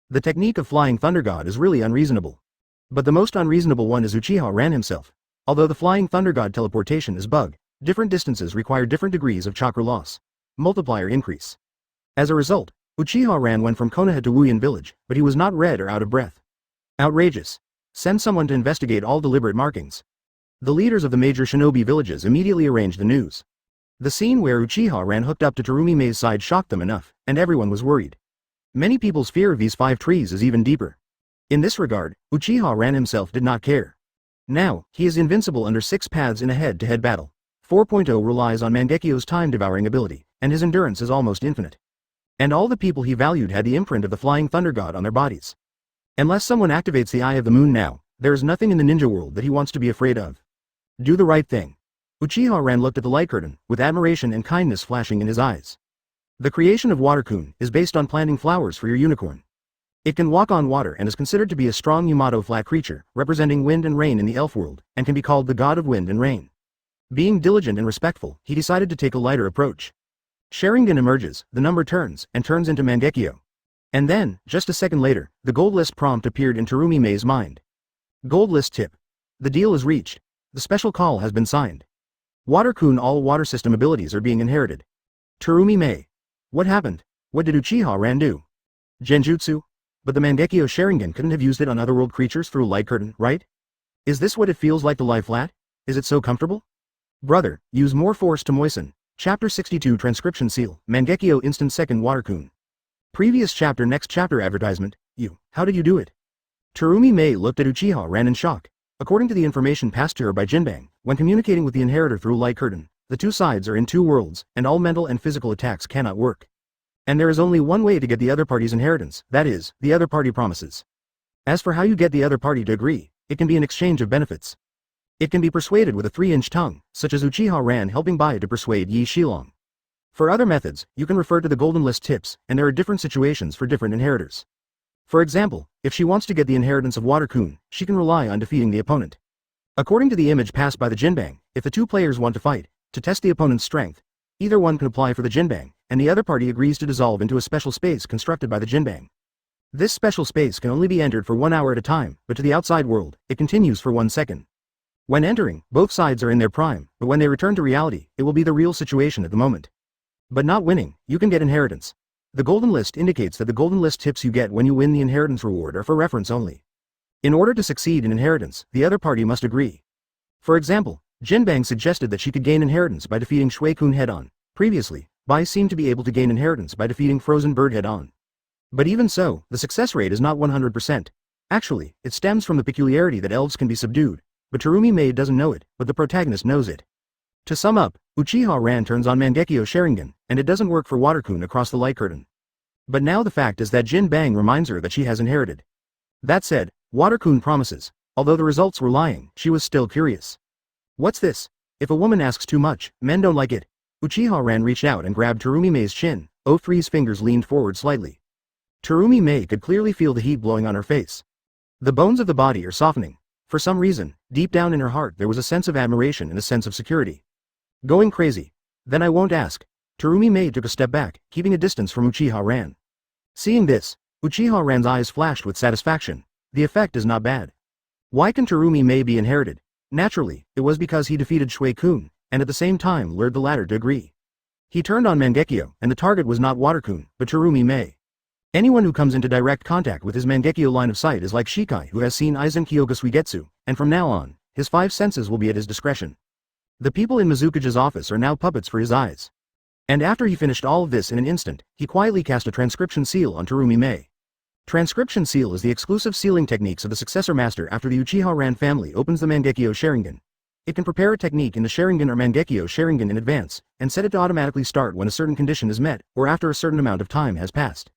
The technique of flying Thunder God is really unreasonable. But the most unreasonable one is Uchiha Ran himself. Although the flying Thunder God teleportation is bug, different distances require different degrees of chakra loss. Multiplier increase. As a result, Uchiha Ran went from Konoha to Wuyan village, but he was not red or out of breath. Outrageous. Send someone to investigate all deliberate markings. The leaders of the major shinobi villages immediately arranged the news. The scene where Uchiha Ran hooked up to Terumi Mei's side shocked them enough, and everyone was worried. Many people's fear of these 5 trees is even deeper. In this regard, Uchiha Ran himself did not care. Now, he is invincible under 6 paths in a head-to-head battle. 4.0 relies on Mangekyo's time-devouring ability, and his endurance is almost infinite. And all the people he valued had the imprint of the flying Thunder God on their bodies. Unless someone activates the Eye of the Moon now, there is nothing in the ninja world that he wants to be afraid of. Do the right thing. Uchiha Ran looked at the light curtain, with admiration and kindness flashing in his eyes. The creation of Water Coon is based on planting flowers for your unicorn. It can walk on water and is considered to be a strong Yamato flat creature, representing wind and rain in the elf world, and can be called the god of wind and rain. Being diligent and respectful, he decided to take a lighter approach. Sharingan emerges, the number turns into Mangekyo. And then, just a second later, the gold list prompt appeared in Terumi Mei's mind. Gold list tip. The deal is reached. The special call has been signed. Water-kun all water system abilities are being inherited. Terumi Mei. What happened? What did Uchiha Ran do? Genjutsu? But the Mangekyo Sharingan couldn't have used it on otherworld creatures through a light curtain, right? Is this what it feels like to lie flat? Is it so comfortable? Brother, use more force to moisten. Chapter 62 Transcription Seal, Mangekyo Instant Second Water-kun. Previous chapter next chapter advertisement, how did you do it? Terumi Mei looked at Uchiha Ran in shock. According to the information passed to her by Jinbang, when communicating with the inheritor through light curtain, the two sides are in two worlds, and all mental and physical attacks cannot work. And there is only one way to get the other party's inheritance, that is, the other party promises. As for how you get the other party to agree, it can be an exchange of benefits. It can be persuaded with a 3-inch tongue, such as Uchiha Ran helping Bai to persuade Yi Shilong. For other methods, you can refer to the Golden List tips, and there are different situations for different inheritors. For example, if she wants to get the inheritance of Water-kun, she can rely on defeating the opponent. According to the image passed by the Jinbang, if the two players want to fight, to test the opponent's strength, either one can apply for the Jinbang, and the other party agrees to dissolve into a special space constructed by the Jinbang. This special space can only be entered for 1 hour at a time, but to the outside world, it continues for 1 second. When entering, both sides are in their prime, but when they return to reality, it will be the real situation at the moment. But not winning, you can get inheritance. The Golden List indicates that the Golden List tips you get when you win the inheritance reward are for reference only. In order to succeed in inheritance, the other party must agree. For example, Jinbang suggested that she could gain inheritance by defeating Shui-kun head-on. Previously, Bai seemed to be able to gain inheritance by defeating Frozen Bird head-on. But even so, the success rate is not 100%. Actually, it stems from the peculiarity that elves can be subdued, but Terumi Mei doesn't know it, but the protagonist knows it. To sum up, Uchiha Ran turns on Mangekyo Sharingan, and it doesn't work for Water-kun across the light curtain. But now the fact is that Jinbang reminds her that she has inherited. That said, Water-kun promises. Although the results were lying, she was still curious. What's this? If a woman asks too much, men don't like it. Uchiha Ran reached out and grabbed Terumi Mei's chin. O3's fingers leaned forward slightly. Terumi Mei could clearly feel the heat blowing on her face. The bones of the body are softening. For some reason, deep down in her heart there was a sense of admiration and a sense of security. Going crazy. Then I won't ask. Terumi Mei took a step back, keeping a distance from Uchiha Ran. Seeing this, Uchiha Ran's eyes flashed with satisfaction. The effect is not bad. Why can Terumi Mei be inherited? Naturally, it was because he defeated Shui-kun, and at the same time lured the latter to agree. He turned on Mangekyo, and the target was not Water-kun, but Terumi Mei. Anyone who comes into direct contact with his Mangekyo line of sight is like Shikai who has seen Aizen Kyoga Suigetsu, and from now on, his 5 senses will be at his discretion. The people in Mizukage's office are now puppets for his eyes. And after he finished all of this in an instant, he quietly cast a transcription seal on Terumi Mei. Transcription seal is the exclusive sealing techniques of the successor master after the Uchiha Ran family opens the Mangekyo Sharingan. It can prepare a technique in the Sharingan or Mangekyo Sharingan in advance, and set it to automatically start when a certain condition is met, or after a certain amount of time has passed.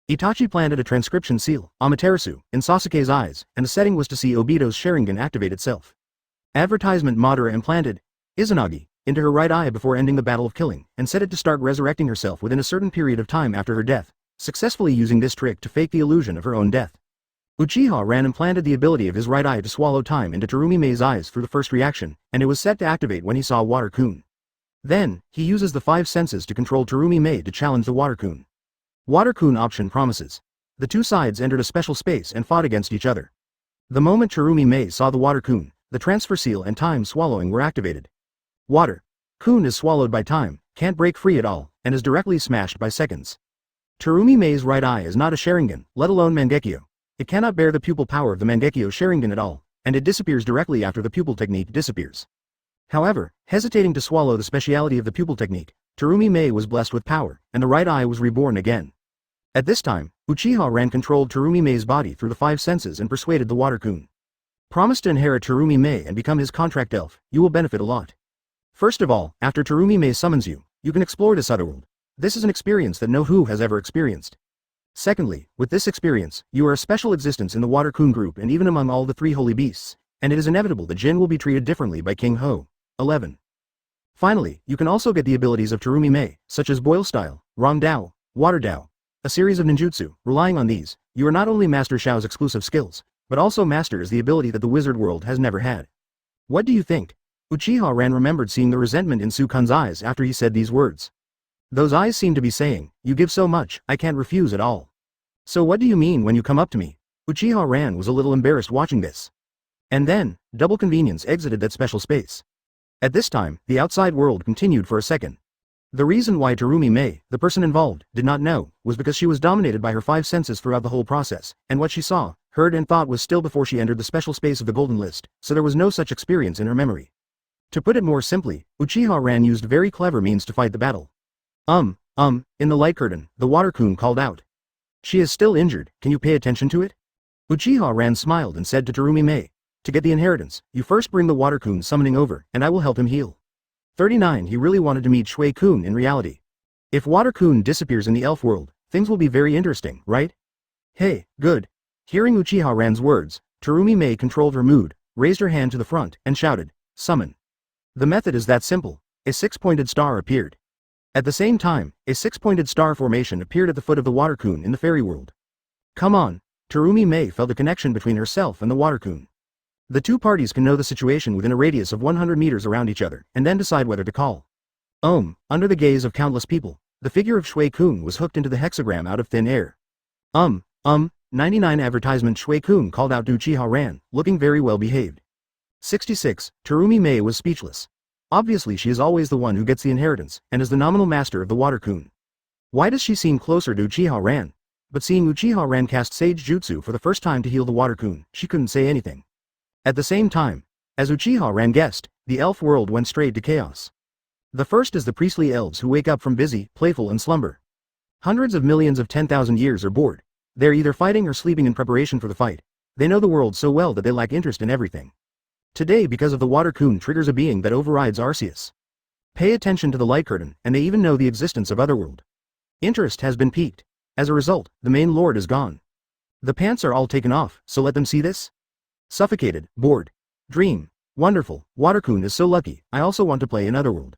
Itachi planted a transcription seal, Amaterasu, in Sasuke's eyes, and the setting was to see Obito's Sharingan activate itself. Advertisement Madara implanted Izanagi into her right eye before ending the battle of killing, and set it to start resurrecting herself within a certain period of time after her death, successfully using this trick to fake the illusion of her own death. Uchiha Ran implanted the ability of his right eye to swallow time into Terumi Mei's eyes through the first reaction, and it was set to activate when he saw Water-kun. Then, he uses the 5 senses to control Terumi Mei to challenge the Water-kun. Water-kun option promises. The two sides entered a special space and fought against each other. The moment Terumi Mei saw the Water-kun, the transfer seal and time swallowing were activated. Water-kun is swallowed by time, can't break free at all, and is directly smashed by seconds. Terumi Mei's right eye is not a Sharingan, let alone Mangekyo. It cannot bear the pupil power of the Mangekyo Sharingan at all, and it disappears directly after the pupil technique disappears. However, hesitating to swallow the speciality of the pupil technique, Terumi Mei was blessed with power, and the right eye was reborn again. At this time, Uchiha Ran controlled Terumi Mei's body through the 5 senses and persuaded the Water-kun. Promise to inherit Terumi Mei and become his contract elf, you will benefit a lot. First of all, after Terumi Mei summons you, you can explore this otherworld. This is an experience that no who has ever experienced. Secondly, with this experience, you are a special existence in the Water-kun group and even among all the 3 holy beasts, and it is inevitable that Jin will be treated differently by King Ho. 11. Finally, you can also get the abilities of Terumi Mei, such as Boil Style, Rong Dao, Water Dao, a series of ninjutsu. Relying on these, you are not only Master Shao's exclusive skills, but also masters the ability that the wizard world has never had. What do you think? Uchiha Ran remembered seeing the resentment in Sukun's eyes after he said these words. Those eyes seem to be saying, you give so much, I can't refuse at all. So what do you mean when you come up to me? Uchiha Ran was a little embarrassed watching this. And then, double convenience exited that special space. At this time, the outside world continued for a second. The reason why Terumi Mei, the person involved, did not know, was because she was dominated by her 5 senses throughout the whole process, and what she saw, heard and thought was still before she entered the special space of the Golden List, so there was no such experience in her memory. To put it more simply, Uchiha Ran used very clever means to fight the battle. In the light curtain, the water Coon called out. She is still injured, can you pay attention to it? Uchiha Ran smiled and said to Terumi Mei, to get the inheritance, you first bring the water Coon summoning over, and I will help him heal. 39 He really wanted to meet Shui Coon in reality. If water Coon disappears in the elf world, things will be very interesting, right? Hey, good. Hearing Uchiha Ran's words, Terumi Mei controlled her mood, raised her hand to the front, and shouted, summon. The method is that simple. A 6-pointed star appeared. At the same time, a 6-pointed star formation appeared at the foot of the water Coon in the fairy world. Come on. Terumi Mei felt a connection between herself and the water Coon. The two parties can know the situation within a radius of 100 meters around each other, and then decide whether to call. Under the gaze of countless people, the figure of Shui Coon was hooked into the hexagram out of thin air. 99 Advertisement Shui Coon called out to Uchiha Ran, looking very well behaved. 66 Terumi Mei was speechless. Obviously she is always the one who gets the inheritance, and is the nominal master of the water Coon. Why does she seem closer to Uchiha Ran? But seeing Uchiha Ran cast Sage Jutsu for the first time to heal the water Coon, she couldn't say anything. At the same time, as Uchiha Ran guessed, the elf world went straight to chaos. The first is the priestly elves who wake up from busy, playful and slumber. Hundreds of millions of 10,000 years are bored. They're either fighting or sleeping in preparation for the fight. They know the world so well that they lack interest in everything. Today because of the water Coon triggers a being that overrides Arceus. Pay attention to the light curtain, and they even know the existence of Otherworld. Interest has been piqued. As a result, the main lord is gone. The pants are all taken off, so let them see this? Suffocated, bored. Dream. Wonderful, water Coon is so lucky, I also want to play in Otherworld.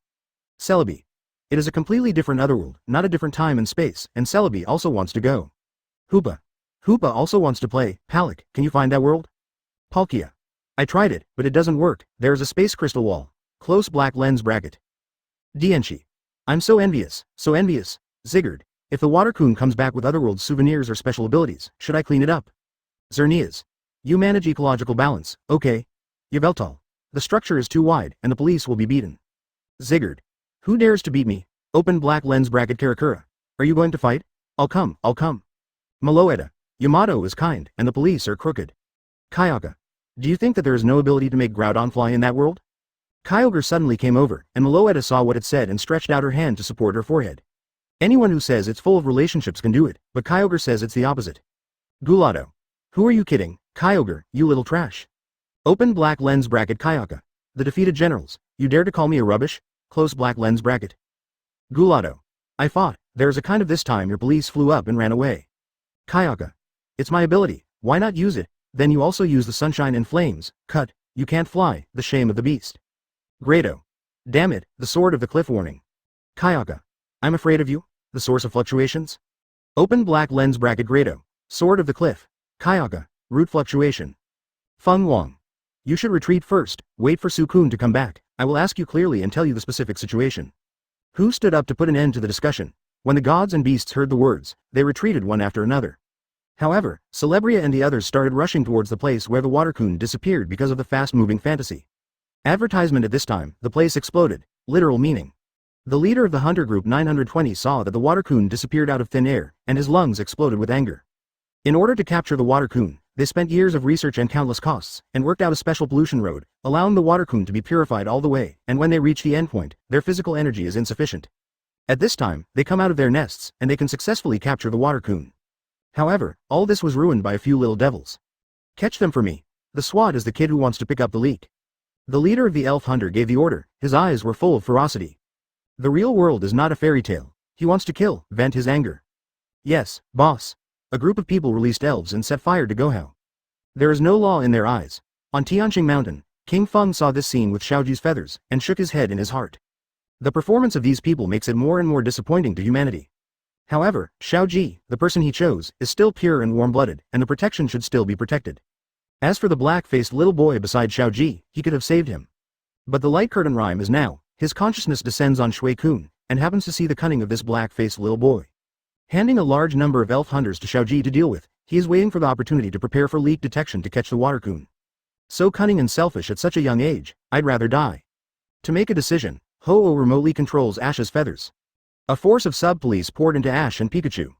Celebi. It is a completely different Otherworld, not a different time and space, and Celebi also wants to go. Hoopa. Hoopa also wants to play. Palik, can you find that world? Palkia. I tried it, but it doesn't work. There is a space crystal wall. Close black lens bracket. Dianchi. I'm so envious, so envious. Zigguard. If the water Coon comes back with Otherworld souvenirs or special abilities, should I clean it up? Xerneas. You manage ecological balance, okay. Yveltal. The structure is too wide, and the police will be beaten. Zigguard. Who dares to beat me? Open black lens bracket Kirigakure. Are you going to fight? I'll come. Meloetta. Yamato is kind, and the police are crooked. Kyogre. Do you think that there is no ability to make Groudon fly in that world? Kyogre suddenly came over, and Meloetta saw what it said and stretched out her hand to support her forehead. Anyone who says it's full of relationships can do it, but Kyogre says it's the opposite. Gulado. Who are you kidding, Kyogre, you little trash. Open black lens bracket Kyogre. The defeated generals, you dare to call me a rubbish? Close black lens bracket. Gulado. I fought, there's a kind of this time your police flew up and ran away. Kyogre. It's my ability, why not use it? Then you also use the sunshine and flames. Cut. You can't fly, the shame of the beast. Grado. Damn it, the sword of the cliff warning. Kyogre. I'm afraid of you, the source of fluctuations. Open black lens bracket Grado. Sword of the cliff. Kyogre. Root fluctuation. Feng Wang. You should retreat first, wait for Sukun to come back. I will ask you clearly and tell you the specific situation. Who stood up to put an end to the discussion? When the gods and beasts heard the words, they retreated one after another. However, Celebria and the others started rushing towards the place where the water Coon disappeared because of the fast-moving fantasy. Advertisement at this time, the place exploded, literal meaning. The leader of the hunter group 920 saw that the water Coon disappeared out of thin air, and his lungs exploded with anger. In order to capture the water Coon, they spent years of research and countless costs, and worked out a special pollution road, allowing the water Coon to be purified all the way, and when they reach the endpoint, their physical energy is insufficient. At this time, they come out of their nests, and they can successfully capture the water Coon. However, all this was ruined by a few little devils. Catch them for me. The SWAT is the kid who wants to pick up the leak. The leader of the elf hunter gave the order, his eyes were full of ferocity. The real world is not a fairy tale. He wants to kill, vent his anger. Yes, boss. A group of people released elves and set fire to Gohao. There is no law in their eyes. On Tianqing Mountain, King Feng saw this scene with Xiaoji's feathers, and shook his head in his heart. The performance of these people makes it more and more disappointing to humanity. However, Xiaoji, the person he chose, is still pure and warm-blooded, and the protection should still be protected. As for the black-faced little boy beside Xiaoji, he could have saved him. But the light curtain rhyme is now, his consciousness descends on Shui Coon, and happens to see the cunning of this black-faced little boy. Handing a large number of elf hunters to Xiaoji to deal with, he is waiting for the opportunity to prepare for leak detection to catch the water coon. So cunning and selfish at such a young age, I'd rather die. To make a decision, Ho-Oh remotely controls Ash's feathers. A force of sub-police poured into Ash and Pikachu.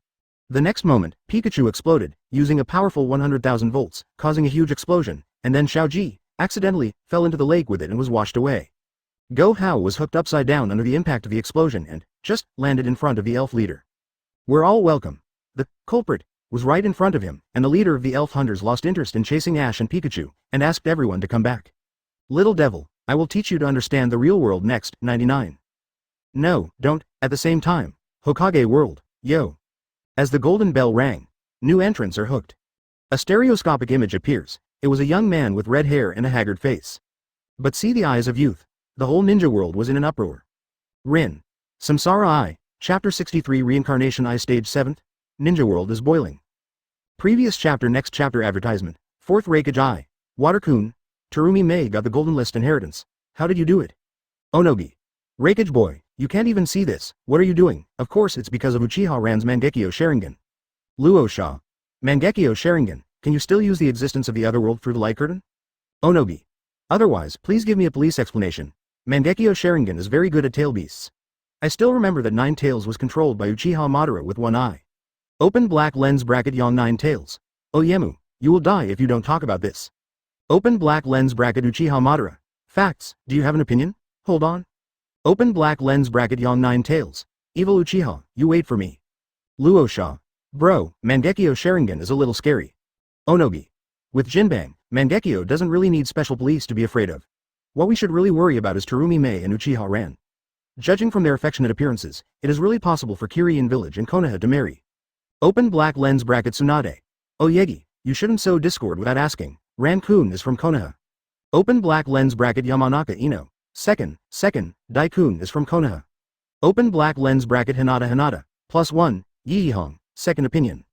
The next moment, Pikachu exploded, using a powerful 100,000 volts, causing a huge explosion, and then Xiaoji, accidentally, fell into the lake with it and was washed away. Go-Hao was hooked upside down under the impact of the explosion and, just, landed in front of the elf leader. We're all welcome. The culprit was right in front of him, and the leader of the elf hunters lost interest in chasing Ash and Pikachu, and asked everyone to come back. Little devil, I will teach you to understand the real world next, 99. No, don't, at the same time. Hokage world, yo. As the golden bell rang, new entrants are hooked. A stereoscopic image appears. It was a young man with red hair and a haggard face. But see the eyes of youth. The whole ninja world was in an uproar. Rin. Samsara I, Chapter 63 Reincarnation I Stage 7th. Ninja world is boiling. Previous chapter next chapter advertisement. 4th Raikage I. Water Coon. Terumi Mei got the golden list inheritance. How did you do it? Onogi. Raikage boy, you can't even see this. What are you doing? Of course it's because of Uchiha Ran's Mangekyo Sharingan. Luo-sha. Mangekyo Sharingan, can you still use the existence of the other world through the light curtain? Onogi. Otherwise, please give me a police explanation. Mangekyo Sharingan is very good at tail beasts. I still remember that Nine Tails was controlled by Uchiha Madara with one eye. Open black lens bracket Yang Nine Tails. Oyemu, you will die if you don't talk about this. Open black lens bracket Uchiha Madara. Facts, do you have an opinion? Hold on. Open black lens bracket Yang Nine Tails. Evil Uchiha, you wait for me. Luo-sha. Bro, Mangekyo Sharingan is a little scary. Onogi. With Jinbang, Mangekyo doesn't really need special police to be afraid of. What we should really worry about is Terumi Mei and Uchiha Ran. Judging from their affectionate appearances, it is really possible for Kiryu Village and Konoha to marry. Open black lens bracket Tsunade. Oyegi, you shouldn't sow discord without asking. Ran Coon is from Konoha. Open black lens bracket Yamanaka Ino. Second, Daikun is from Konoha. Open black lens bracket Hinata. +1, Yihong, second opinion.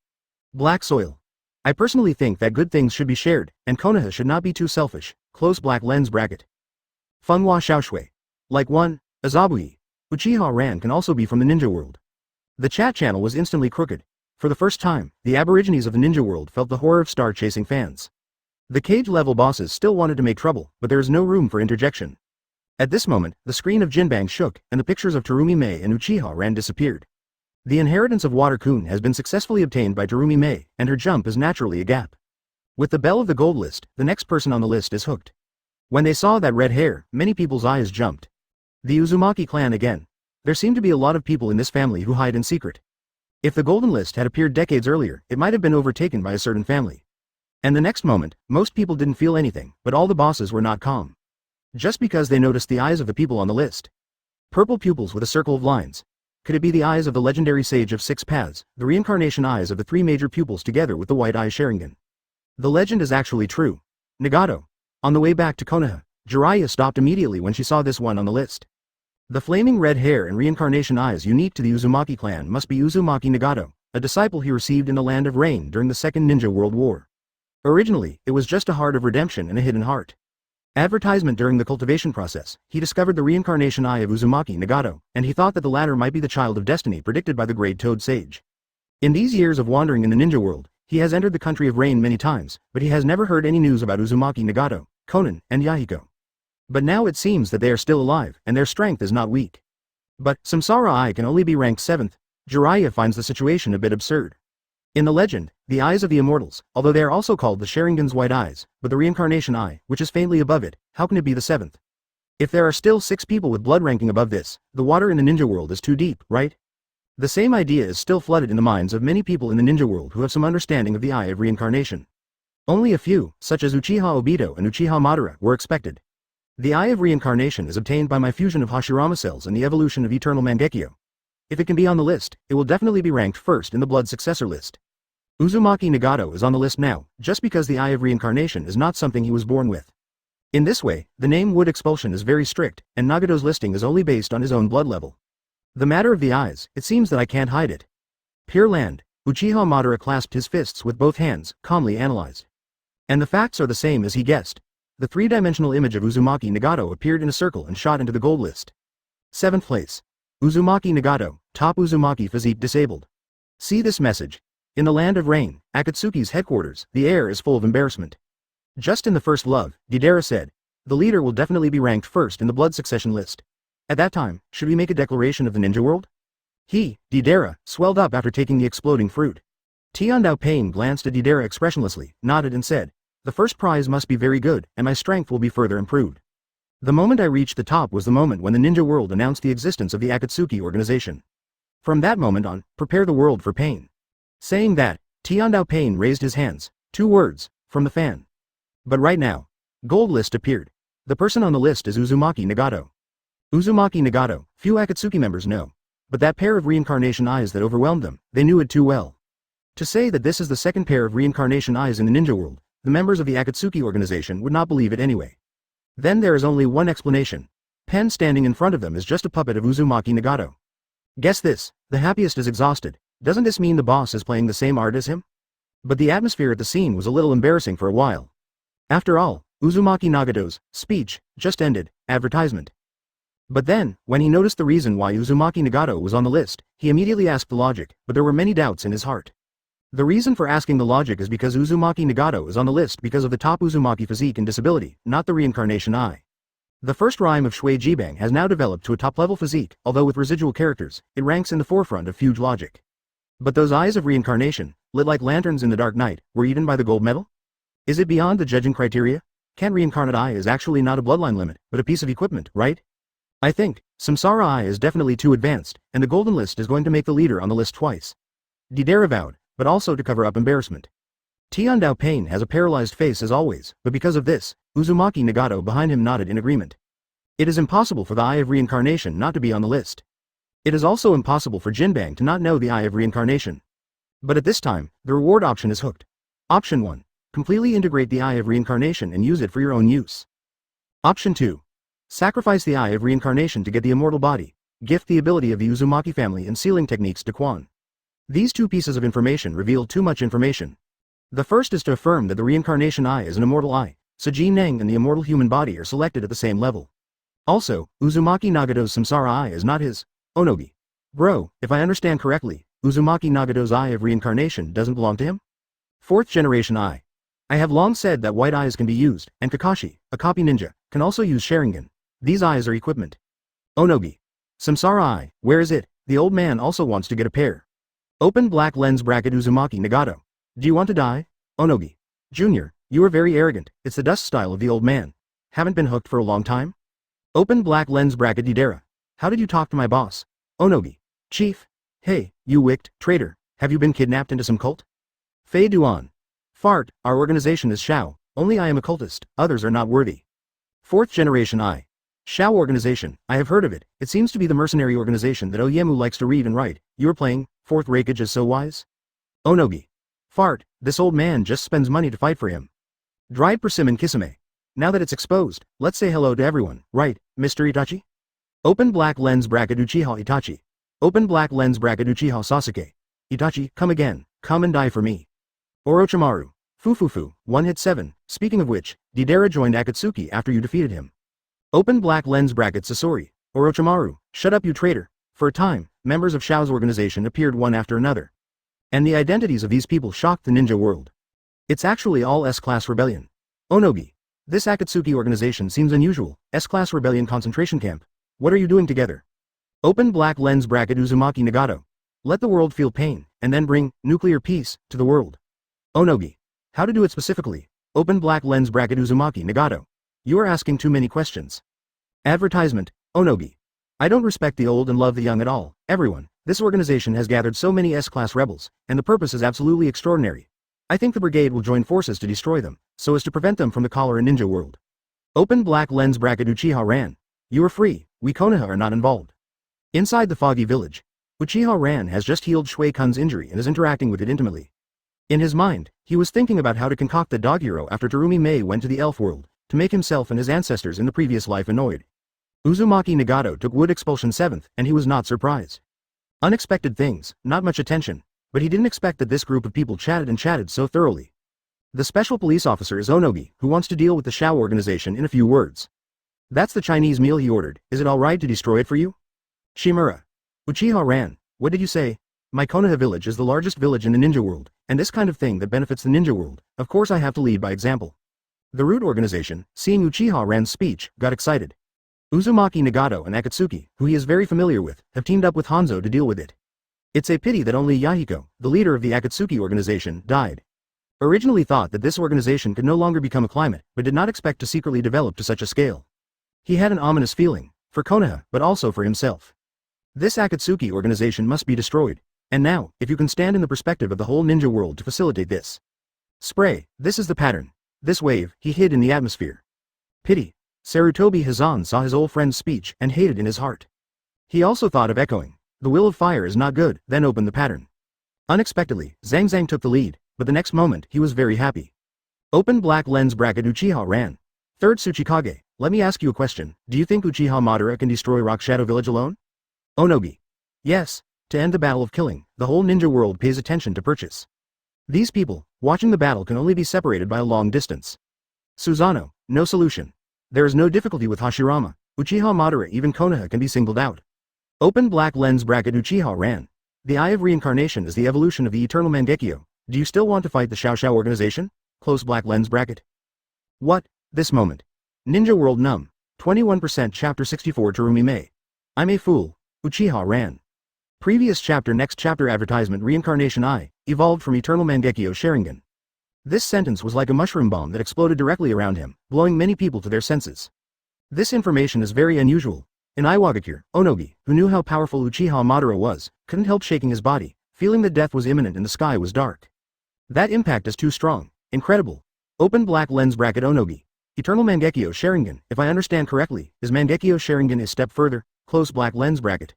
Black soil. I personally think that good things should be shared, and Konoha should not be too selfish. Close black lens bracket. Funghua Xiaoshui. Like 1, Azabui. Uchiha Ran can also be from the ninja world. The chat channel was instantly crooked. For the first time, the aborigines of the ninja world felt the horror of star-chasing fans. The cage-level bosses still wanted to make trouble, but there is no room for interjection. At this moment, the screen of Jinbang shook, and the pictures of Terumi Mei and Uchiha Ran disappeared. The inheritance of Water Coon has been successfully obtained by Terumi Mei, and her jump is naturally a gap. With the bell of the gold list, the next person on the list is hooked. When they saw that red hair, many people's eyes jumped. The Uzumaki clan again. There seem to be a lot of people in this family who hide in secret. If the golden list had appeared decades earlier, it might have been overtaken by a certain family. And the next moment, most people didn't feel anything, but all the bosses were not calm. Just because they noticed the eyes of the people on the list. Purple pupils with a circle of lines. Could it be the eyes of the legendary sage of 6 paths, the reincarnation eyes of the 3 major pupils together with the white eye Sharingan? The legend is actually true. Nagato. On the way back to Konoha, Jiraiya stopped immediately when she saw this one on the list. The flaming red hair and reincarnation eyes unique to the Uzumaki clan must be Uzumaki Nagato, a disciple he received in the Land of Rain during the Second Ninja World War. Originally, it was just a heart of redemption and a hidden heart. Advertisement during the cultivation process, he discovered the reincarnation eye of Uzumaki Nagato, and he thought that the latter might be the child of destiny predicted by the great Toad Sage. In these years of wandering in the ninja world, he has entered the country of rain many times, but he has never heard any news about Uzumaki Nagato, Conan, and Yahiko. But now it seems that they are still alive, and their strength is not weak. But Samsara I can only be ranked 7th. Jiraiya finds the situation a bit absurd. In the legend, the eyes of the immortals, although they are also called the Sharingan's white eyes, but the reincarnation eye, which is faintly above it, how can it be the 7th? If there are still 6 people with blood ranking above this, the water in the ninja world is too deep, right? The same idea is still flooded in the minds of many people in the ninja world who have some understanding of the eye of reincarnation. Only a few, such as Uchiha Obito and Uchiha Madara, were expected. The Eye of Reincarnation is obtained by my fusion of Hashirama cells and the evolution of Eternal Mangekyo. If it can be on the list, it will definitely be ranked first in the blood successor list. Uzumaki Nagato is on the list now, just because the Eye of Reincarnation is not something he was born with. In this way, the name Wood Expulsion is very strict, and Nagato's listing is only based on his own blood level. The matter of the eyes, it seems that I can't hide it. Pure Land, Uchiha Madara clasped his fists with both hands, calmly analyzed. And the facts are the same as he guessed. The 3-dimensional image of Uzumaki Nagato appeared in a circle and shot into the gold list. 7th place. Uzumaki Nagato, top Uzumaki physique disabled. See this message. In the land of rain, Akatsuki's headquarters, the air is full of embarrassment. Just in the first love, Madara said, the leader will definitely be ranked first in the blood succession list. At that time, should we make a declaration of the ninja world? He, Madara, swelled up after taking the exploding fruit. Tiandao Pain glanced at Madara expressionlessly, nodded and said, the first prize must be very good, and my strength will be further improved. The moment I reached the top was the moment when the ninja world announced the existence of the Akatsuki organization. From that moment on, prepare the world for pain. Saying that, Tiandao Pain raised his hands, 2 words, from the fan. But right now, gold list appeared. The person on the list is Uzumaki Nagato. Uzumaki Nagato, few Akatsuki members know. But that pair of reincarnation eyes that overwhelmed them, they knew it too well. To say that this is the second pair of reincarnation eyes in the ninja world, the members of the Akatsuki organization would not believe it anyway. Then there is only one explanation. Pen standing in front of them is just a puppet of Uzumaki Nagato. Guess this, the happiest is exhausted. Doesn't this mean the boss is playing the same art as him? But the atmosphere at the scene was a little embarrassing for a while. After all, Uzumaki Nagato's speech just ended, advertisement. But then, when he noticed the reason why Uzumaki Nagato was on the list, he immediately asked the logic, but there were many doubts in his heart. The reason for asking the logic is because Uzumaki Nagato is on the list because of the top Uzumaki physique and disability, not the reincarnation eye. The first rhyme of Shui Jibang has now developed to a top-level physique, although with residual characters, it ranks in the forefront of huge logic. But those eyes of reincarnation, lit like lanterns in the dark night, were eaten by the gold medal? Is it beyond the judging criteria? Can't reincarnate eye is actually not a bloodline limit, but a piece of equipment, right? I think, Samsara eye is definitely too advanced, and the golden list is going to make the leader on the list twice. Madara vowed, but also to cover up embarrassment. Tiandao Pain has a paralyzed face as always, but because of this, Uzumaki Nagato behind him nodded in agreement. It is impossible for the Eye of Reincarnation not to be on the list. It is also impossible for Jinbang to not know the Eye of Reincarnation. But at this time, the reward option is hooked. Option 1. Completely integrate the Eye of Reincarnation and use it for your own use. Option 2. Sacrifice the Eye of Reincarnation to get the immortal body, gift the ability of the Uzumaki family and sealing techniques to Quan. These 2 pieces of information reveal too much information. The first is to affirm that the reincarnation eye is an immortal eye, so Jin Neng and the immortal human body are selected at the same level. Also, Uzumaki Nagato's samsara eye is not his onogi. Bro, if I understand correctly, Uzumaki Nagato's eye of reincarnation doesn't belong to him? 4th generation eye. I have long said that white eyes can be used, and Kakashi, a copy ninja, can also use Sharingan. These eyes are equipment. Onogi. Samsara eye, where is it? The old man also wants to get a pair. Open black lens bracket Uzumaki Nagato. Do you want to die? Onogi. Junior, you are very arrogant, it's the dust style of the old man. Haven't been hooked for a long time? Open black lens bracket Madara. How did you talk to my boss? Onogi. Chief. Hey, you wicked traitor, have you been kidnapped into some cult? Fei Duan. Fart, our organization is Shao, only I am a cultist, others are not worthy. 4th generation I. Shao organization, I have heard of it, it seems to be the mercenary organization that Oyemu likes to read and write. You are playing 4th Raikage is so wise? Onogi. Fart, this old man just spends money to fight for him. Dried persimmon Kisame. Now that it's exposed, let's say hello to everyone, right, Mr. Itachi? Open black lens bracket Uchiha Itachi. Open black lens bracket Uchiha Sasuke. Itachi, come again, come and die for me. Orochimaru. Fufufu, 1 hit 7, speaking of which, Madara joined Akatsuki after you defeated him. Open black lens bracket Sasori. Orochimaru, shut up you traitor. For a time, members of Shao's organization appeared one after another. And the identities of these people shocked the ninja world. It's actually all S-Class Rebellion. Onogi. This Akatsuki organization seems unusual, S-Class Rebellion concentration camp. What are you doing together? Open black lens bracket Uzumaki Nagato. Let the world feel pain, and then bring nuclear peace to the world. Onogi. How to do it specifically? Open black lens bracket Uzumaki Nagato. You are asking too many questions. Advertisement, Onogi. I don't respect the old and love the young at all, everyone. This organization has gathered so many S-Class rebels, and the purpose is absolutely extraordinary. I think the brigade will join forces to destroy them, so as to prevent them from the cholera ninja world. Open black lens bracket Uchiha Ran. You are free, we Konoha are not involved. Inside the foggy village, Uchiha Ran has just healed Shui Kun's injury and is interacting with it intimately. In his mind, he was thinking about how to concoct the dog hero after Terumi Mei went to the elf world, to make himself and his ancestors in the previous life annoyed. Uzumaki Nagato took wood expulsion 7th, and he was not surprised. Unexpected things, not much attention, but he didn't expect that this group of people chatted and chatted so thoroughly. The special police officer is Onogi, who wants to deal with the Shao organization in a few words. That's the Chinese meal he ordered, is it alright to destroy it for you? Shimura. Uchiha Ran, what did you say? My Konoha village is the largest village in the ninja world, and this kind of thing that benefits the ninja world, of course I have to lead by example. The root organization, seeing Uchiha Ran's speech, got excited. Uzumaki Nagato and Akatsuki, who he is very familiar with, have teamed up with Hanzo to deal with it. It's a pity that only Yahiko, the leader of the Akatsuki organization, died. Originally thought that this organization could no longer become a climate, but did not expect to secretly develop to such a scale. He had an ominous feeling, for Konoha, but also for himself. This Akatsuki organization must be destroyed. And now, if you can stand in the perspective of the whole ninja world to facilitate this. Spray, this is the pattern. This wave, he hid in the atmosphere. Pity. Sarutobi Hazan saw his old friend's speech and hated in his heart. He also thought of echoing. The will of fire is not good, then opened the pattern. Unexpectedly, Zhang took the lead, but the next moment he was very happy. Open black lens bracket Uchiha Ran. Third Tsuchikage, let me ask you a question. Do you think Uchiha Madara can destroy Rock Shadow Village alone? Onogi. Yes. To end the battle of killing, the whole ninja world pays attention to purchase. These people, watching the battle can only be separated by a long distance. Susanoo, no solution. There is no difficulty with Hashirama, Uchiha Madara even Konoha can be singled out. Open black lens bracket Uchiha Ran. The Eye of Reincarnation is the evolution of the eternal Mangekyo. Do you still want to fight the Xiao organization? Close black lens bracket. What? This moment. Ninja World Num. 21% Chapter 64 Terumi Mei. I'm a fool. Uchiha Ran. Previous chapter next chapter advertisement Reincarnation Eye, evolved from Eternal Mangekyo Sharingan. This sentence was like a mushroom bomb that exploded directly around him, blowing many people to their senses. This information is very unusual. In Iwagakure, Onogi, who knew how powerful Uchiha Madara was, couldn't help shaking his body, feeling that death was imminent and the sky was dark. That impact is too strong. Incredible. Open black lens bracket Onogi. Eternal Mangekyo Sharingan, if I understand correctly, is Mangekyo Sharingan a step further, close black lens bracket.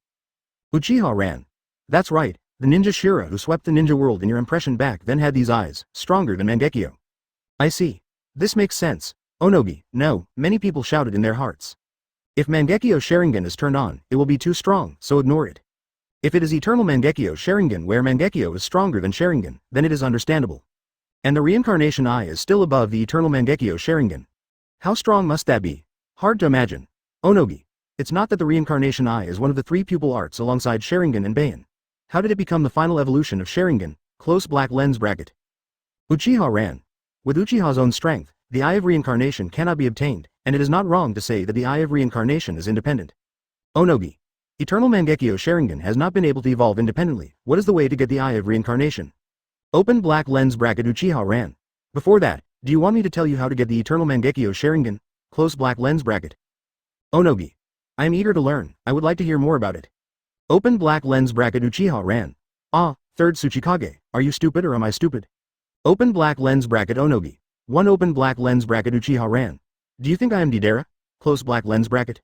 Uchiha Ran. That's right, the ninja Shira who swept the ninja world in your impression back then had these eyes, stronger than Mangekyo. I see. This makes sense. Onogi, no, many people shouted in their hearts. If Mangekyo Sharingan is turned on, it will be too strong, so ignore it. If it is Eternal Mangekyo Sharingan where Mangekyo is stronger than Sharingan, then it is understandable. And the Reincarnation Eye is still above the Eternal Mangekyo Sharingan. How strong must that be? Hard to imagine. Onogi. It's not that the Reincarnation Eye is one of the three pupil arts alongside Sharingan and Beian. How did it become the final evolution of Sharingan? Close black lens bracket. Uchiha Ran. With Uchiha's own strength, the Eye of Reincarnation cannot be obtained, and it is not wrong to say that the Eye of Reincarnation is independent. Onogi. Eternal Mangekyo Sharingan has not been able to evolve independently. What is the way to get the Eye of Reincarnation? Open black lens bracket Uchiha Ran. Before that, do you want me to tell you how to get the Eternal Mangekyo Sharingan? Close black lens bracket. Onogi. I am eager to learn, I would like to hear more about it. Open black lens bracket Uchiha Ran. Ah, third Tsuchikage, are you stupid or am I stupid? Open black lens bracket Onogi. One open black lens bracket Uchiha Ran. Do you think I am Deidara? Close black lens bracket.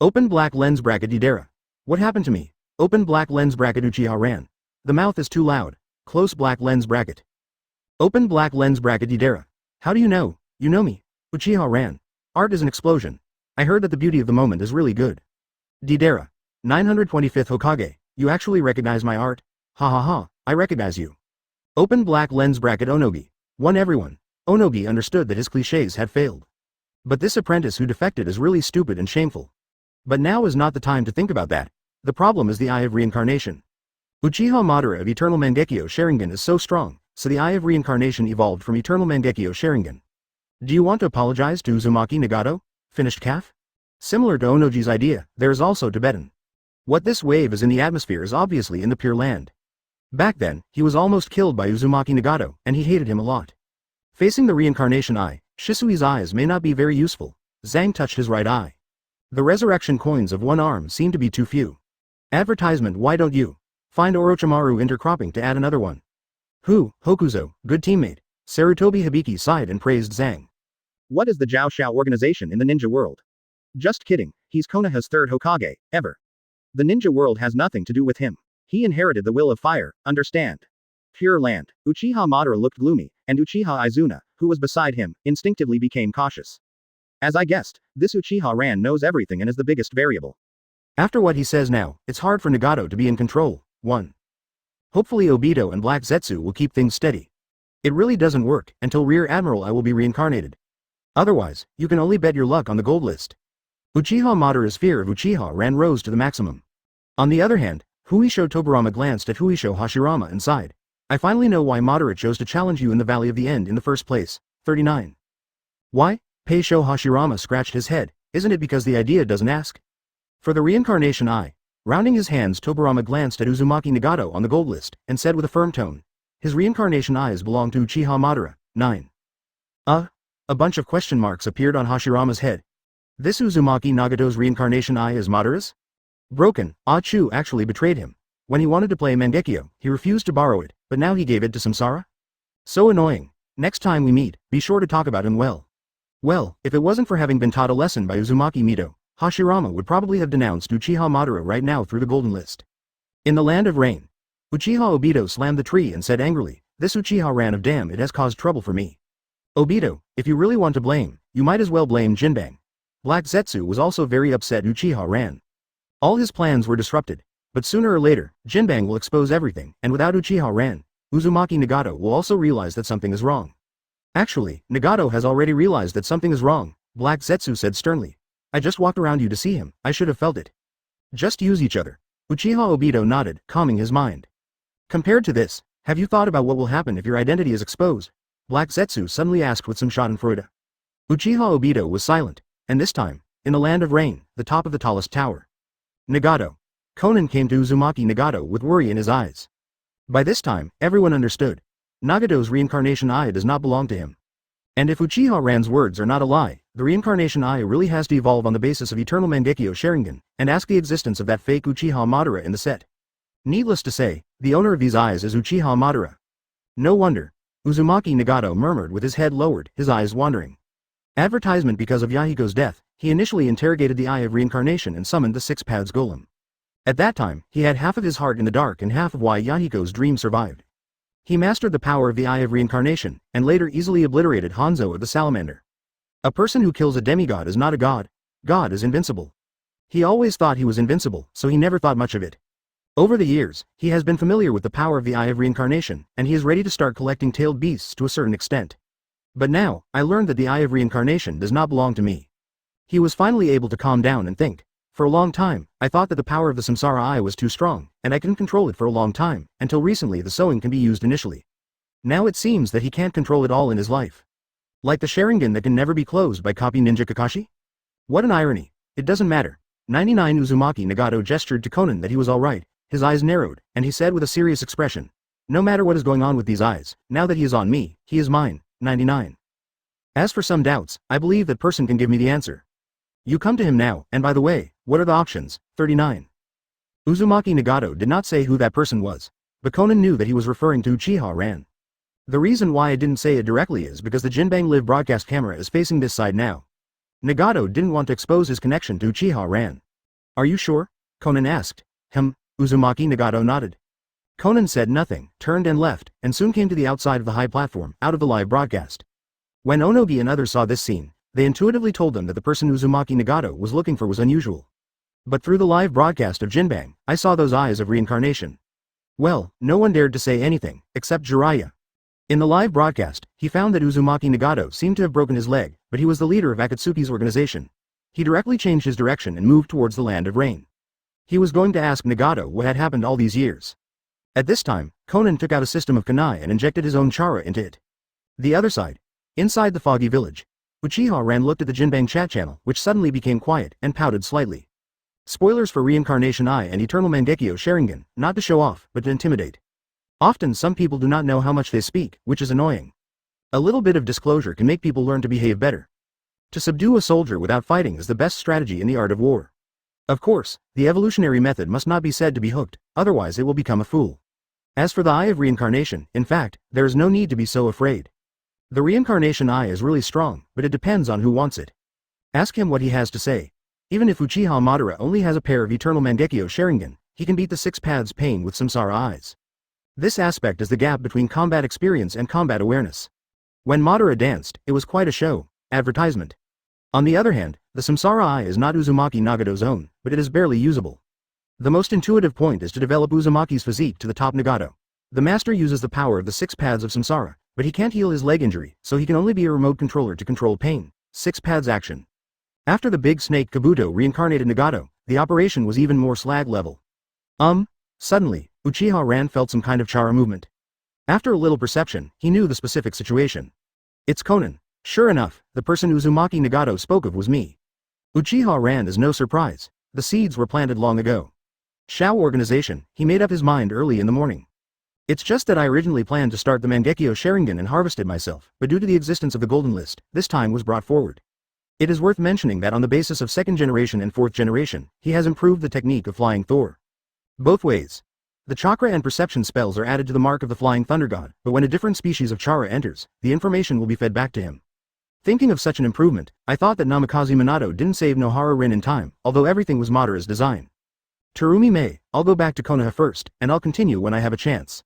Open black lens bracket Deidara. What happened to me? Open black lens bracket Uchiha Ran. The mouth is too loud. Close black lens bracket. Open black lens bracket Deidara. How do you know? You know me. Uchiha Ran. Art is an explosion. I heard that the beauty of the moment is really good. Deidara. 925th Hokage, you actually recognize my art? Ha ha ha, I recognize you. Open black lens bracket Onogi. One everyone. Onogi understood that his clichés had failed. But this apprentice who defected is really stupid and shameful. But now is not the time to think about that. The problem is the Eye of Reincarnation. Uchiha Madara of Eternal Mangekyo Sharingan is so strong, so the Eye of Reincarnation evolved from Eternal Mangekyo Sharingan. Do you want to apologize to Uzumaki Nagato? Finished calf? Similar to Onogi's idea, there is also Tibetan. What this wave is in the atmosphere is obviously in the Pure Land. Back then, he was almost killed by Uzumaki Nagato, and he hated him a lot. Facing the Reincarnation Eye, Shisui's eyes may not be very useful. Zhang touched his right eye. The resurrection coins of one arm seem to be too few. Advertisement. Why don't you find Orochimaru intercropping to add another one? Hokuzo, good teammate. Sarutobi Hibiki sighed and praised Zhang. What is the Jiao Xiao organization in the ninja world? Just kidding, he's Konoha's third Hokage, ever. The ninja world has nothing to do with him. He inherited the will of fire, understand? Pure Land. Uchiha Madara looked gloomy, and Uchiha Izuna, who was beside him, instinctively became cautious. As I guessed, this Uchiha Ran knows everything and is the biggest variable. After what he says now, it's hard for Nagato to be in control. 1. Hopefully Obito and Black Zetsu will keep things steady. It really doesn't work, until Rear Admiral I will be reincarnated. Otherwise, you can only bet your luck on the gold list. Uchiha Madara's fear of Uchiha Ran rose to the maximum. On the other hand, Huisho Tobirama glanced at Huisho Hashirama and sighed. I finally know why Madara chose to challenge you in the Valley of the End in the first place. 39. Why? Peisho Hashirama scratched his head. Isn't it because the idea doesn't ask? For the reincarnation eye. Rounding his hands, Tobirama glanced at Uzumaki Nagato on the gold list, and said with a firm tone. His reincarnation eyes belong to Uchiha Madara. 9. A bunch of question marks appeared on Hashirama's head. This Uzumaki Nagato's reincarnation eye is Madara's? Broken, Achu actually betrayed him. When he wanted to play Mangekyo, he refused to borrow it, but now he gave it to Samsara? So annoying. Next time we meet, be sure to talk about him well. Well, if it wasn't for having been taught a lesson by Uzumaki Mito, Hashirama would probably have denounced Uchiha Madara right now through the golden list. In the land of rain, Uchiha Obito slammed the tree and said angrily, this Uchiha ran of damn it has caused trouble for me. Obito, if you really want to blame, you might as well blame Jinbang. Black Zetsu was also very upset Uchiha ran. All his plans were disrupted, but sooner or later, Jinbang will expose everything, and without Uchiha ran, Uzumaki Nagato will also realize that something is wrong. Actually, Nagato has already realized that something is wrong, Black Zetsu said sternly. I just walked around you to see him, I should have felt it. Just use each other. Uchiha Obito nodded, calming his mind. Compared to this, have you thought about what will happen if your identity is exposed? Black Zetsu suddenly asked with some schadenfreude. Uchiha Obito was silent, and this time, in the land of rain, the top of the tallest tower. Nagato. Conan came to Uzumaki Nagato with worry in his eyes. By this time, everyone understood. Nagato's reincarnation eye does not belong to him. And if Uchiha Ran's words are not a lie, the reincarnation eye really has to evolve on the basis of eternal Mangekyo Sharingan, and ask the existence of that fake Uchiha Madara in the set. Needless to say, the owner of these eyes is Uchiha Madara. No wonder. Uzumaki Nagato murmured with his head lowered, his eyes wandering. Advertisement because of Yahiko's death, he initially interrogated the Eye of Reincarnation and summoned the Six Paths Golem. At that time, he had half of his heart in the dark and half of why Yahiko's dream survived. He mastered the power of the Eye of Reincarnation, and later easily obliterated Hanzo of the Salamander. A person who kills a demigod is not a god. God is invincible. He always thought he was invincible, so he never thought much of it. Over the years, he has been familiar with the power of the Eye of Reincarnation, and he is ready to start collecting tailed beasts to a certain extent. But now, I learned that the Eye of Reincarnation does not belong to me. He was finally able to calm down and think. For a long time, I thought that the power of the Samsara Eye was too strong, and I couldn't control it for a long time, until recently the sewing can be used initially. Now it seems that he can't control it all in his life. Like the Sharingan that can never be closed by copy ninja Kakashi? What an irony. It doesn't matter. 99 Uzumaki Nagato gestured to Conan that he was alright, his eyes narrowed, and he said with a serious expression. No matter what is going on with these eyes, now that he is on me, he is mine. 99. As for some doubts, I believe that person can give me the answer. You come to him now, and by the way, what are the options? 39. Uzumaki Nagato did not say who that person was, but Conan knew that he was referring to Uchiha Ran. The reason why I didn't say it directly is because the Jinbang Live broadcast camera is facing this side now. Nagato didn't want to expose his connection to Uchiha Ran. Are you sure? Conan asked. Uzumaki Nagato nodded. Conan said nothing, turned and left, and soon came to the outside of the high platform, out of the live broadcast. When Onogi and others saw this scene, they intuitively told them that the person Uzumaki Nagato was looking for was unusual. But through the live broadcast of Jinbang, I saw those eyes of reincarnation. Well, no one dared to say anything, except Jiraiya. In the live broadcast, he found that Uzumaki Nagato seemed to have broken his leg, but he was the leader of Akatsuki's organization. He directly changed his direction and moved towards the land of rain. He was going to ask Nagato what had happened all these years. At this time, Conan took out a system of kunai and injected his own chara into it. The other side. Inside the foggy village. Uchiha Ran looked at the Jinbang chat channel, which suddenly became quiet, and pouted slightly. Spoilers for Reincarnation Eye and Eternal Mangekyo Sharingan, not to show off, but to intimidate. Often some people do not know how much they speak, which is annoying. A little bit of disclosure can make people learn to behave better. To subdue a soldier without fighting is the best strategy in the art of war. Of course, the evolutionary method must not be said to be hooked, otherwise it will become a fool. As for the Eye of Reincarnation, in fact, there is no need to be so afraid. The Reincarnation Eye is really strong, but it depends on who wants it. Ask him what he has to say. Even if Uchiha Madara only has a pair of Eternal Mangekyo Sharingan, he can beat the Six Paths Pain with Samsara Eyes. This aspect is the gap between combat experience and combat awareness. When Madara danced, it was quite a show, advertisement. On the other hand, the Samsara Eye is not Uzumaki Nagato's own, but it is barely usable. The most intuitive point is to develop Uzumaki's physique to the top Nagato. The master uses the power of the Six Paths of Samsara, but he can't heal his leg injury, so he can only be a remote controller to control pain. Six Paths action. After the big snake Kabuto reincarnated Nagato, the operation was even more slag level. Suddenly, Uchiha Ran felt some kind of chara movement. After a little perception, he knew the specific situation. It's Conan. Sure enough, the person Uzumaki Nagato spoke of was me. Uchiha Ran is no surprise. The seeds were planted long ago. Shao organization, he made up his mind early in the morning. It's just that I originally planned to start the Mangekyo Sharingan and harvested myself, but due to the existence of the Golden List, this time was brought forward. It is worth mentioning that on the basis of 2nd generation and 4th generation, he has improved the technique of flying Thor. Both ways. The chakra and perception spells are added to the mark of the flying thunder god, but when a different species of chara enters, the information will be fed back to him. Thinking of such an improvement, I thought that Namikaze Minato didn't save Nohara Rin in time, although everything was Madara's design. Terumi Mei, I'll go back to Konoha first, and I'll continue when I have a chance.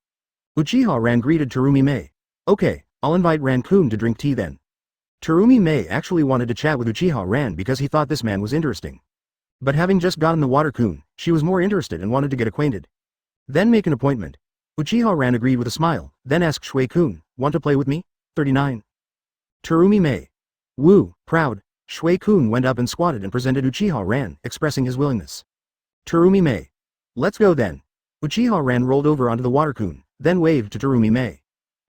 Uchiha Ran greeted Terumi Mei. Okay, I'll invite Ran Coon to drink tea then. Terumi Mei actually wanted to chat with Uchiha Ran because he thought this man was interesting. But having just gotten the water Coon, she was more interested and wanted to get acquainted. Then make an appointment. Uchiha Ran agreed with a smile, then asked Shui Coon, want to play with me? 39. Terumi Mei. Woo, proud. Shui Coon went up and squatted and presented Uchiha Ran, expressing his willingness. Terumi Mei. Let's go then. Uchiha Ran rolled over onto the water Coon, then waved to Terumi Mei.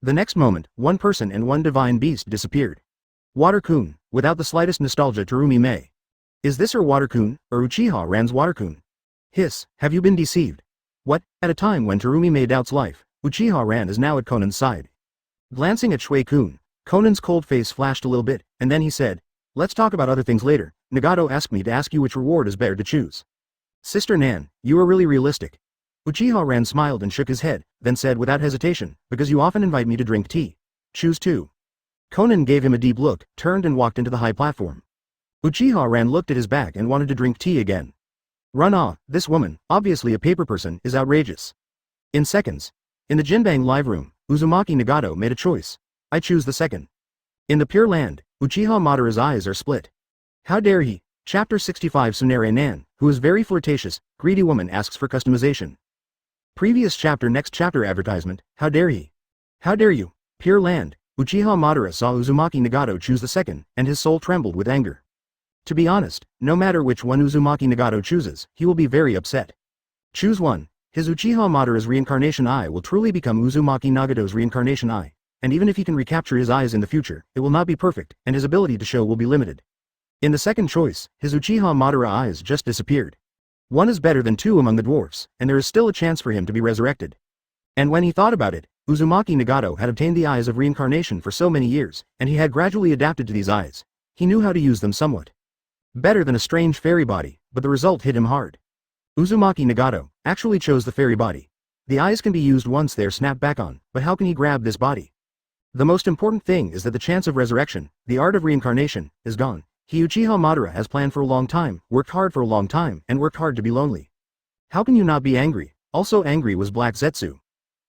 The next moment, one person and one divine beast disappeared. Water Coon, without the slightest nostalgia Terumi Mei. Is this her water Coon, or Uchiha Ran's water Coon? Hiss, have you been deceived? What? At a time when Terumi Mei doubts life, Uchiha Ran is now at Conan's side. Glancing at Shui Coon, Conan's cold face flashed a little bit, and then he said, let's talk about other things later. Nagato asked me to ask you which reward is better to choose. Sister Nan, you are really realistic. Uchiha Ran smiled and shook his head, then said without hesitation, because you often invite me to drink tea. Choose two. Conan gave him a deep look, turned and walked into the high platform. Uchiha Ran looked at his back and wanted to drink tea again. This woman, obviously a paper person, is outrageous. In seconds. In the Jinbang live room, Uzumaki Nagato made a choice. I choose the second. In the Pure Land, Uchiha Madara's eyes are split. How dare he? Chapter 65 Tsunade Nan, who is very flirtatious, greedy woman asks for customization. Previous chapter next chapter advertisement, how dare he? How dare you? Pure Land, Uchiha Madara saw Uzumaki Nagato choose the second, and his soul trembled with anger. To be honest, no matter which one Uzumaki Nagato chooses, he will be very upset. Choose one. His Uchiha Madara's reincarnation eye will truly become Uzumaki Nagato's reincarnation eye, and even if he can recapture his eyes in the future, it will not be perfect, and his ability to show will be limited. In the second choice, his Uchiha Madara eyes just disappeared. One is better than two among the dwarfs, and there is still a chance for him to be resurrected. And when he thought about it, Uzumaki Nagato had obtained the eyes of reincarnation for so many years, and he had gradually adapted to these eyes. He knew how to use them somewhat. Better than a strange fairy body, but the result hit him hard. Uzumaki Nagato actually chose the fairy body. The eyes can be used once they are snapped back on, but how can he grab this body? The most important thing is that the chance of resurrection, the art of reincarnation, is gone. He Uchiha Madara has planned for a long time, worked hard for a long time, and worked hard to be lonely. How can you not be angry? Also angry was Black Zetsu.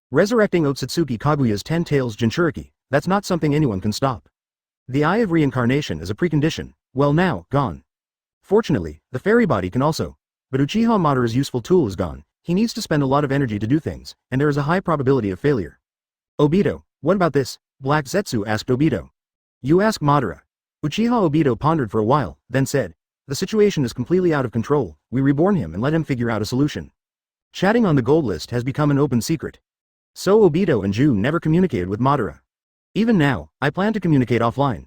Resurrecting Otsutsuki Kaguya's 10 Tails Jinchuriki, that's not something anyone can stop. The eye of reincarnation is a precondition, well now, gone. Fortunately, the fairy body can also. But Uchiha Madara's useful tool is gone, he needs to spend a lot of energy to do things, and there is a high probability of failure. Obito, what about this? Black Zetsu asked Obito. You ask Madara. Uchiha Obito pondered for a while, then said, the situation is completely out of control, we reborn him and let him figure out a solution. Chatting on the gold list has become an open secret. So Obito and Jun never communicated with Madara. Even now, I plan to communicate offline.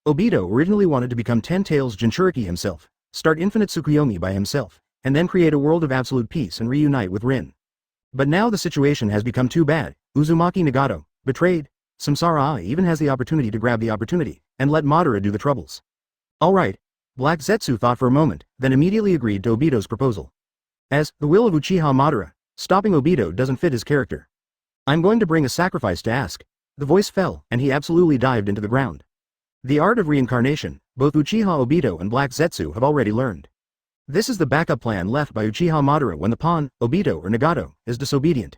Obito originally wanted to become 10 Tails Jinchuriki himself, start infinite Tsukuyomi by himself, and then create a world of absolute peace and reunite with Rin. But now the situation has become too bad. Uzumaki Nagato, betrayed. Samsara Ai even has the opportunity to grab the opportunity, and let Madara do the troubles. Alright. Black Zetsu thought for a moment, then immediately agreed to Obito's proposal. As, the will of Uchiha Madara, stopping Obito doesn't fit his character. I'm going to bring a sacrifice to ask. The voice fell, and he absolutely dived into the ground. The art of reincarnation, both Uchiha Obito and Black Zetsu have already learned. This is the backup plan left by Uchiha Madara when the pawn, Obito or Nagato, is disobedient.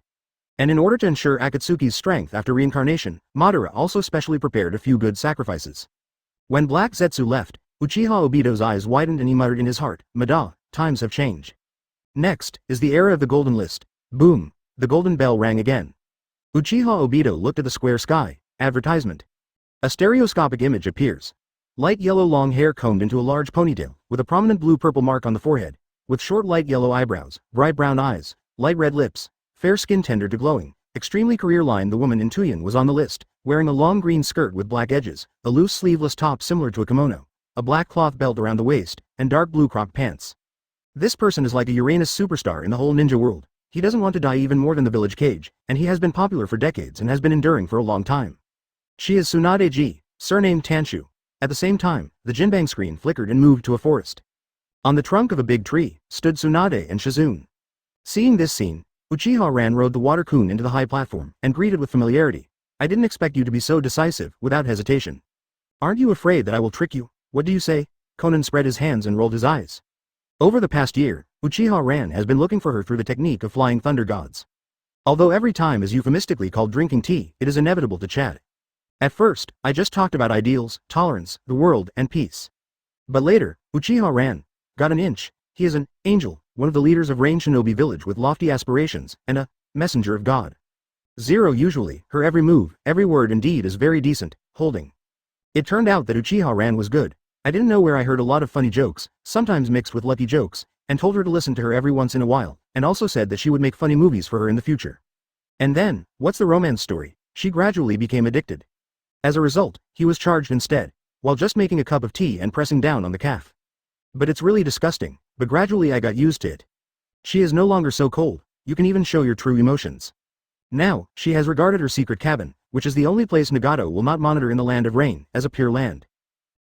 And in order to ensure Akatsuki's strength after reincarnation, Madara also specially prepared a few good sacrifices. When Black Zetsu left, Uchiha Obito's eyes widened and he muttered in his heart, Madara, times have changed. Next, is the era of the golden list. Boom, the golden bell rang again. Uchiha Obito looked at the square sky, advertisement. A stereoscopic image appears. Light yellow long hair combed into a large ponytail, with a prominent blue-purple mark on the forehead, with short light yellow eyebrows, bright brown eyes, light red lips, fair skin tender to glowing, extremely career-line. The woman in Tuyen was on the list, wearing a long green skirt with black edges, a loose sleeveless top similar to a kimono, a black cloth belt around the waist, and dark blue cropped pants. This person is like a Uranus superstar in the whole ninja world. He doesn't want to die even more than the village cage, and he has been popular for decades and has been enduring for a long time. She is Tsunade Ji, surnamed Tanshu. At the same time, the Jinbang screen flickered and moved to a forest. On the trunk of a big tree, stood Tsunade and Shizune. Seeing this scene, Uchiha Ran rode the water Coon into the high platform, and greeted with familiarity. I didn't expect you to be so decisive, without hesitation. Aren't you afraid that I will trick you? What do you say? Conan spread his hands and rolled his eyes. Over the past year, Uchiha Ran has been looking for her through the technique of flying thunder gods. Although every time is euphemistically called drinking tea, it is inevitable to chat. At first, I just talked about ideals, tolerance, the world, and peace. But later, Uchiha Ran got an inch. He is an angel, one of the leaders of Rain Shinobi village with lofty aspirations, and a messenger of God. Zero usually, her every move, every word and deed is very decent, holding. It turned out that Uchiha Ran was good. I didn't know where. I heard a lot of funny jokes, sometimes mixed with lucky jokes, and told her to listen to her every once in a while, and also said that she would make funny movies for her in the future. And then, what's the romance story? She gradually became addicted. As a result, he was charged instead, while just making a cup of tea and pressing down on the calf. But it's really disgusting, but gradually I got used to it. She is no longer so cold, you can even show your true emotions. Now, she has regarded her secret cabin, which is the only place Nagato will not monitor in the land of rain, as a pure land.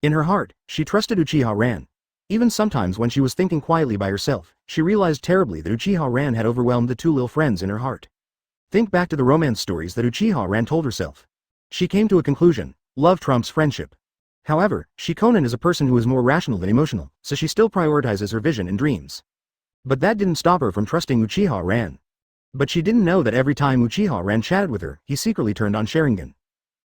In her heart, she trusted Uchiha Ran. Even sometimes when she was thinking quietly by herself, she realized terribly that Uchiha Ran had overwhelmed the two little friends in her heart. Think back to the romance stories that Uchiha Ran told herself. She came to a conclusion: love trumps friendship. However, Shikonen is a person who is more rational than emotional, so she still prioritizes her vision and dreams. But that didn't stop her from trusting Uchiha Ran. But she didn't know that every time Uchiha Ran chatted with her, he secretly turned on Sharingan.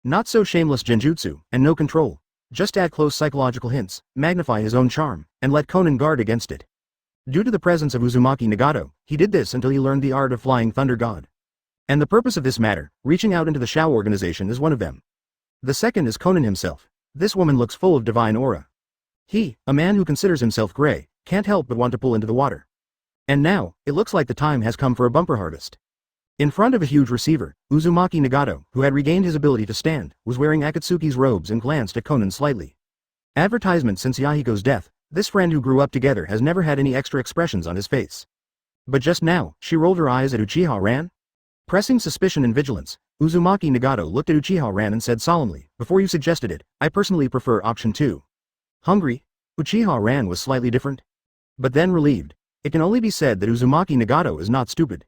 Not so shameless genjutsu, and no control. Just add close psychological hints, magnify his own charm, and let Conan guard against it. Due to the presence of Uzumaki Nagato, he did this until he learned the art of flying Thunder God. And the purpose of this matter, reaching out into the Shao organization, is one of them. The second is Conan himself. This woman looks full of divine aura. He, a man who considers himself gray, can't help but want to pull into the water. And now, it looks like the time has come for a bumper harvest. In front of a huge receiver, Uzumaki Nagato, who had regained his ability to stand, was wearing Akatsuki's robes and glanced at Conan slightly. Advertisement: since Yahiko's death, this friend who grew up together has never had any extra expressions on his face. But just now, she rolled her eyes at Uchiha Ran. Pressing suspicion and vigilance, Uzumaki Nagato looked at Uchiha Ran and said solemnly, "Before you suggested it, I personally prefer option 2. Hungry?" Uchiha Ran was slightly different. But then relieved. It can only be said that Uzumaki Nagato is not stupid.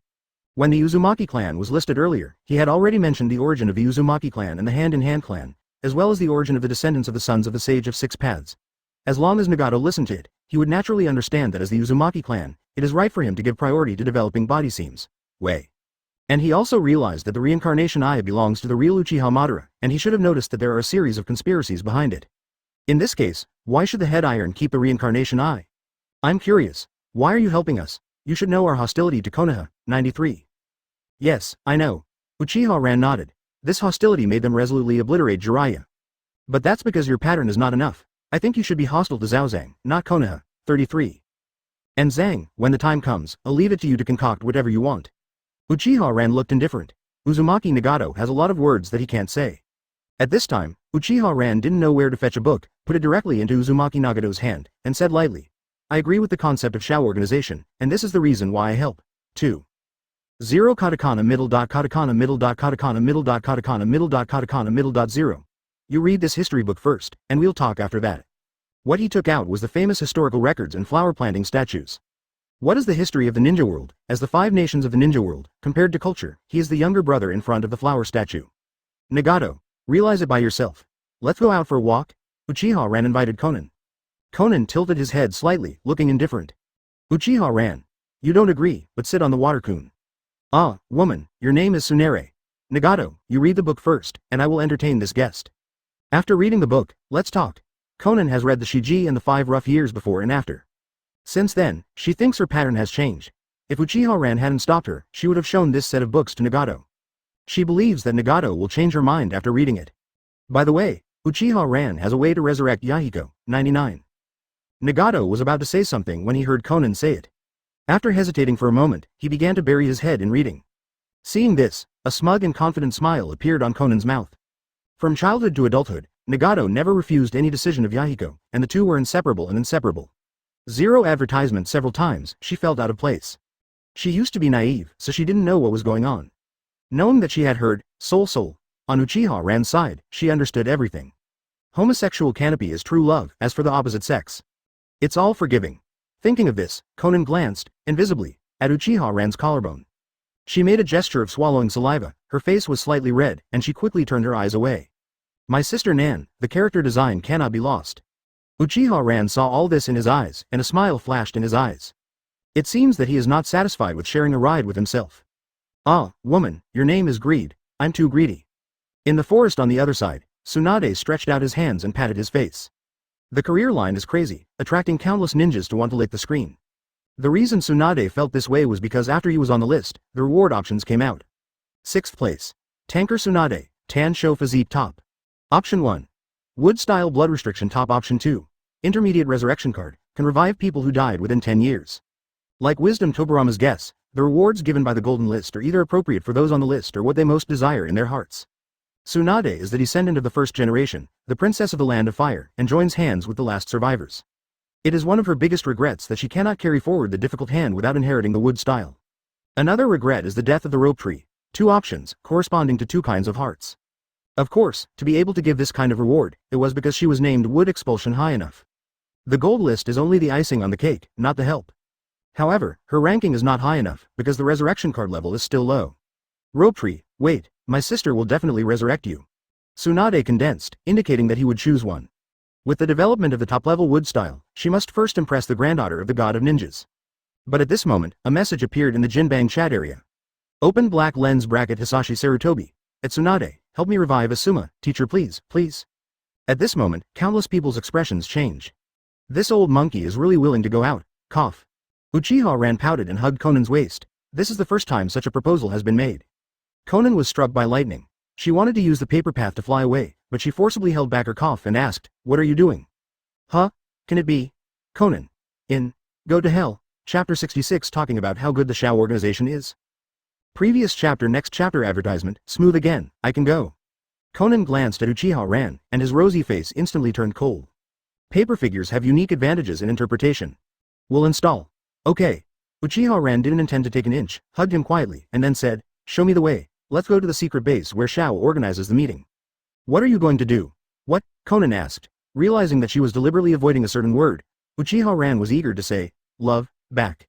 When the Uzumaki clan was listed earlier, he had already mentioned the origin of the Uzumaki clan and the Hand-in-Hand clan, as well as the origin of the descendants of the sons of the Sage of Six Paths. As long as Nagato listened to it, he would naturally understand that as the Uzumaki clan, it is right for him to give priority to developing body seams. Way. And he also realized that the reincarnation eye belongs to the real Uchiha Madara, and he should have noticed that there are a series of conspiracies behind it. In this case, why should the head iron keep the reincarnation eye? I'm curious. Why are you helping us? You should know our hostility to Konoha. 93. Yes, I know. Uchiha Ran nodded. This hostility made them resolutely obliterate Jiraiya. But that's because your pattern is not enough. I think you should be hostile to Zhaozang, not Konoha. 33. And Zhang, when the time comes, I'll leave it to you to concoct whatever you want. Uchiha Ran looked indifferent. Uzumaki Nagato has a lot of words that he can't say. At this time, Uchiha Ran didn't know where to fetch a book, put it directly into Uzumaki Nagato's hand, and said lightly, "I agree with the concept of Shao organization, and this is the reason why I help." 2. 0 katakana middle dot katakana middle dot katakana middle dot katakana middle dot katakana middle dot 0. You read this history book first, and we'll talk after that. What he took out was the famous historical records and flower planting statues. What is the history of the ninja world? As the 5 nations of the ninja world, compared to culture, he is the younger brother in front of the flower statue. Nagato, realize it by yourself. Let's go out for a walk? Uchiha Ran invited Conan. Conan tilted his head slightly, looking indifferent. Uchiha Ran. You don't agree, but sit on the water Coon. Ah, woman, your name is Tsunade. Nagato, you read the book first, and I will entertain this guest. After reading the book, let's talk. Conan has read the Shiji and the 5 rough years before and after. Since then, she thinks her pattern has changed. If Uchiha Ran hadn't stopped her, she would have shown this set of books to Nagato. She believes that Nagato will change her mind after reading it. By the way, Uchiha Ran has a way to resurrect Yahiko. 99. Nagato was about to say something when he heard Conan say it. After hesitating for a moment, he began to bury his head in reading. Seeing this, a smug and confident smile appeared on Conan's mouth. From childhood to adulthood, Nagato never refused any decision of Yahiko, and the two were inseparable and inseparable. Zero advertisement several times, she felt out of place. She used to be naive, so she didn't know what was going on. Knowing that she had heard, soul, on Uchiha Ran's side, she understood everything. Homosexual canopy is true love, as for the opposite sex. It's all forgiving. Thinking of this, Conan glanced, invisibly, at Uchiha Ran's collarbone. She made a gesture of swallowing saliva, her face was slightly red, and she quickly turned her eyes away. My sister Nan, the character design cannot be lost. Uchiha Ran saw all this in his eyes, and a smile flashed in his eyes. It seems that he is not satisfied with sharing a ride with himself. Ah, woman, your name is Greed, I'm too greedy. In the forest on the other side, Tsunade stretched out his hands and patted his face. The career line is crazy, attracting countless ninjas to want to lick the screen. The reason Tsunade felt this way was because after he was on the list, the reward options came out. 6th place. Tanker Tsunade, Tan Show Physique Top. Option 1. Wood Style Blood Restriction Top. Option 2. Intermediate Resurrection Card, can revive people who died within 10 years. Like Wisdom Tobirama's guess, the rewards given by the Golden List are either appropriate for those on the list or what they most desire in their hearts. Tsunade is the descendant of the first generation, the princess of the Land of Fire, and joins hands with the last survivors. It is one of her biggest regrets that she cannot carry forward the difficult hand without inheriting the wood style. Another regret is the death of the rope tree, 2 options, corresponding to 2 kinds of hearts. Of course, to be able to give this kind of reward, it was because she was named Wood Expulsion high enough. The gold list is only the icing on the cake, not the help. However, her ranking is not high enough, because the resurrection card level is still low. Rope tree, wait, my sister will definitely resurrect you. Tsunade condensed, indicating that he would choose one. With the development of the top-level wood style, she must first impress the granddaughter of the god of ninjas. But at this moment, a message appeared in the Jinbang chat area. Open black lens bracket Hisashi Sarutobi. At Tsunade, help me revive Asuma, teacher please, please. At this moment, countless people's expressions change. This old monkey is really willing to go out, cough. Uchiha Ran pouted and hugged Conan's waist. This is the first time such a proposal has been made. Conan was struck by lightning. She wanted to use the paper path to fly away, but she forcibly held back her cough and asked, what are you doing? Huh? Can it be? Conan. Go to Hell, Chapter 66 talking about how good the Shao organization is. Previous chapter next chapter advertisement, smooth again, I can go. Conan glanced at Uchiha Ran, and his rosy face instantly turned cold. Paper figures have unique advantages in interpretation. We'll install. Okay. Uchiha Ran didn't intend to take an inch, hugged him quietly, and then said, show me the way, let's go to the secret base where Shao organizes the meeting. What are you going to do? What? Conan asked. Realizing that she was deliberately avoiding a certain word, Uchiha Ran was eager to say, love, back.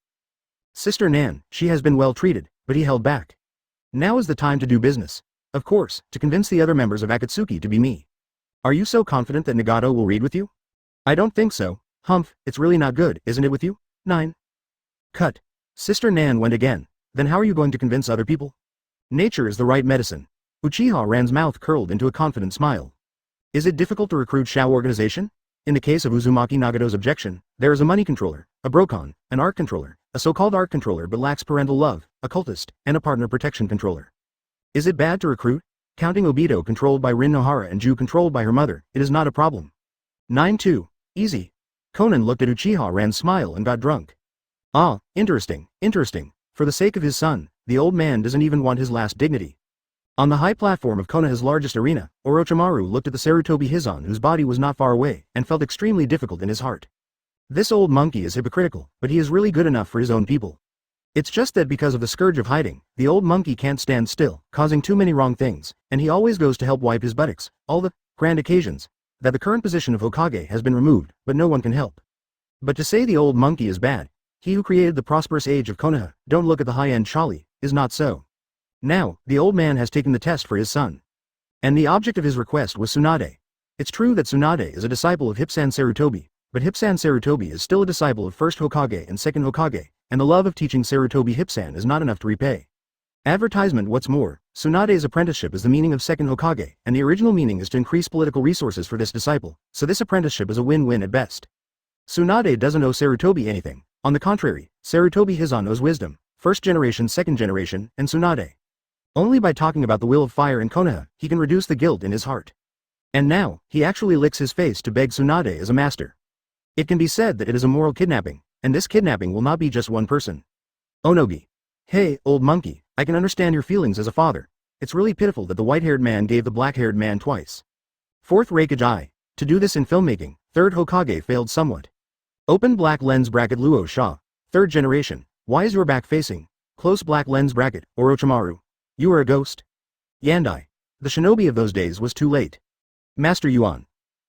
Sister Nan, she has been well treated, but he held back. Now is the time to do business. Of course, to convince the other members of Akatsuki to be me. Are you so confident that Nagato will read with you? I don't think so. Humph, it's really not good, isn't it with you? 9. Cut. Sister Nan went again. Then how are you going to convince other people? Nature is the right medicine. Uchiha Ran's mouth curled into a confident smile. Is it difficult to recruit Shao organization? In the case of Uzumaki Nagato's objection, there is a money controller, a brocon, an art controller, a so-called art controller but lacks parental love, a cultist, and a partner protection controller. Is it bad to recruit? Counting Obito controlled by Rin Nohara and Ju controlled by her mother, it is not a problem. 9-2. Easy. Conan looked at Uchiha Ran's smile and got drunk. Ah, interesting. For the sake of his son, the old man doesn't even want his last dignity. On the high platform of Konoha's largest arena, Orochimaru looked at the Sarutobi Hizon whose body was not far away, and felt extremely difficult in his heart. This old monkey is hypocritical, but he is really good enough for his own people. It's just that because of the scourge of hiding, the old monkey can't stand still, causing too many wrong things, and he always goes to help wipe his buttocks, all the grand occasions, that the current position of Hokage has been removed, but no one can help. But to say the old monkey is bad, he who created the prosperous age of Konoha, don't look at the high-end Chali, is not so. Now, the old man has taken the test for his son. And the object of his request was Tsunade. It's true that Tsunade is a disciple of Hipsan Sarutobi, but Hipsan Sarutobi is still a disciple of first Hokage and second Hokage, and the love of teaching Sarutobi Hipsan is not enough to repay. Advertisement. What's more, Tsunade's apprenticeship is the meaning of second Hokage, and the original meaning is to increase political resources for this disciple, so this apprenticeship is a win-win at best. Tsunade doesn't owe Sarutobi anything. On the contrary, Sarutobi Hizon owes wisdom, first generation, second generation, and Tsunade. Only by talking about the will of fire in Konoha, he can reduce the guilt in his heart. And now, he actually licks his face to beg Tsunade as a master. It can be said that it is a moral kidnapping, and this kidnapping will not be just one person, Onogi. Hey, old monkey, I can understand your feelings as a father. It's really pitiful that the white-haired man gave the black-haired man twice. Fourth Reikage I. To do this in filmmaking, third Hokage failed somewhat. Open black lens bracket Luo Sha. Third generation. Why is your back facing? Close black lens bracket, Orochimaru. You are a ghost? Yandai. The shinobi of those days was too late. Master Yuan.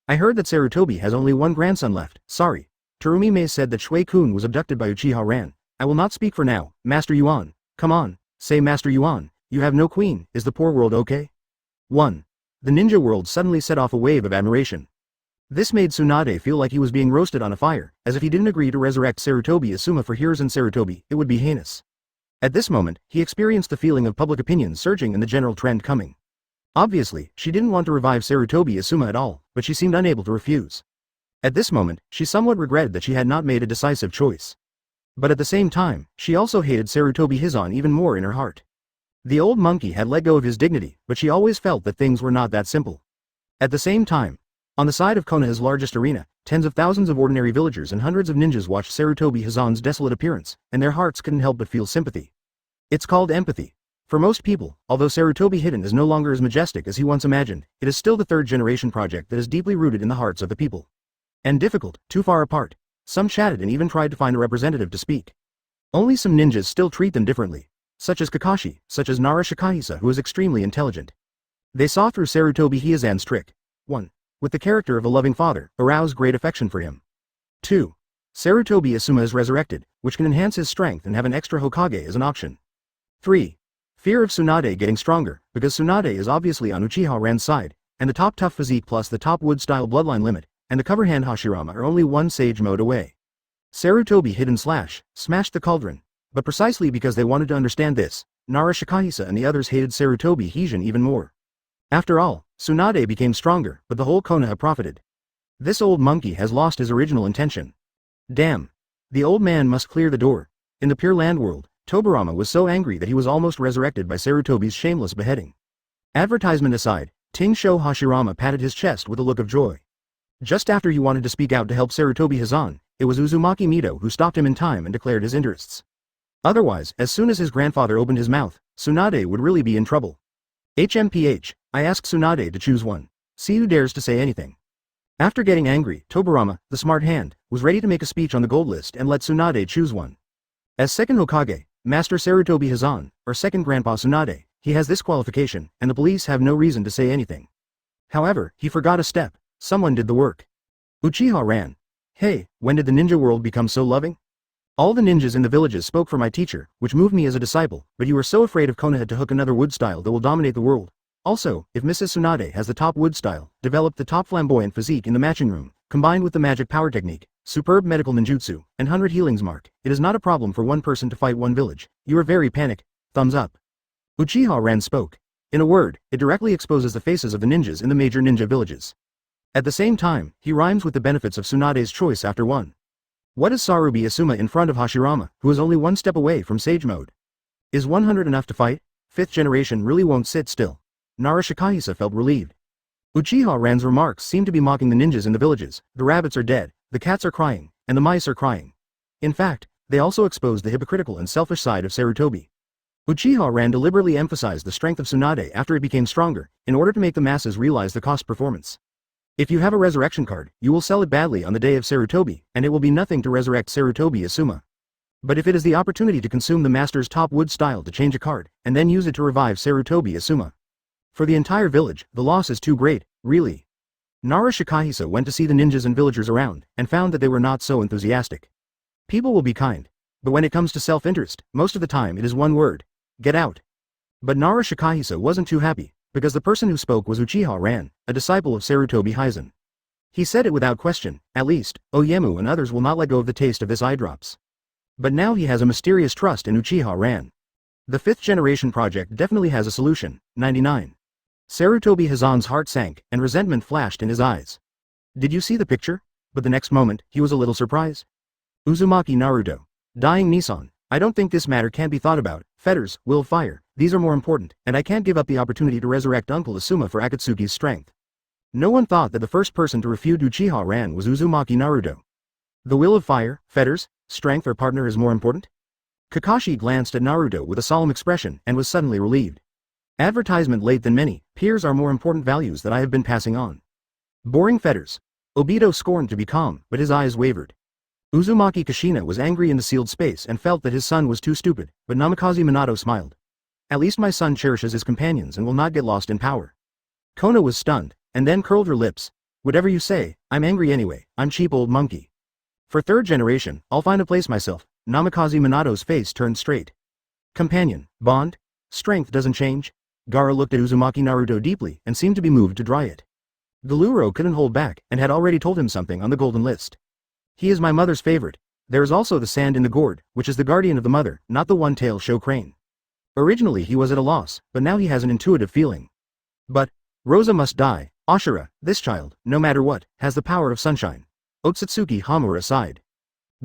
I heard that Sarutobi has only one grandson left, sorry. Terumi Mei said that Shui Coon was abducted by Uchiha Ran. I will not speak for now, Master Yuan. Come on, say Master Yuan, you have no queen, is the poor world okay? 1. The ninja world suddenly set off a wave of admiration. This made Tsunade feel like he was being roasted on a fire, as if he didn't agree to resurrect Sarutobi Asuma for Hiruzen Sarutobi, it would be heinous. At this moment, he experienced the feeling of public opinion surging and the general trend coming. Obviously, she didn't want to revive Sarutobi Asuma at all, but she seemed unable to refuse. At this moment, she somewhat regretted that she had not made a decisive choice. But at the same time, she also hated Sarutobi Hizan even more in her heart. The old monkey had let go of his dignity, but she always felt that things were not that simple. At the same time, on the side of Konoha's largest arena, tens of thousands of ordinary villagers and hundreds of ninjas watched Sarutobi Hizan's desolate appearance, and their hearts couldn't help but feel sympathy. It's called empathy. For most people, although Sarutobi Hidden is no longer as majestic as he once imagined, it is still the third-generation project that is deeply rooted in the hearts of the people. And difficult, too far apart. Some chatted and even tried to find a representative to speak. Only some ninjas still treat them differently, such as Kakashi, such as Nara Shikahisa, who is extremely intelligent. They saw through Sarutobi Hizan's trick. 1. With the character of a loving father, arouse great affection for him. 2. Sarutobi Asuma is resurrected, which can enhance his strength and have an extra Hokage as an option. 3. Fear of Tsunade getting stronger, because Tsunade is obviously on Uchiha Ran's side, and the top tough physique plus the top wood-style bloodline limit, and the cover hand Hashirama are only one sage mode away. Sarutobi Hidden smashed the cauldron, but precisely because they wanted to understand this, Nara Shikahisa and the others hated Sarutobi Hizan even more. After all, Tsunade became stronger, but the whole Konoha profited. This old monkey has lost his original intention. Damn. The old man must clear the door. In the Pure Land world, Tobirama was so angry that he was almost resurrected by Sarutobi's shameless beheading. Advertisement aside, Tingsho Hashirama patted his chest with a look of joy. Just after he wanted to speak out to help Sarutobi Hizan, it was Uzumaki Mito who stopped him in time and declared his interests. Otherwise, as soon as his grandfather opened his mouth, Tsunade would really be in trouble. HMPH, I asked Tsunade to choose one. See who dares to say anything. After getting angry, Tobirama, the smart hand, was ready to make a speech on the gold list and let Tsunade choose one. As second Hokage, Master Sarutobi Hizan, or second Grandpa Tsunade, he has this qualification, and the police have no reason to say anything. However, he forgot a step. Someone did the work. Uchiha Ran. Hey, when did the ninja world become so loving? All the ninjas in the villages spoke for my teacher, which moved me as a disciple, but you are so afraid of Konoha to hook another wood style that will dominate the world. Also, if Mrs. Tsunade has the top wood style, developed the top flamboyant physique in the matching room, combined with the magic power technique, superb medical ninjutsu, and 100 healings mark, it is not a problem for one person to fight one village. You are very panicked. Thumbs up. Uchiha Ran spoke. In a word, it directly exposes the faces of the ninjas in the major ninja villages. At the same time, he rhymes with the benefits of Tsunade's choice after one. What is Sarutobi Asuma in front of Hashirama, who is only one step away from sage mode? Is 100 enough to fight? Fifth generation really won't sit still. Nara Shikahisa felt relieved. Uchiha Ran's remarks seemed to be mocking the ninjas in the villages. The rabbits are dead, the cats are crying, and the mice are crying. In fact, they also exposed the hypocritical and selfish side of Sarutobi. Uchiha Ran deliberately emphasized the strength of Tsunade after it became stronger, in order to make the masses realize the cost performance. If you have a resurrection card, you will sell it badly on the day of Sarutobi, and it will be nothing to resurrect Sarutobi Asuma. But if it is the opportunity to consume the master's top wood style to change a card, and then use it to revive Sarutobi Asuma. For the entire village, the loss is too great, really. Nara Shikahisa went to see the ninjas and villagers around, and found that they were not so enthusiastic. People will be kind. But when it comes to self-interest, most of the time it is one word. Get out. But Nara Shikahisa wasn't too happy, because the person who spoke was Uchiha Ran, a disciple of Sarutobi Hizan. He said it without question, at least, Oyemu and others will not let go of the taste of this eye drops. But now he has a mysterious trust in Uchiha Ran. The fifth generation project definitely has a solution. 99. Sarutobi Hizan's heart sank, and resentment flashed in his eyes. Did you see the picture? But the next moment, he was a little surprised. Uzumaki Naruto. Dying Nissan. I don't think this matter can be thought about. Fetters, will fire, these are more important, and I can't give up the opportunity to resurrect Uncle Asuma for Akatsuki's strength. No one thought that the first person to refute Uchiha Ran was Uzumaki Naruto. The will of fire, fetters, strength or partner is more important? Kakashi glanced at Naruto with a solemn expression and was suddenly relieved. Advertisement late than many, peers are more important values that I have been passing on. Boring fetters. Obito scorned to be calm, but his eyes wavered. Uzumaki Kushina was angry in the sealed space and felt that his son was too stupid, but Namikaze Minato smiled. At least my son cherishes his companions and will not get lost in power. Kono was stunned, and then curled her lips. Whatever you say, I'm angry anyway, I'm cheap old monkey. For third generation, I'll find a place myself. Namikaze Minato's face turned straight. Companion, bond? Strength doesn't change? Gaara looked at Uzumaki Naruto deeply and seemed to be moved to dry it. Galuro couldn't hold back and had already told him something on the golden list. He is my mother's favorite. There is also the sand in the gourd, which is the guardian of the mother, not the one-tailed show crane. Originally he was at a loss, but now he has an intuitive feeling. But, Rosa must die. Ashura, this child, no matter what, has the power of sunshine. Otsutsuki Hamura sighed.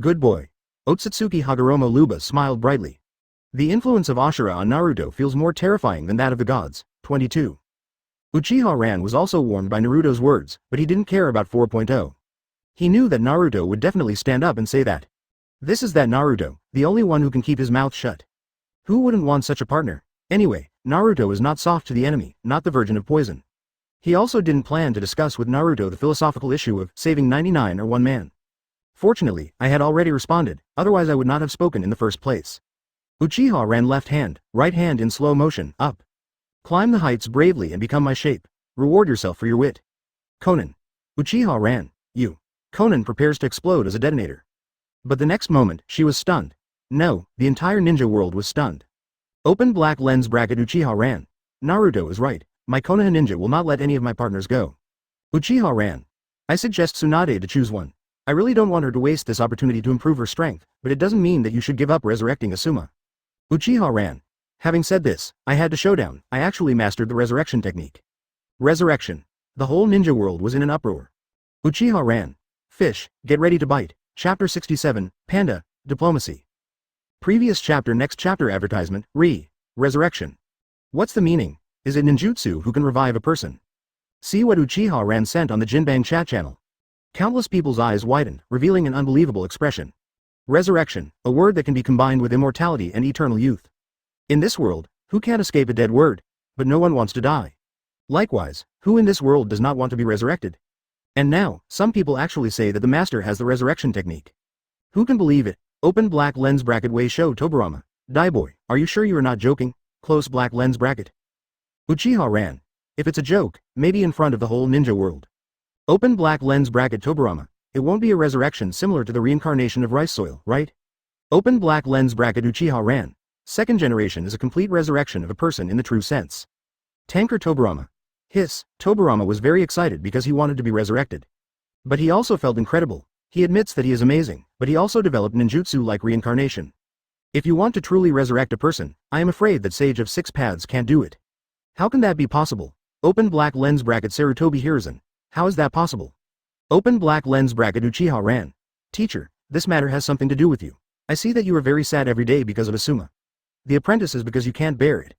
Good boy. Otsutsuki Hagoromo Luba smiled brightly. The influence of Ashura on Naruto feels more terrifying than that of the gods. 22. Uchiha Ran was also warned by Naruto's words, but he didn't care about 4.0. He knew that Naruto would definitely stand up and say that. This is that Naruto, the only one who can keep his mouth shut. Who wouldn't want such a partner? Anyway, Naruto is not soft to the enemy, not the virgin of poison. He also didn't plan to discuss with Naruto the philosophical issue of saving 99 or one man. Fortunately, I had already responded, otherwise I would not have spoken in the first place. Uchiha Ran left hand, right hand in slow motion, up. Climb the heights bravely and become my shape. Reward yourself for your wit. Conan. Uchiha Ran, you. Conan prepares to explode as a detonator. But the next moment, she was stunned. No, the entire ninja world was stunned. Open black lens bracket Uchiha Ran. Naruto is right, my Konoha ninja will not let any of my partners go. Uchiha Ran. I suggest Tsunade to choose one. I really don't want her to waste this opportunity to improve her strength, but it doesn't mean that you should give up resurrecting Asuma. Uchiha Ran. Having said this, I had to showdown, I actually mastered the resurrection technique. Resurrection. The whole ninja world was in an uproar. Uchiha Ran. Fish, get ready to bite. Chapter 67, Panda, Diplomacy. Previous chapter next chapter advertisement, Resurrection. What's the meaning? Is it ninjutsu who can revive a person? See what Uchiha Ran sent on the Jinbang chat channel. Countless people's eyes widened, revealing an unbelievable expression. Resurrection, a word that can be combined with immortality and eternal youth. In this world, who can't escape a dead word? But no one wants to die. Likewise, who in this world does not want to be resurrected? And now, some people actually say that the master has the resurrection technique. Who can believe it? Open black lens bracket Wei show Tobirama. Die boy, are you sure you are not joking? Close black lens bracket. Uchiha Ran. If it's a joke, maybe in front of the whole ninja world. Open black lens bracket Tobirama. It won't be a resurrection similar to the reincarnation of rice soil, right? Open black lens bracket Uchiha Ran. Second generation is a complete resurrection of a person in the true sense. Tanker Tobirama. Hiss, Tobirama was very excited because he wanted to be resurrected. But he also felt incredible. He admits that he is amazing, but he also developed ninjutsu-like reincarnation. If you want to truly resurrect a person, I am afraid that Sage of Six Paths can't do it. How can that be possible? Open black lens bracket Sarutobi Hiruzen. How is that possible? Open black lens bracket Uchiha Ran. Teacher, this matter has something to do with you. I see that you are very sad every day because of Asuma. The apprentice is because you can't bear it.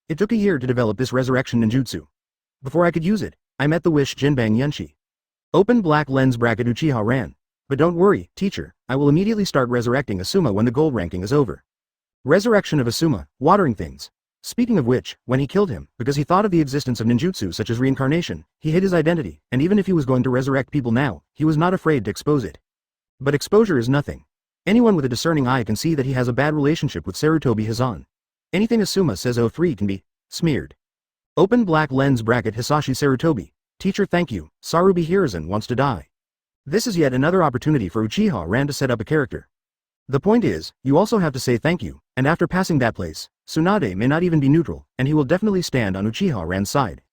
It took a year to develop this resurrection ninjutsu. Before I could use it, I met the wish Jinbang Yunshi. Open black lens bracket Uchiha Ran. But don't worry, teacher, I will immediately start resurrecting Asuma when the gold ranking is over. Resurrection of Asuma, watering things. Speaking of which, when he killed him, because he thought of the existence of ninjutsu such as reincarnation, he hid his identity, and even if he was going to resurrect people now, he was not afraid to expose it. But exposure is nothing. Anyone with a discerning eye can see that he has a bad relationship with Sarutobi Hisan. Anything Asuma says 03 can be smeared. Open black lens bracket Hisashi Sarutobi. Teacher thank you, Sarubi Hiruzen wants to die. This is yet another opportunity for Uchiha Ran to set up a character. The point is, you also have to say thank you, and after passing that place, Tsunade may not even be neutral, and he will definitely stand on Uchiha Ran's side.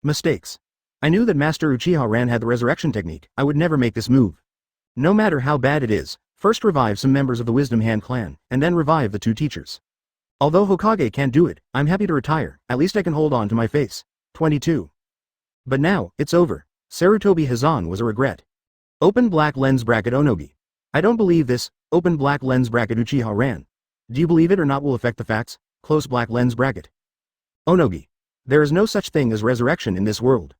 Mistakes. I knew that Master Uchiha Ran had the resurrection technique, I would never make this move. No matter how bad it is, first revive some members of the Wisdom Hand clan, and then revive the two teachers. Although Hokage can't do it, I'm happy to retire, at least I can hold on to my face. 22. But now, it's over. Sarutobi Hisan was a regret. Open black lens bracket Onogi. I don't believe this, open black lens bracket Uchiha Ran. Do you believe it or not will affect the facts? Close black lens bracket. Onogi. There is no such thing as resurrection in this world.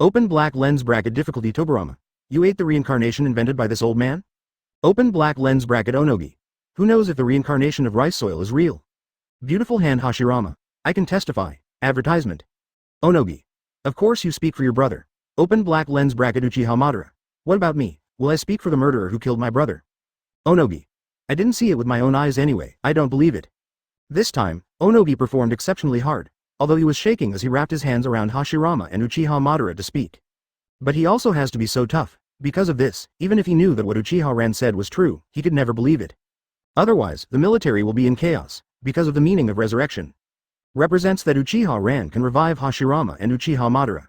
Open black lens bracket difficulty Tobirama. You ate the reincarnation invented by this old man? Open black lens bracket Onogi. Who knows if the reincarnation of rice soil is real? Beautiful hand Hashirama. I can testify. Advertisement. Onogi. Of course you speak for your brother. Open black lens bracket Uchiha Madara. What about me? Will I speak for the murderer who killed my brother? Onogi. I didn't see it with my own eyes anyway, I don't believe it. This time, Onogi performed exceptionally hard, although he was shaking as he wrapped his hands around Hashirama and Uchiha Madara to speak. But he also has to be so tough. Because of this, even if he knew that what Uchiha Ren said was true, he could never believe it. Otherwise, the military will be in chaos, because of the meaning of resurrection. Represents that Uchiha Ren can revive Hashirama and Uchiha Madara.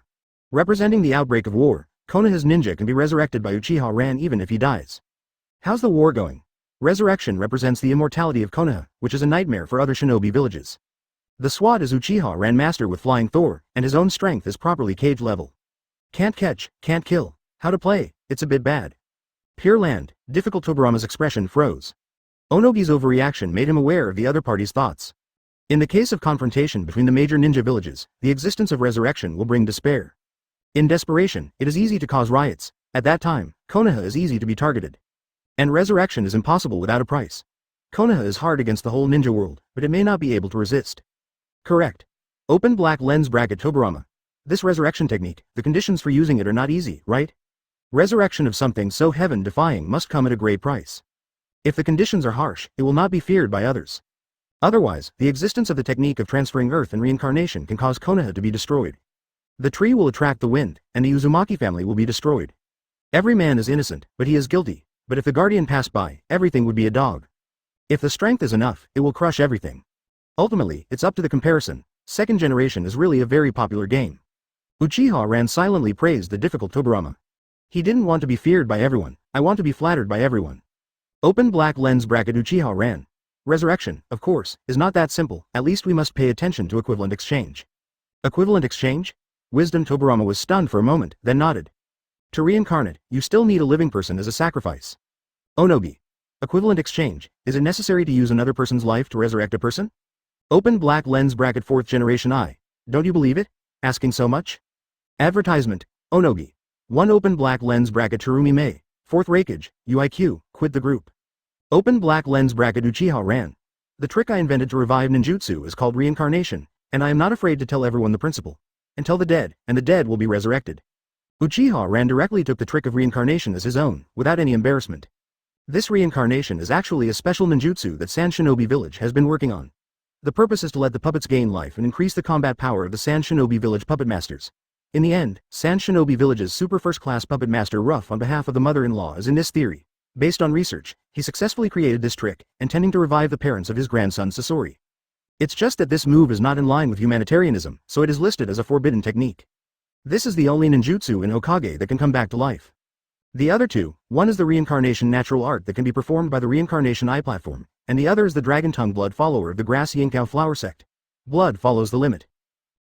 Representing the outbreak of war, Konoha's ninja can be resurrected by Uchiha Ren even if he dies. How's the war going? Resurrection represents the immortality of Konoha, which is a nightmare for other shinobi villages. The SWAT is Uchiha Ren master with Flying Thor, and his own strength is properly cage level. Can't catch, can't kill. How to play, it's a bit bad. Pure land, difficult. Tobirama's expression froze. Onogi's overreaction made him aware of the other party's thoughts. In the case of confrontation between the major ninja villages, the existence of resurrection will bring despair. In desperation, it is easy to cause riots. At that time, Konoha is easy to be targeted. And resurrection is impossible without a price. Konoha is hard against the whole ninja world, but it may not be able to resist. Correct. Open black lens bracket Tobirama. This resurrection technique, the conditions for using it are not easy, right? Resurrection of something so heaven-defying must come at a great price. If the conditions are harsh, it will not be feared by others. Otherwise, the existence of the technique of transferring earth and reincarnation can cause Konoha to be destroyed. The tree will attract the wind, and the Uzumaki family will be destroyed. Every man is innocent, but he is guilty. But if the guardian passed by, everything would be a dog. If the strength is enough, it will crush everything. Ultimately, it's up to the comparison. Second generation is really a very popular game. Uchiha Ren silently praised the difficult Tobirama. He didn't want to be feared by everyone, I want to be flattered by everyone. Open black lens bracket Uchiha Ren. Resurrection, of course, is not that simple, at least we must pay attention to equivalent exchange. Equivalent exchange? Wisdom. Tobirama was stunned for a moment, then nodded. To reincarnate, you still need a living person as a sacrifice. Onogi. Equivalent exchange, is it necessary to use another person's life to resurrect a person? Open black lens bracket 4th generation I. Don't you believe it? Asking so much? Advertisement. Onogi. 1 open black lens bracket Terumi Mei. 4th Raikage, UIQ, quit the group. Open black lens bracket Uchiha Ren. The trick I invented to revive ninjutsu is called reincarnation, and I am not afraid to tell everyone the principle. And tell the dead, and the dead will be resurrected. Uchiha Ren directly took the trick of reincarnation as his own, without any embarrassment. This reincarnation is actually a special ninjutsu that Sand Shinobi Village has been working on. The purpose is to let the puppets gain life and increase the combat power of the Sand Shinobi Village puppet masters. In the end, Sand Shinobi Village's super first-class puppet master Ruff on behalf of the mother-in-law is in this theory. Based on research, he successfully created this trick, intending to revive the parents of his grandson Sasori. It's just that this move is not in line with humanitarianism, so it is listed as a forbidden technique. This is the only ninjutsu in Hokage that can come back to life. The other two, one is the reincarnation natural art that can be performed by the reincarnation eye platform, and the other is the dragon tongue blood follower of the grass Yinkao flower sect. Blood follows the limit.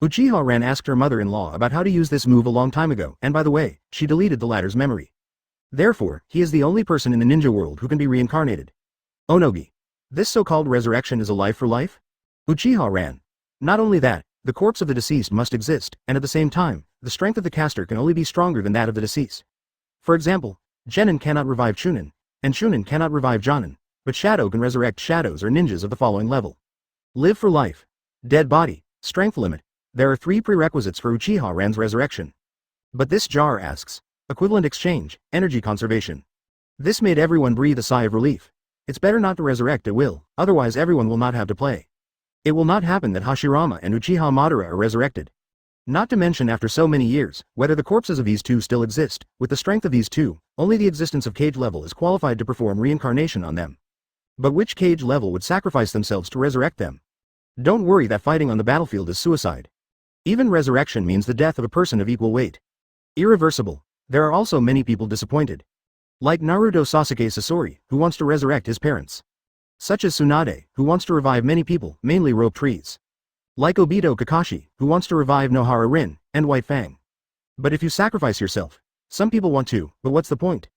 Uchiha Ren asked her mother-in-law about how to use this move a long time ago, and by the way, she deleted the latter's memory. Therefore, he is the only person in the ninja world who can be reincarnated. Onogi. This so-called resurrection is a life for life? Uchiha Ren. Not only that, the corpse of the deceased must exist, and at the same time, the strength of the caster can only be stronger than that of the deceased. For example, Genin cannot revive Chunin, and Chunin cannot revive Jonin, but Shadow can resurrect shadows or ninjas of the following level. Live for life. Dead body. Strength limit. There are 3 prerequisites for Uchiha Ren's resurrection. But this jar asks. Equivalent exchange, energy conservation. This made everyone breathe a sigh of relief. It's better not to resurrect at will, otherwise everyone will not have to play. It will not happen that Hashirama and Uchiha Madara are resurrected. Not to mention after so many years, whether the corpses of these two still exist, with the strength of these two, only the existence of cage level is qualified to perform reincarnation on them. But which cage level would sacrifice themselves to resurrect them? Don't worry that fighting on the battlefield is suicide. Even resurrection means the death of a person of equal weight. Irreversible. There are also many people disappointed. Like Naruto Sasuke Sasori, who wants to resurrect his parents. Such as Tsunade, who wants to revive many people, mainly rope trees. Like Obito Kakashi, who wants to revive Nohara Rin, and White Fang. But if you sacrifice yourself, some people want to, but what's the point?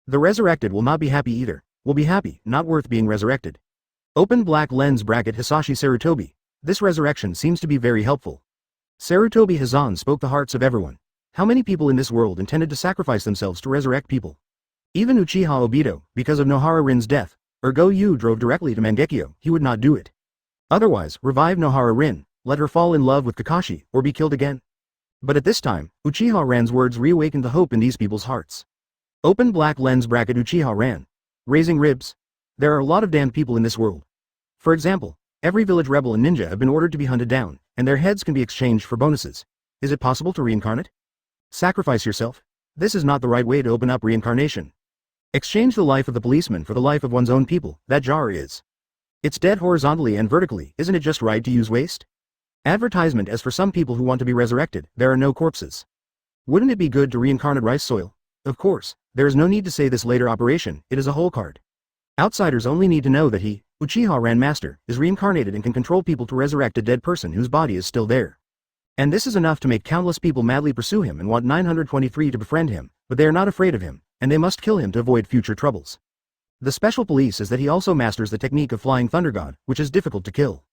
The resurrected will not be happy either, will be happy, not worth being resurrected. Open black lens bracket Hisashi Sarutobi. This resurrection seems to be very helpful. Sarutobi Hazan spoke the hearts of everyone. How many people in this world intended to sacrifice themselves to resurrect people? Even Uchiha Obito, because of Nohara Rin's death, or Go Yu drove directly to Mangekyo, he would not do it. Otherwise, revive Nohara Rin, let her fall in love with Kakashi, or be killed again. But at this time, Uchiha Ran's words reawakened the hope in these people's hearts. Open black lens bracket Uchiha Ran. Raising ribs. There are a lot of damned people in this world. For example, every village rebel and ninja have been ordered to be hunted down, and their heads can be exchanged for bonuses. Is it possible to reincarnate? Sacrifice yourself? This is not the right way to open up reincarnation. Exchange the life of the policeman for the life of one's own people, that jar is. It's dead horizontally and vertically, isn't it just right to use waste? Advertisement as for some people who want to be resurrected, there are no corpses. Wouldn't it be good to reincarnate rice soil? Of course, there is no need to say this later operation, it is a whole card. Outsiders only need to know that he, Uchiha Ran Master, is reincarnated and can control people to resurrect a dead person whose body is still there. And this is enough to make countless people madly pursue him and want 923 to befriend him, but they are not afraid of him, and they must kill him to avoid future troubles. The special police is that he also masters the technique of Flying Thunder God, which is difficult to kill.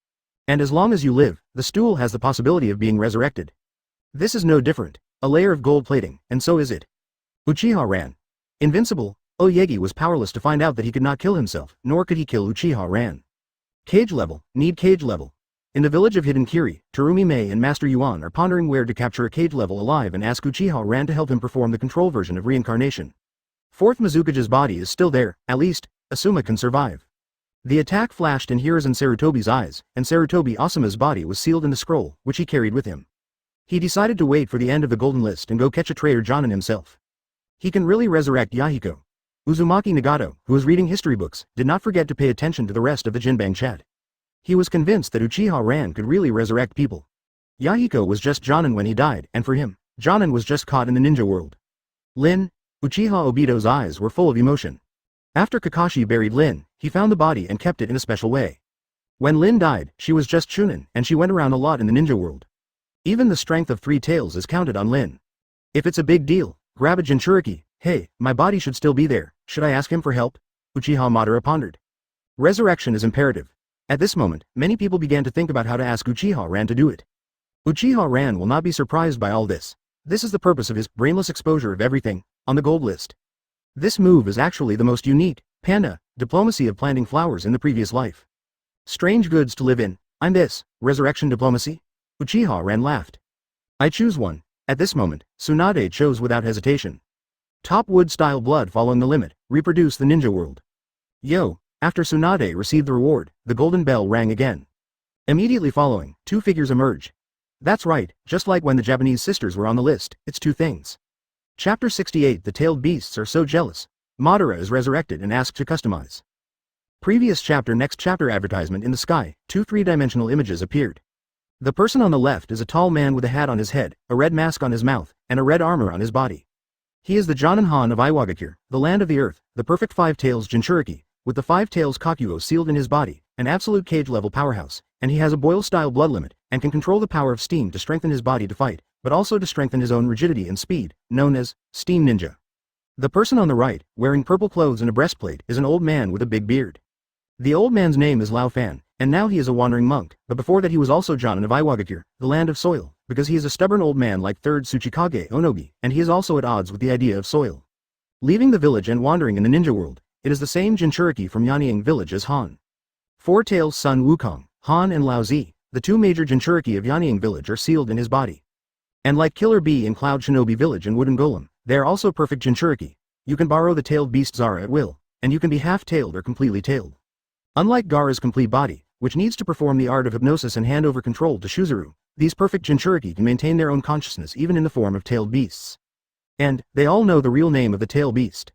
And as long as you live, the stool has the possibility of being resurrected. This is no different, a layer of gold plating, and so is it. Uchiha Ran. Invincible, Oyagi was powerless to find out that he could not kill himself, nor could he kill Uchiha Ran. Cage level, need cage level. In the village of Hidden Kiri, Terumi Mei and Master Yuan are pondering where to capture a cage level alive and ask Uchiha Ran to help him perform the control version of reincarnation. Fourth Mizukage's body is still there, at least, Asuma can survive. The attack flashed in Hiruzen Sarutobi's eyes, and Sarutobi Asuma's body was sealed in the scroll, which he carried with him. He decided to wait for the end of the Golden List and go catch a traitor Jonin himself. He can really resurrect Yahiko. Uzumaki Nagato, who was reading history books, did not forget to pay attention to the rest of the Jinbang chat. He was convinced that Uchiha Ran could really resurrect people. Yahiko was just Jonin when he died, and for him, Jonin was just caught in the ninja world. Lin, Uchiha Obito's eyes were full of emotion. After Kakashi buried Lin, he found the body and kept it in a special way. When Lin died, she was just Chunin, and she went around a lot in the ninja world. Even the strength of 3 tails is counted on Lin. If it's a big deal, grab a Jinchuriki. Hey, my body should still be there, should I ask him for help? Uchiha Madara pondered. Resurrection is imperative. At this moment, many people began to think about how to ask Uchiha Ran to do it. Uchiha Ran will not be surprised by all this. This is the purpose of his brainless exposure of everything on the gold list. This move is actually the most unique, panda, diplomacy of planting flowers in the previous life. Strange goods to live in, I'm this, resurrection diplomacy? Uchiha Ran laughed. I choose one. At this moment, Tsunade chose without hesitation. Top wood-style blood following the limit, reproduce the ninja world. Yo, after Tsunade received the reward, the golden bell rang again. Immediately following, 2 figures emerge. That's right, just like when the Japanese sisters were on the list, it's 2 things. Chapter 68 The Tailed Beasts are so jealous. Madara is resurrected and asked to customize. Previous chapter next chapter advertisement in the sky, 2 3-dimensional images appeared. The person on the left is a tall man with a hat on his head, a red mask on his mouth, and a red armor on his body. He is the Jonin Han of Iwagakure, the land of the earth, the perfect 5 tails Jinchuriki, with the 5 tails Kakugo sealed in his body, an absolute cage-level powerhouse, and he has a boil-style blood limit, and can control the power of steam to strengthen his body to fight, but also to strengthen his own rigidity and speed, known as Steam Ninja. The person on the right, wearing purple clothes and a breastplate, is an old man with a big beard. The old man's name is Lao Fan, and now he is a wandering monk, but before that he was also Jonin of Iwagakure, the land of soil, because he is a stubborn old man like 3rd Tsuchikage Onogi, and he is also at odds with the idea of soil. Leaving the village and wandering in the ninja world, it is the same Jinchuriki from Yanying village as Han. 4 tails son Wukong, Han and Lao Zi, the 2 major Jinchuriki of Yanying village are sealed in his body. And like Killer Bee in Cloud Shinobi village and Wooden Golem, they are also perfect Jinchuriki. You can borrow the tailed beast Zara at will, and you can be half-tailed or completely tailed. Unlike Gaara's complete body, which needs to perform the art of hypnosis and hand over control to Shuzuru, these perfect Jinchuriki can maintain their own consciousness even in the form of tailed beasts. And, they all know the real name of the tailed beast.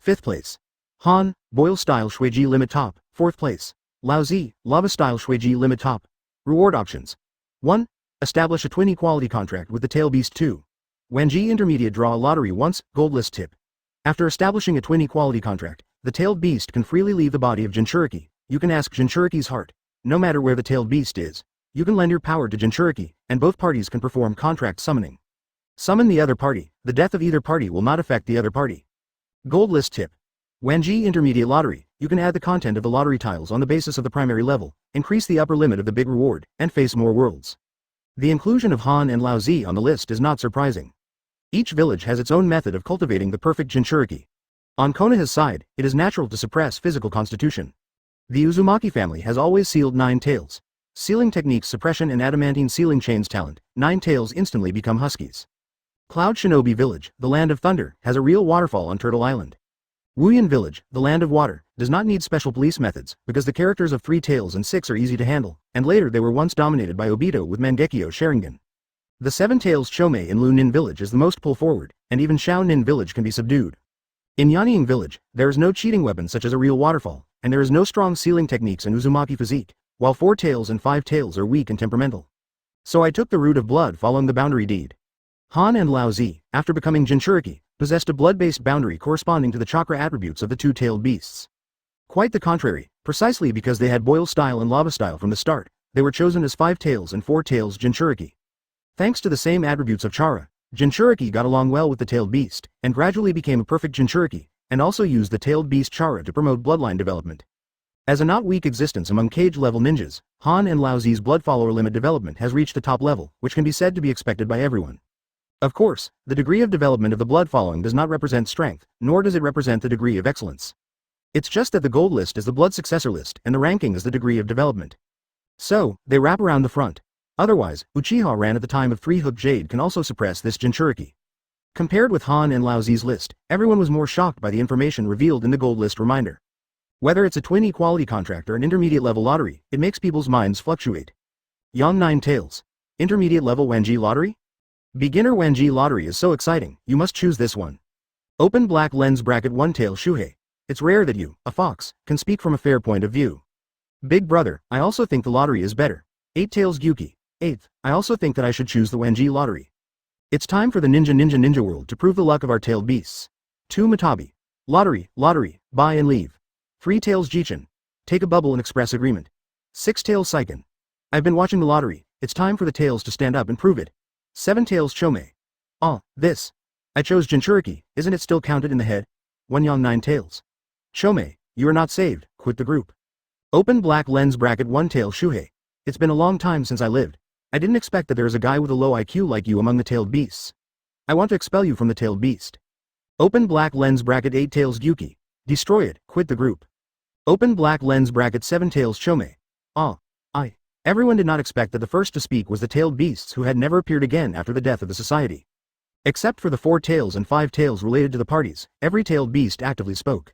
5th place. Han, Boil-style Shueji limit top. 4th place. Lao Zi, Lava-style Shueji limit top. Reward options. 1. Establish a twin equality contract with the tail beast. 2. When G intermediate draw a lottery once, gold list tip. After establishing a twin equality contract, the tailed beast can freely leave the body of Jinchuriki. You can ask Jinchuriki's heart. No matter where the tailed beast is, you can lend your power to Jinchuriki, and both parties can perform contract summoning. Summon the other party. The death of either party will not affect the other party. Gold list tip. When G intermediate lottery, you can add the content of the lottery tiles on the basis of the primary level, increase the upper limit of the big reward, and face more worlds. The inclusion of Han and Lao Zi on the list is not surprising. Each village has its own method of cultivating the perfect Jinchuriki. On Konoha's side, it is natural to suppress physical constitution. The Uzumaki family has always sealed 9 tails. Sealing techniques suppression and adamantine sealing chains talent, 9 tails instantly become huskies. Cloud Shinobi Village, the land of thunder, has a real waterfall on Turtle Island. Wuyan Village, the land of water, does not need special police methods, because the characters of 3 tails and 6 are easy to handle, and later they were once dominated by Obito with Mangekyo Sharingan. The 7 tails Chomei in Lu Nin Village is the most pull forward, and even Shao Nin Village can be subdued. In Yanying Village, there is no cheating weapon such as a real waterfall, and there is no strong sealing techniques in Uzumaki physique, while 4 tails and 5 tails are weak and temperamental. So I took the route of blood following the boundary deed. Han and Lao Zi, after becoming Jinchuriki, possessed a blood-based boundary corresponding to the chakra attributes of the 2-tailed beasts. Quite the contrary, precisely because they had boil style and lava style from the start, they were chosen as 5 tails and 4 tails Jinchuriki. Thanks to the same attributes of Chara, Jinchuriki got along well with the tailed beast, and gradually became a perfect Jinchuriki, and also used the tailed beast Chara to promote bloodline development. As a not weak existence among cage-level ninjas, Han and Lao Zi's blood follower limit development has reached the top level, which can be said to be expected by everyone. Of course, the degree of development of the blood following does not represent strength, nor does it represent the degree of excellence. It's just that the gold list is the blood successor list and the ranking is the degree of development. So, they wrap around the front. Otherwise, Uchiha Ran at the time of 3-hook Jade can also suppress this Jinchuriki. Compared with Han and Lao Zi's list, everyone was more shocked by the information revealed in the gold list reminder. Whether it's a twin equality contract or an intermediate level lottery, it makes people's minds fluctuate. Yang 9 tails. Intermediate level Wanji lottery? Beginner Wanji lottery is so exciting, you must choose this one. Open black lens bracket 1 tail Shuhei. It's rare that you, a fox, can speak from a fair point of view. Big brother, I also think the lottery is better. 8 tails Gyuki. 8th, I also think that I should choose the Wanji lottery. It's time for the ninja world to prove the luck of our tailed beasts. 2 Matabi. Lottery, buy and leave. 3 tails Jichin. Take a bubble and express agreement. 6 tails Seiken. I've been watching the lottery, it's time for the tails to stand up and prove it. 7 tails Chomei. This. I chose Jinchuriki, isn't it still counted in the head? 1 Yang 9 tails. Chomei, you are not saved, quit the group. Open black lens bracket 1 tail Shuhei. It's been a long time since I lived. I didn't expect that there is a guy with a low IQ like you among the tailed beasts. I want to expel you from the tailed beast. Open black lens bracket 8 tails Gyuki. Destroy it, quit the group. Open black lens bracket 7 tails Chomei. Everyone did not expect that the first to speak was the tailed beasts who had never appeared again after the death of the society. Except for the 4 tails and 5 tails related to the parties, every tailed beast actively spoke.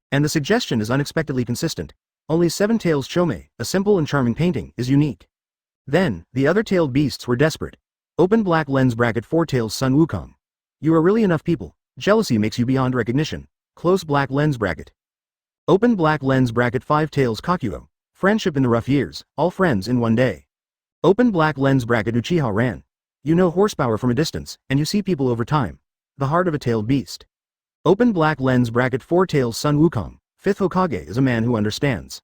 And the suggestion is unexpectedly consistent. Only 7 tails Chomei, a simple and charming painting, is unique. Then, the other tailed beasts were desperate. Open black lens bracket 4 tails Sun Wukong. You are really enough people. Jealousy makes you beyond recognition. Close black lens bracket. Open black lens bracket 5 tails Kakuo. Friendship in the rough years, all friends in one day. Open black lens bracket Uchiha Ran. You know horsepower from a distance, and you see people over time. The heart of a tailed beast. Open black lens bracket 4 tails Sun Wukong. 5th Hokage is a man who understands.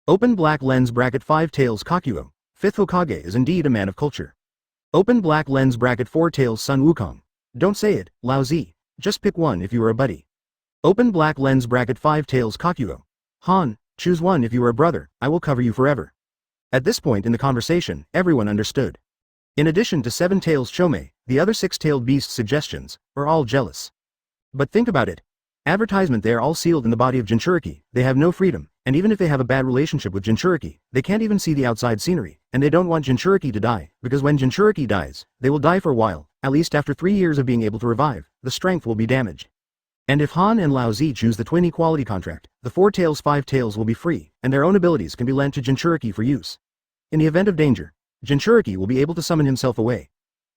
Open black lens bracket 5 tails Kakuo. 5th Hokage is indeed a man of culture. Open black lens bracket 4 tails Sun Wukong. Don't say it, Lao Zi. Just pick one if you are a buddy. Open black lens bracket 5 tails Kakuo. Han, choose one if you are a brother, I will cover you forever. At this point in the conversation, everyone understood. In addition to 7 tails Chomei, the other 6-tailed beasts' suggestions were all jealous. But think about it. Advertisement, they are all sealed in the body of Jinchuriki, they have no freedom, and even if they have a bad relationship with Jinchuriki, they can't even see the outside scenery, and they don't want Jinchuriki to die, because when Jinchuriki dies, they will die for a while, at least after 3 years of being able to revive, the strength will be damaged. And if Han and Lao Zi choose the twin equality contract, the 4 tails 5 tails will be free, and their own abilities can be lent to Jinchuriki for use. In the event of danger, Jinchuriki will be able to summon himself away.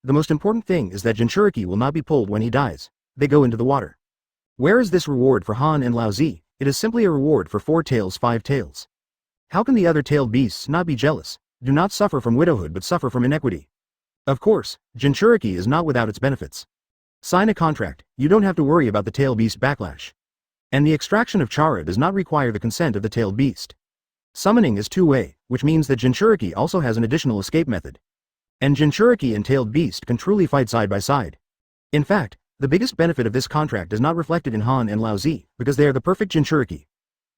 The most important thing is that Jinchuriki will not be pulled when he dies. They go into the water. Where is this reward for Han and Lao Zi? It is simply a reward for 4 tails 5 tails. How can the other tailed beasts not be jealous? Do not suffer from widowhood but suffer from inequity. Of course, Jinchuriki is not without its benefits. Sign a contract, you don't have to worry about the tail beast backlash. And the extraction of Chara does not require the consent of the tailed beast. Summoning is two-way, which means that Jinchuriki also has an additional escape method. And Jinchuriki and tailed beast can truly fight side by side. In fact, the biggest benefit of this contract is not reflected in Han and Lao Zi, because they are the perfect Jinchuriki.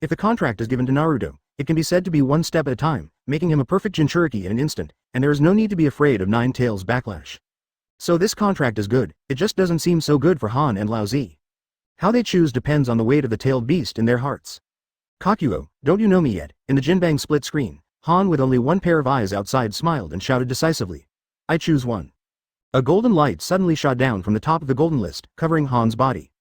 If the contract is given to Naruto, it can be said to be one step at a time, making him a perfect Jinchuriki in an instant, and there is no need to be afraid of 9 tails backlash. So this contract is good, it just doesn't seem so good for Han and Lao Zi. How they choose depends on the weight of the tailed beast in their hearts. Kakuo, don't you know me yet? In the Jinbang split screen, Han with only one pair of eyes outside smiled and shouted decisively. I choose one. A golden light suddenly shot down from the top of the golden list, covering Han's body.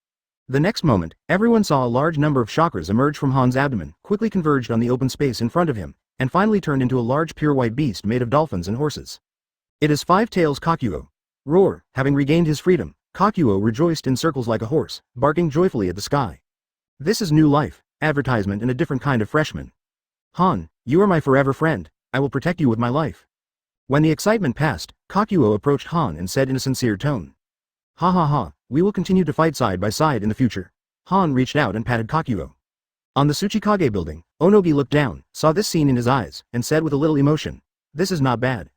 The next moment, everyone saw a large number of chakras emerge from Han's abdomen, quickly converged on the open space in front of him, and finally turned into a large pure white beast made of dolphins and horses. It is Five Tails Kakuo. Roar, having regained his freedom, Kakuo rejoiced in circles like a horse, barking joyfully at the sky. This is new life, advertisement and a different kind of freshman. Han, you are my forever friend, I will protect you with my life. When the excitement passed, Kakuo approached Han and said in a sincere tone. Ha ha ha, we will continue to fight side by side in the future. Han reached out and patted Kakuo. On the Tsuchikage building, Onogi looked down, saw this scene in his eyes, and said with a little emotion, this is not bad.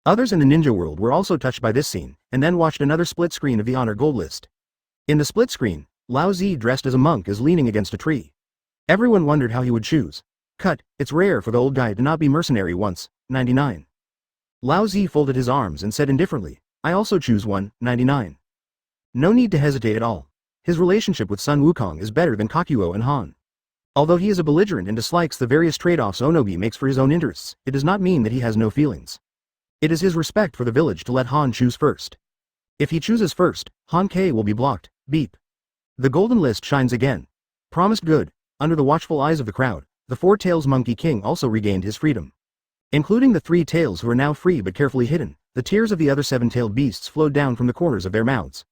Others in the ninja world were also touched by this scene, and then watched another split screen of the honor gold list. In the split screen, Lao Zi dressed as a monk is leaning against a tree. Everyone wondered how he would choose. Cut, it's rare for the old guy to not be mercenary once, 99. Lao Zi folded his arms and said indifferently, I also choose 199. No need to hesitate at all. His relationship with Sun Wukong is better than Kakuo and Han. Although he is a belligerent and dislikes the various trade-offs Onogi makes for his own interests, it does not mean that he has no feelings. It is his respect for the village to let Han choose first. If he chooses first, Han K will be blocked, beep. The golden list shines again. Promised good, under the watchful eyes of the crowd, the Four Tails Monkey King also regained his freedom. Including the three tails who are now free but carefully hidden, the tears of the other seven-tailed beasts flowed down from the corners of their mouths.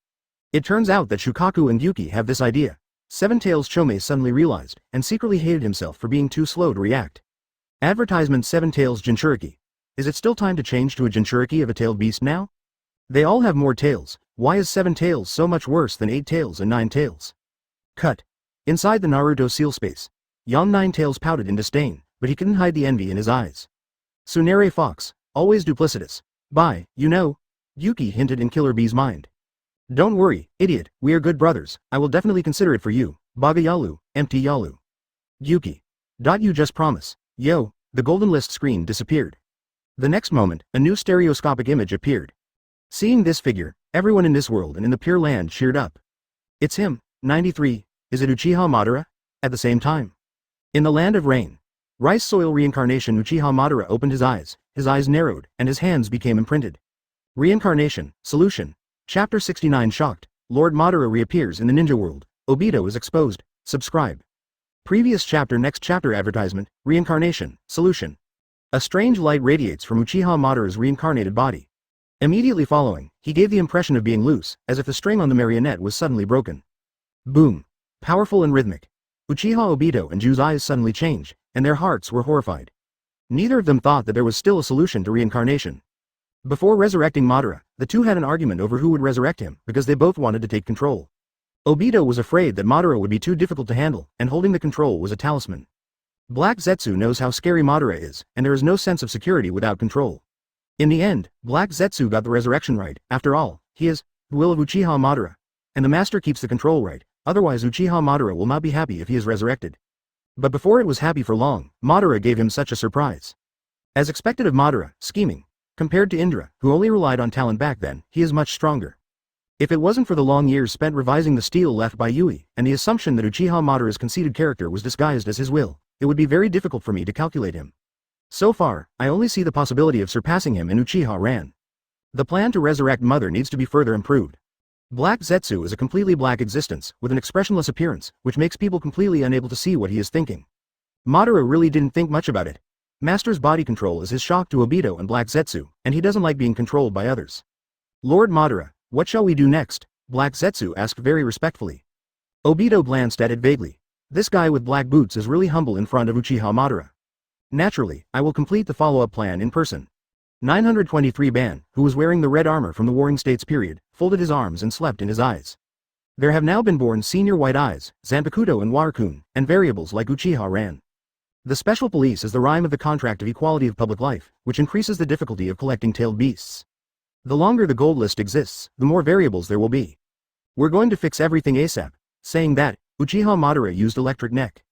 It turns out that Shukaku and Yuki have this idea. Seven Tails Chome suddenly realized, and secretly hated himself for being too slow to react. Advertisement Seven Tails Jinchuriki. Is it still time to change to a Jinchuriki of a tailed beast now? They all have more tails, why is 7 tails so much worse than 8 tails and 9 tails? Cut. Inside the Naruto seal space, Young 9 Tails pouted in disdain, but he couldn't hide the envy in his eyes. Tsunade Fox, always duplicitous. Bye, you know. Yuki hinted in Killer Bee's mind. Don't worry, idiot, we are good brothers, I will definitely consider it for you, Bagayalu, empty Yalu. Yuki. You just promise. Yo, the golden list screen disappeared. The next moment, a new stereoscopic image appeared. Seeing this figure, everyone in this world and in the Pure Land cheered up. It's him, 93, is it Uchiha Madara? At the same time. In the Land of Rain. Rice Soil Reincarnation Uchiha Madara opened his eyes narrowed, and his hands became imprinted. Reincarnation, Solution. Chapter 69 Shocked, Lord Madara reappears in the ninja world, Obito is exposed, subscribe. Previous chapter Next chapter advertisement, Reincarnation, Solution. A strange light radiates from Uchiha Madara's reincarnated body. Immediately following, he gave the impression of being loose, as if the string on the marionette was suddenly broken. Boom. Powerful and rhythmic. Uchiha Obito and Ju's eyes suddenly change, and their hearts were horrified. Neither of them thought that there was still a solution to reincarnation. Before resurrecting Madara, the two had an argument over who would resurrect him, because they both wanted to take control. Obito was afraid that Madara would be too difficult to handle, and holding the control was a talisman. Black Zetsu knows how scary Madara is, and there is no sense of security without control. In the end, Black Zetsu got the resurrection right, after all, he is the will of Uchiha Madara. And the master keeps the control right, otherwise Uchiha Madara will not be happy if he is resurrected. But before it was happy for long, Madara gave him such a surprise. As expected of Madara, scheming. Compared to Indra, who only relied on talent back then, he is much stronger. If it wasn't for the long years spent revising the steel left by Yui, and the assumption that Uchiha Madara's conceited character was disguised as his will, it would be very difficult for me to calculate him. So far, I only see the possibility of surpassing him in Uchiha Ran. The plan to resurrect Mother needs to be further improved. Black Zetsu is a completely black existence, with an expressionless appearance, which makes people completely unable to see what he is thinking. Madara really didn't think much about it. Master's body control is his shock to Obito and Black Zetsu, and he doesn't like being controlled by others. Lord Madara, what shall we do next? Black Zetsu asked very respectfully. Obito glanced at it vaguely. This guy with black boots is really humble in front of Uchiha Madara. Naturally, I will complete the follow-up plan in person. 923 Ban, who was wearing the red armor from the Warring States period, folded his arms and slept in his eyes. There have now been born senior white eyes, Zanpakuto and Coon, and variables like Uchiha Ran. The special police is the rhyme of the contract of equality of public life, which increases the difficulty of collecting tailed beasts. The longer the gold list exists, the more variables there will be. We're going to fix everything ASAP. Saying that, Uchiha Madara used electric neck.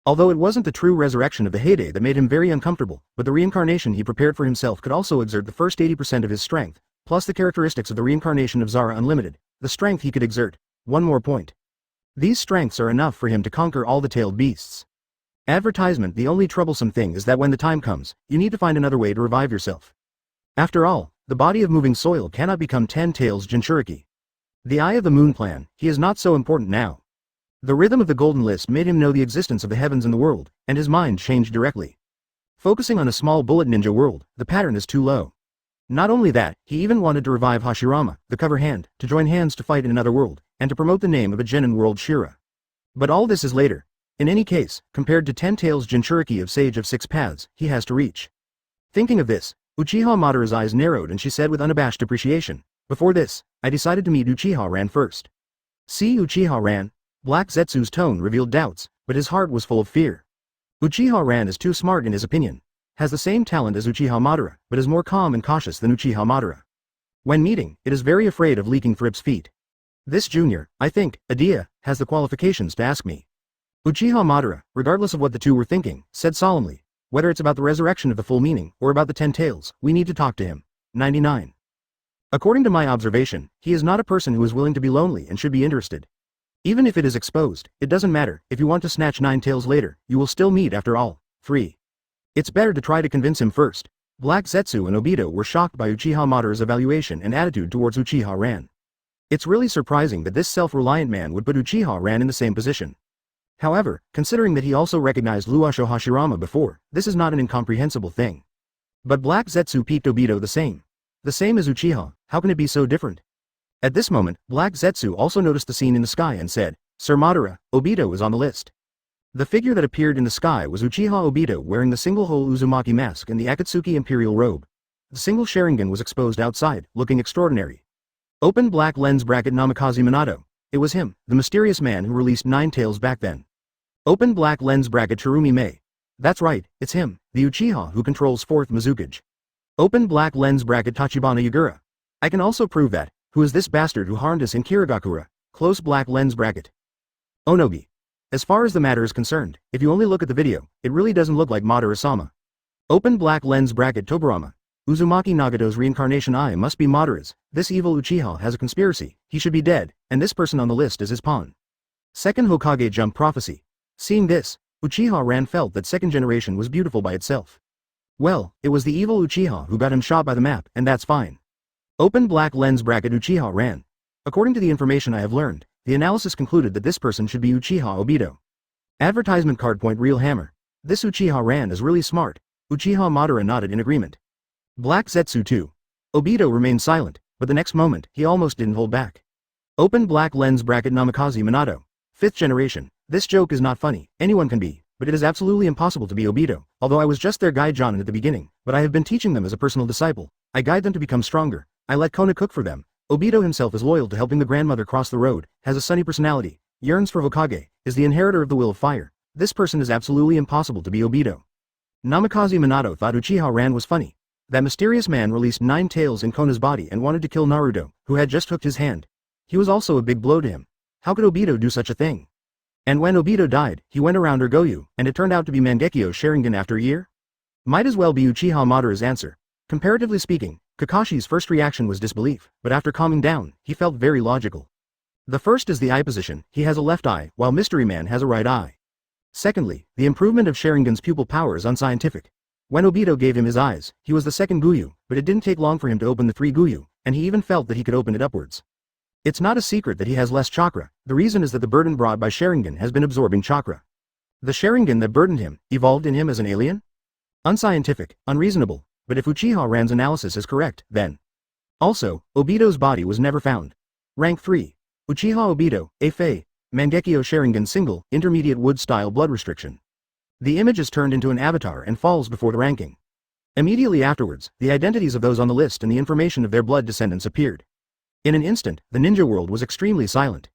Although it wasn't the true resurrection of the heyday that made him very uncomfortable, but the reincarnation he prepared for himself could also exert the first 80% of his strength, plus the characteristics of the reincarnation of Zara Unlimited, the strength he could exert. One more point. These strengths are enough for him to conquer all the tailed beasts. Advertisement. The only troublesome thing is that when the time comes, you need to find another way to revive yourself. After all, the body of moving soil cannot become 10 tails Jinchuriki. The Eye of the Moon plan, he is not so important now. The rhythm of the Golden List made him know the existence of the heavens and the world, and his mind changed directly. Focusing on a small bullet ninja world, the pattern is too low. Not only that, he even wanted to revive Hashirama, the cover hand, to join hands to fight in another world, and to promote the name of a genin world Shira. But all this is later. In any case, compared to 10 tails Jinchuriki of Sage of Six Paths, he has to reach. Thinking of this, Uchiha Madara's eyes narrowed and she said with unabashed appreciation, "Before this, I decided to meet Uchiha Ren first." See Uchiha Ren? Black Zetsu's tone revealed doubts, but his heart was full of fear. Uchiha Ren is too smart in his opinion. Has the same talent as Uchiha Madara, but is more calm and cautious than Uchiha Madara. When meeting, it is very afraid of leaking Thrip's feet. This junior, I think, Adia, has the qualifications to ask me. Uchiha Madara, regardless of what the two were thinking, said solemnly, "Whether it's about the resurrection of the full meaning, or about the 10 tails, we need to talk to him." 99. According to my observation, he is not a person who is willing to be lonely and should be interested. Even if it is exposed, it doesn't matter. If you want to snatch 9 tails later, you will still meet after all. 3. It's better to try to convince him first. Black Zetsu and Obito were shocked by Uchiha Madara's evaluation and attitude towards Uchiha Ren. It's really surprising that this self-reliant man would put Uchiha Ren in the same position. However, considering that he also recognized Luasho Hashirama before, this is not an incomprehensible thing. But Black Zetsu peeped Obito the same. The same as Uchiha, how can it be so different? At this moment, Black Zetsu also noticed the scene in the sky and said, "Sir Madara, Obito is on the list." The figure that appeared in the sky was Uchiha Obito wearing the single-hole Uzumaki mask and the Akatsuki imperial robe. The single Sharingan was exposed outside, looking extraordinary. Open black lens bracket Namikaze Minato. It was him, the mysterious man who released 9 tails back then. Open black lens bracket Terumi Mei. That's right, it's him, the Uchiha who controls 4th Mizukage. Open black lens bracket Tachibana Yagura. I can also prove that. Who is this bastard who harmed us in Kirigakure? Close black lens bracket. Onogi. As far as the matter is concerned, if you only look at the video, it really doesn't look like Madara-sama. Open black lens bracket Tobirama. Uzumaki Nagato's reincarnation eye must be Madara's. This evil Uchiha has a conspiracy, he should be dead, and this person on the list is his pawn. Second Hokage jump prophecy. Seeing this, Uchiha Ren felt that second generation was beautiful by itself. Well, it was the evil Uchiha who got him shot by the map, and that's fine. Open black lens bracket Uchiha Ren. According to the information I have learned, the analysis concluded that this person should be Uchiha Obito. Advertisement card point real hammer. This Uchiha Ren is really smart. Uchiha Madara nodded in agreement. Black Zetsu 2. Obito remained silent, but the next moment, he almost didn't hold back. Open black lens bracket Namikaze Minato. 5th generation. This joke is not funny, anyone can be, but it is absolutely impossible to be Obito, although I was just their guide Jonin at the beginning, but I have been teaching them as a personal disciple. I guide them to become stronger. I let Kona cook for them. Obito himself is loyal to helping the grandmother cross the road, has a sunny personality, yearns for Hokage, is the inheritor of the will of fire. This person is absolutely impossible to be Obito. Namikaze Minato thought Uchiha Ren was funny. That mysterious man released 9 tails in Kona's body and wanted to kill Naruto, who had just hooked his hand. He was also a big blow to him. How could Obito do such a thing? And when Obito died, he went around Goyu, and it turned out to be Mangekyo Sharingan after a year? Might as well be Uchiha Madara's answer. Comparatively speaking, Kakashi's first reaction was disbelief, but after calming down, he felt very logical. The first is the eye position, he has a left eye, while Mystery Man has a right eye. Secondly, the improvement of Sharingan's pupil power is unscientific. When Obito gave him his eyes, he was the second Guyu, but it didn't take long for him to open the 3 Guyu, and he even felt that he could open it upwards. It's not a secret that he has less chakra, the reason is that the burden brought by Sharingan has been absorbing chakra. The Sharingan that burdened him, evolved in him as an alien? Unscientific, unreasonable, but if Uchiha Ren's analysis is correct, then. Also, Obito's body was never found. Rank 3. Uchiha Obito, A-Fei, Mangekyo Sharingan single, intermediate wood-style blood restriction. The image is turned into an avatar and falls before the ranking. Immediately afterwards, the identities of those on the list and the information of their blood descendants appeared. In an instant, the ninja world was extremely silent.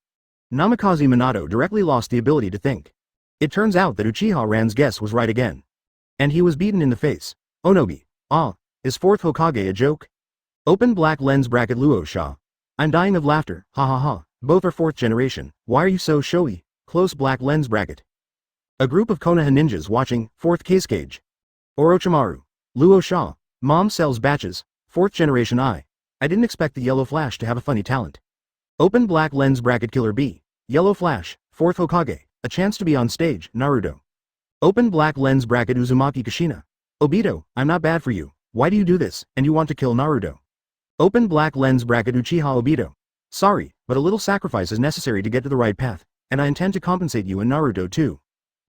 Namikaze Minato directly lost the ability to think. It turns out that Uchiha Ren's guess was right again. And he was beaten in the face. Onogi. Ah, is 4th Hokage a joke? Open black lens bracket Luo Sha. I'm dying of laughter, ha ha ha, both are 4th generation, why are you so showy? Close black lens bracket. A group of Konoha ninjas watching, 4th Case. Orochimaru. Luo Sha. Mom sells batches, 4th generation I didn't expect the Yellow Flash to have a funny talent. Open black lens bracket Killer B. Yellow Flash, Fourth Hokage, a chance to be on stage, Naruto. Open black lens bracket Uzumaki Kushina. Obito, I'm not bad for you. Why do you do this, and you want to kill Naruto? Open black lens bracket Uchiha Obito. Sorry, but a little sacrifice is necessary to get to the right path, and I intend to compensate you and Naruto too.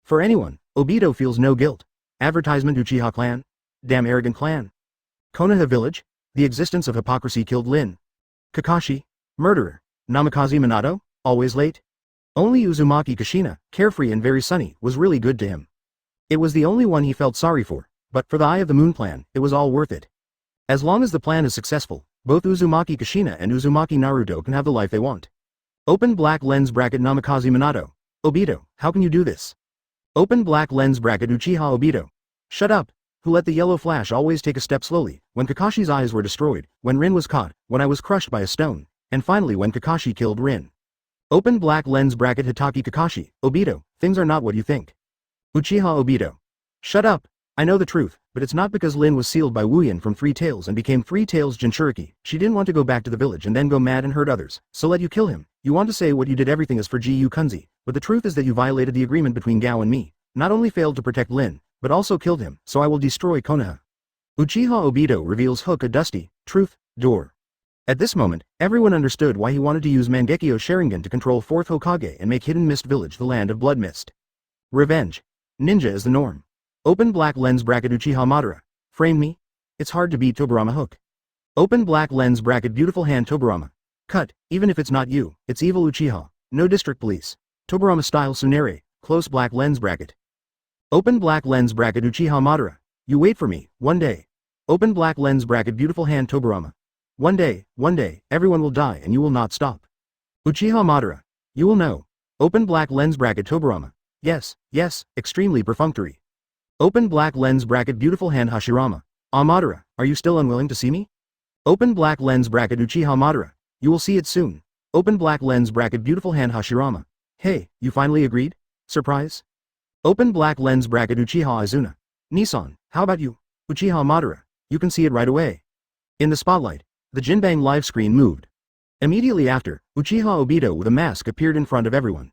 For anyone, Obito feels no guilt. Advertisement Uchiha clan? Damn arrogant clan. Konoha village? The existence of hypocrisy killed Lin. Kakashi? Murderer. Namikaze Minato? Always late? Only Uzumaki Kushina, carefree and very sunny, was really good to him. It was the only one he felt sorry for, but for the Eye of the Moon plan, it was all worth it. As long as the plan is successful, both Uzumaki Kushina and Uzumaki Naruto can have the life they want. Open black lens bracket Namikaze Minato. Obito, how can you do this? Open black lens bracket Uchiha Obito. Shut up. Who let the yellow flash always take a step slowly, when Kakashi's eyes were destroyed, when Rin was caught, when I was crushed by a stone, and finally when Kakashi killed Rin. Open black lens bracket Hitaki Kakashi. Obito, things are not what you think. Uchiha Obito. Shut up. I know the truth, but it's not because Lin was sealed by Wuyin from Three Tails and became Three Tails Jinchuriki. She didn't want to go back to the village and then go mad and hurt others, so let you kill him. You want to say what you did everything is for Gu Kunzi, but the truth is that you violated the agreement between Gao and me, not only failed to protect Lin, but also killed him, so I will destroy Konoha. Uchiha Obito reveals Hook a dusty, truth, door. At this moment, everyone understood why he wanted to use Mangekyo Sharingan to control 4th Hokage and make Hidden Mist Village the land of blood mist. Revenge. Ninja is the norm. Open black lens bracket Uchiha Madara. Frame me? It's hard to beat Tobirama Hook. Open black lens bracket Beautiful Hand Tobirama. Cut, even if it's not you, it's evil Uchiha. No district police. Tobirama style Tsunade, close black lens bracket. Open black lens bracket Uchiha Madara. You wait for me, one day. Open black lens bracket Beautiful Hand Tobirama. One day, everyone will die and you will not stop. Uchiha Madara. You will know. Open black lens bracket Tobirama. Yes, extremely perfunctory. Open black lens bracket Beautiful Hand Hashirama. Ah Madara, are you still unwilling to see me? Open black lens bracket Uchiha Madara. You will see it soon. Open black lens bracket Beautiful Hand Hashirama. Hey, you finally agreed? Surprise? Open black lens bracket Uchiha Izuna. Nissan, how about you? Uchiha Madara. You can see it right away. In the spotlight, the Jinbang live screen moved. Immediately after, Uchiha Obito with a mask appeared in front of everyone.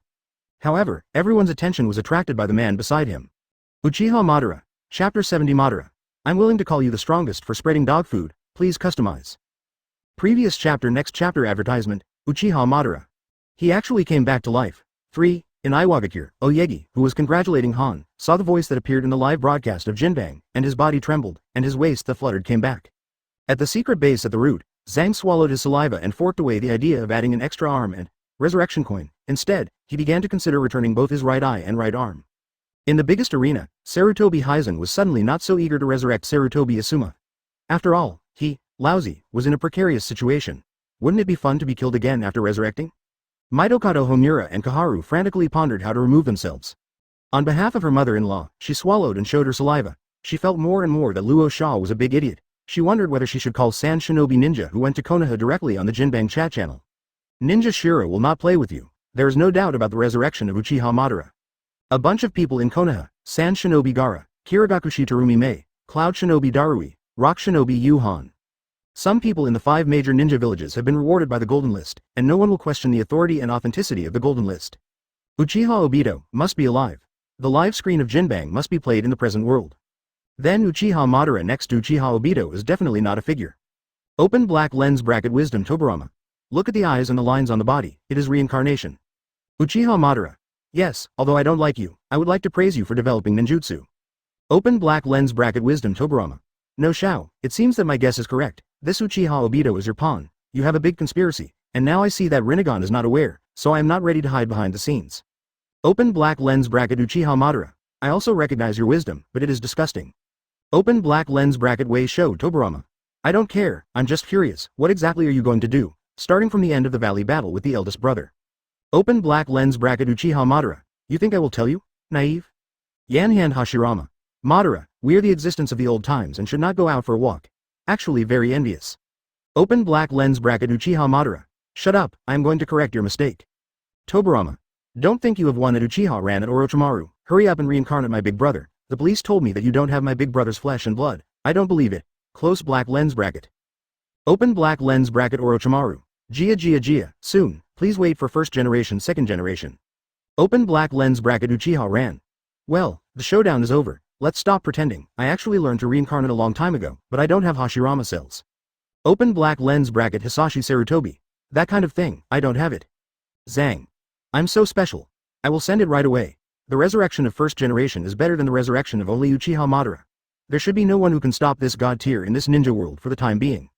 However, everyone's attention was attracted by the man beside him. Uchiha Madara. Chapter 70 Madara. I'm willing to call you the strongest for spreading dog food, please customize. Previous chapter next chapter advertisement, Uchiha Madara. He actually came back to life. 3. In Iwagakure, Oyegi, who was congratulating Han, saw the voice that appeared in the live broadcast of Jinbang, and his body trembled, and his waist that fluttered came back. At the secret base at the root, Zhang swallowed his saliva and forked away the idea of adding an extra arm and resurrection coin. Instead, he began to consider returning both his right eye and right arm. In the biggest arena, Sarutobi Hizen was suddenly not so eager to resurrect Sarutobi Asuma. After all, he, lousy, was in a precarious situation. Wouldn't it be fun to be killed again after resurrecting? Mitokado Homura and Kaharu frantically pondered how to remove themselves. On behalf of her mother-in-law, she swallowed and showed her saliva. She felt more and more that Luo Sha was a big idiot. She wondered whether she should call San Shinobi Ninja who went to Konoha directly on the Jinbang chat channel. Ninja Shiro will not play with you. There is no doubt about the resurrection of Uchiha Madara. A bunch of people in Konoha, San Shinobi Gaara, Kirigakure Terumi Mei, Cloud Shinobi Darui, Rock Shinobi Yuhan. Some people in the 5 major ninja villages have been rewarded by the Golden List, and no one will question the authority and authenticity of the Golden List. Uchiha Obito must be alive. The live screen of Jinbang must be played in the present world. Then Uchiha Madara next to Uchiha Obito is definitely not a figure. Open black lens bracket Wisdom Tobirama. Look at the eyes and the lines on the body, it is reincarnation. Uchiha Madara. Yes, although I don't like you, I would like to praise you for developing ninjutsu. Open black lens bracket Wisdom Tobirama. No Shao, it seems that my guess is correct. This Uchiha Obito is your pawn. You have a big conspiracy, and now I see that Rinnegan is not aware, so I am not ready to hide behind the scenes. Open black lens bracket Uchiha Madara. I also recognize your wisdom, but it is disgusting. Open black lens bracket Wei Shou Tobirama. I don't care, I'm just curious, what exactly are you going to do, starting from the end of the valley battle with the eldest brother? Open black lens bracket Uchiha Madara. You think I will tell you? Naive? Yanhan Hashirama. Madara, we are the existence of the old times and should not go out for a walk. Actually very envious. Open black lens bracket Uchiha Madara. Shut up, I am going to correct your mistake. Tobirama. Don't think you have won at Uchiha Ran at Orochimaru. Hurry up and reincarnate my big brother. The police told me that you don't have my big brother's flesh and blood. I don't believe it. Close black lens bracket. Open black lens bracket Orochimaru. Gia, soon, please wait for first generation, second generation. Open black lens bracket Uchiha ran. Well, the showdown is over. Let's stop pretending. I actually learned to reincarnate a long time ago, but I don't have Hashirama cells. Open black lens bracket Hisashi Sarutobi. That kind of thing, I don't have it. Zang. I'm so special. I will send it right away. The resurrection of first generation is better than the resurrection of only Uchiha Madara. There should be no one who can stop this god tier in this ninja world for the time being.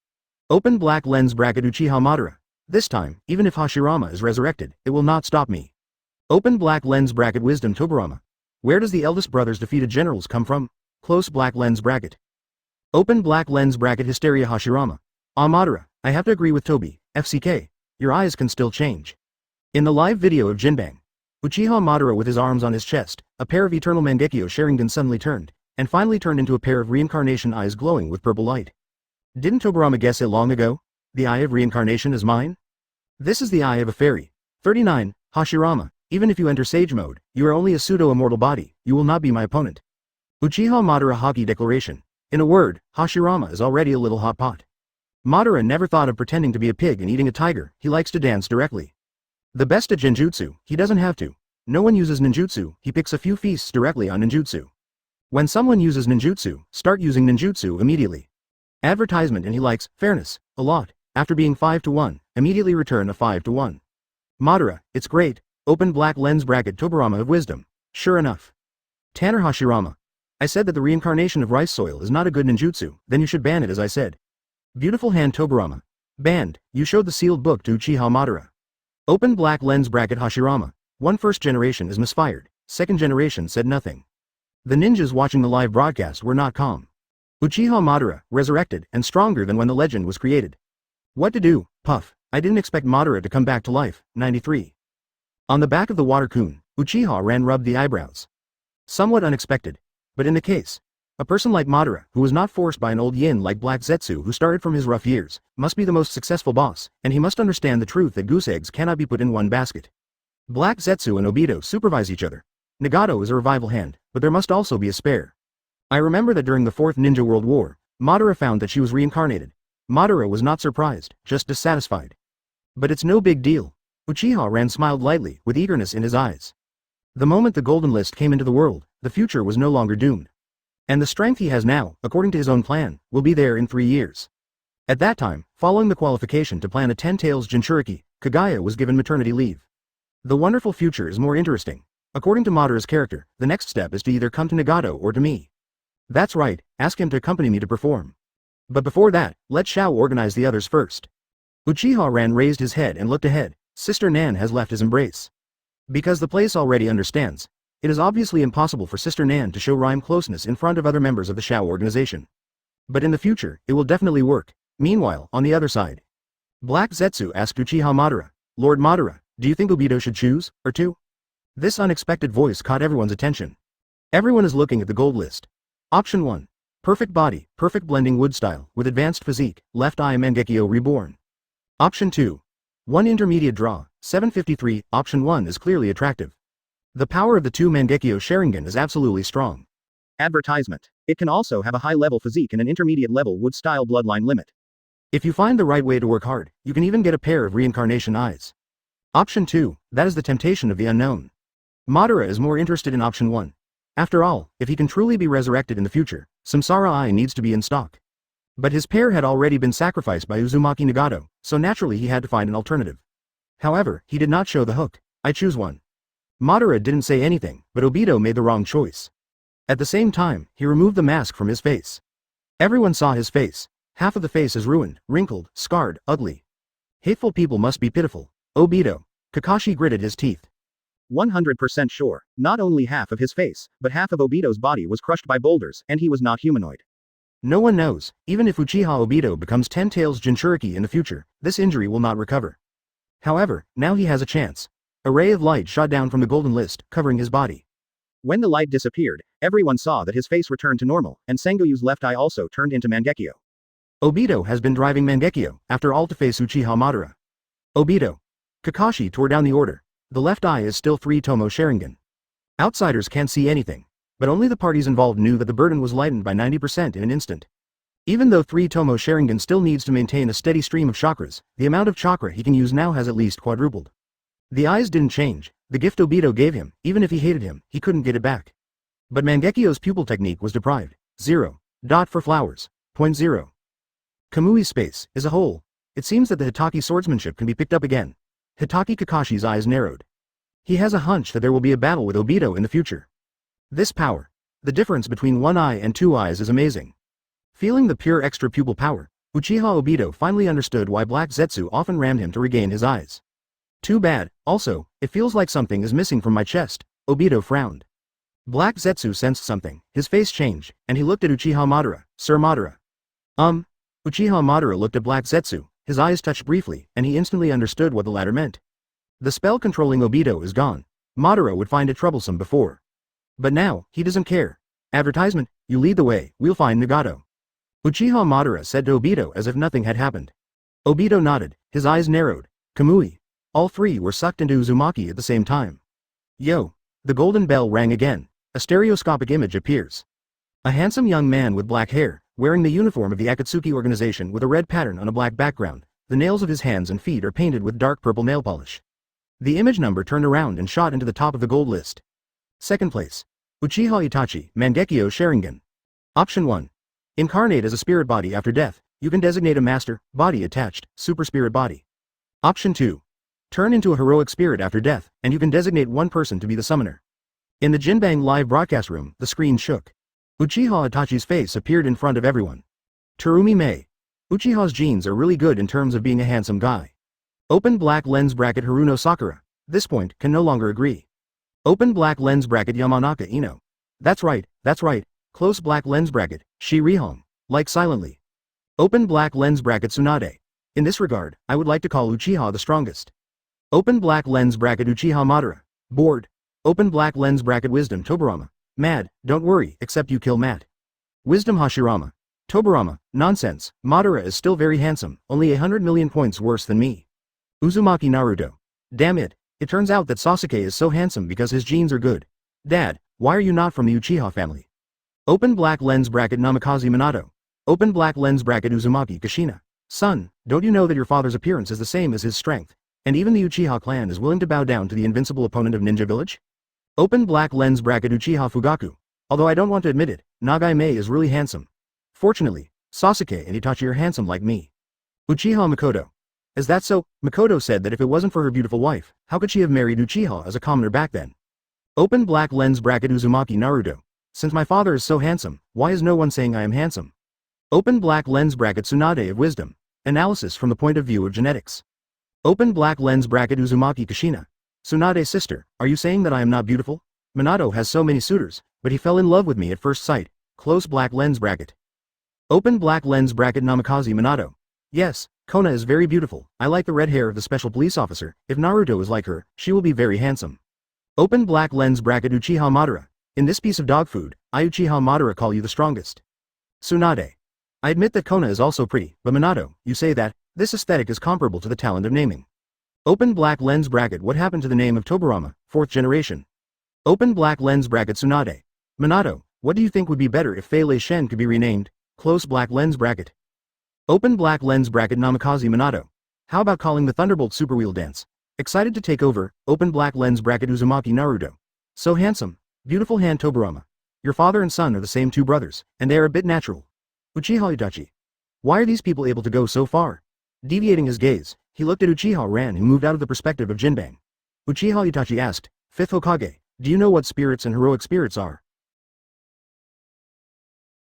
Open black lens bracket Uchiha Madara. This time, even if Hashirama is resurrected, it will not stop me. Open black lens bracket Wisdom Tobirama. Where does the eldest brother's defeated generals come from? Close black lens bracket. Open black lens bracket Hysteria Hashirama. Madara, I have to agree with Toby, FCK. Your eyes can still change. In the live video of Jinbang, Uchiha Madara with his arms on his chest, a pair of eternal Mangekyo Sharingan suddenly turned, and finally turned into a pair of reincarnation eyes glowing with purple light. Didn't Tobirama guess it long ago? The eye of reincarnation is mine? This is the eye of a fairy. 39, Hashirama. Even if you enter Sage mode, you are only a pseudo-immortal body, you will not be my opponent. Uchiha Madara Haki Declaration. In a word, Hashirama is already a little hot pot. Madara never thought of pretending to be a pig and eating a tiger, he likes to dance directly. The best at genjutsu, he doesn't have to. No one uses ninjutsu, he picks a few feasts directly on ninjutsu. When someone uses ninjutsu, start using ninjutsu immediately. Advertisement and he likes fairness a lot. After being 5-1, immediately return a 5-1. Madara, it's great. Open black lens bracket Tobirama of wisdom. Sure enough. Tanner Hashirama. I said that the reincarnation of rice soil is not a good ninjutsu, then you should ban it as I said. Beautiful hand Tobirama. Banned, you showed the sealed book to Uchiha Madara. Open black lens bracket Hashirama. One first generation is misfired, second generation said nothing. The ninjas watching the live broadcast were not calm. Uchiha Madara, resurrected, and stronger than when the legend was created. What to do, puff, I didn't expect Madara to come back to life, 93. On the back of the water Coon, Uchiha Ren rubbed the eyebrows. Somewhat unexpected. But in the case, a person like Madara, who was not forced by an old yin like Black Zetsu who started from his rough years, must be the most successful boss, and he must understand the truth that goose eggs cannot be put in one basket. Black Zetsu and Obito supervise each other. Nagato is a revival hand, but there must also be a spare. I remember that during the 4th Ninja World War, Madara found that she was reincarnated. Madara was not surprised, just dissatisfied. But it's no big deal. Uchiha Ren smiled lightly, with eagerness in his eyes. The moment the Golden List came into the world, the future was no longer doomed. And the strength he has now, according to his own plan, will be there in 3 years. At that time, following the qualification to plan a 10 Tails Jinchuriki, Kagaya was given maternity leave. The wonderful future is more interesting. According to Madara's character, the next step is to either come to Nagato or to me. That's right, ask him to accompany me to perform. But before that, let Shao organize the others first. Uchiha Ren raised his head and looked ahead. Sister Nan has left his embrace. Because the place already understands, it is obviously impossible for Sister Nan to show rhyme closeness in front of other members of the Shao organization. But in the future, it will definitely work. Meanwhile, on the other side, Black Zetsu asked Uchiha Madara, Lord Madara, do you think Obito should choose, or two? This unexpected voice caught everyone's attention. Everyone is looking at the gold list. Option 1. Perfect body, perfect blending wood style, with advanced physique, left eye Mangekyo reborn. Option 2. 1 intermediate draw, 753, option 1 is clearly attractive. The power of the 2 Mangekyo Sharingan is absolutely strong. Advertisement. It can also have a high-level physique and an intermediate-level wood-style bloodline limit. If you find the right way to work hard, you can even get a pair of reincarnation eyes. Option 2, that is the temptation of the unknown. Madara is more interested in option 1. After all, if he can truly be resurrected in the future, Samsara Eye needs to be in stock. But his pair had already been sacrificed by Uzumaki Nagato, so naturally he had to find an alternative. However, he did not show the hook. I choose one. Madara didn't say anything, but Obito made the wrong choice. At the same time, he removed the mask from his face. Everyone saw his face. Half of the face is ruined, wrinkled, scarred, ugly. Hateful people must be pitiful. Obito. Kakashi gritted his teeth. 100% sure, not only half of his face, but half of Obito's body was crushed by boulders, and he was not humanoid. No one knows, even if Uchiha Obito becomes 10 Tails Jinchuriki in the future, this injury will not recover. However, now he has a chance. A ray of light shot down from the golden list, covering his body. When the light disappeared, everyone saw that his face returned to normal, and Sengoyu's left eye also turned into Mangekyo. Obito has been driving Mangekyo, after all to face Uchiha Madara. Obito. Kakashi tore down the order. The left eye is still 3 Tomo Sharingan. Outsiders can't see anything. But only the parties involved knew that the burden was lightened by 90% in an instant. Even though 3 Tomo Sharingan still needs to maintain a steady stream of chakras, the amount of chakra he can use now has at least quadrupled. The eyes didn't change, The gift Obito gave him, even if he hated him, he couldn't get it back. But Mangekyo's pupil technique was deprived. 0. Dot for flowers. Point 0. Kamui's space is a hole. It seems that the Hitaki swordsmanship can be picked up again. Hitaki Kakashi's eyes narrowed. He has a hunch that there will be a battle with Obito in the future. This power. The difference between one eye and two eyes is amazing. Feeling the pure extra pupil power, Uchiha Obito finally understood why Black Zetsu often rammed him to regain his eyes. Too bad, also, it feels like something is missing from my chest, Obito frowned. Black Zetsu sensed something, his face changed, and he looked at Uchiha Madara, Sir Madara. Uchiha Madara looked at Black Zetsu, his eyes touched briefly, and he instantly understood what the latter meant. The spell controlling Obito is gone. Madara would find it troublesome before. But now, he doesn't care. Advertisement, you lead the way, we'll find Nagato. Uchiha Madara said to Obito as if nothing had happened. Obito nodded, his eyes narrowed. Kamui. All three were sucked into Uzumaki at the same time. Yo! The golden bell rang again. A stereoscopic image appears. A handsome young man with black hair, wearing the uniform of the Akatsuki organization with a red pattern on a black background. The nails of his hands and feet are painted with dark purple nail polish. The image number turned around and shot into the top of the gold list. Second place. Uchiha Itachi, Mangekyo Sharingan. Option 1. Incarnate as a spirit body after death, you can designate a master, body attached, super spirit body. Option 2. Turn into a heroic spirit after death, and you can designate one person to be the summoner. In the Jinbang live broadcast room, the screen shook. Uchiha Itachi's face appeared in front of everyone. Terumi Mei. Uchiha's genes are really good in terms of being a handsome guy. Open black lens bracket Haruno Sakura. This point can no longer agree. Open black lens bracket Yamanaka Ino. That's right, close black lens bracket, Shi Rihong. Like silently. Open black lens bracket Tsunade. In this regard, I would like to call Uchiha the strongest. Open black lens bracket Uchiha Madara. Bored. Open black lens bracket Wisdom Tobirama. Mad, don't worry, except you kill Matt. Wisdom Hashirama. Tobirama, nonsense, Madara is still very handsome, only 100 million points worse than me. Uzumaki Naruto. Damn it, it turns out that Sasuke is so handsome because his genes are good. Dad, why are you not from the Uchiha family? Open black lens bracket Namikaze Minato. Open black lens bracket Uzumaki Kushina. Son, don't you know that your father's appearance is the same as his strength? And even the Uchiha clan is willing to bow down to the invincible opponent of Ninja Village? Open black lens bracket Uchiha Fugaku. Although I don't want to admit it, Nagai Mei is really handsome. Fortunately, Sasuke and Itachi are handsome like me. Uchiha Mikoto. Is that so? Mikoto said that if it wasn't for her beautiful wife, how could she have married Uchiha as a commoner back then? Open black lens bracket Uzumaki Naruto. Since my father is so handsome, why is no one saying I am handsome? Open black lens bracket Tsunade of Wisdom. Analysis from the point of view of genetics. Open black lens bracket Uzumaki Kushina. Tsunade's sister, are you saying that I am not beautiful? Minato has so many suitors, but he fell in love with me at first sight. Close black lens bracket. Open black lens bracket Namikaze Minato. Yes, Kona is very beautiful, I like the red hair of the special police officer, if Naruto is like her, she will be very handsome. Open black lens bracket Uchiha Madara. In this piece of dog food, I Uchiha Madara call you the strongest. Tsunade. I admit that Kona is also pretty, but Minato, you say that, this aesthetic is comparable to the talent of naming. Open black lens bracket what happened to the name of Tobirama, 4th generation. Open black lens bracket Tsunade. Minato, what do you think would be better if Fei Lei Shen could be renamed? Close black lens bracket. Open black lens bracket Namikaze Minato. How about calling the Thunderbolt Super Wheel Dance? Excited to take over, open black lens bracket Uzumaki Naruto. So handsome, beautiful hand Tobirama. Your father and son are the same two brothers, and they are a bit natural. Uchiha Itachi. Why are these people able to go so far? Deviating his gaze, he looked at Uchiha Ran who moved out of the perspective of Jinbang. Uchiha Itachi asked, 5th Hokage, do you know what spirits and heroic spirits are?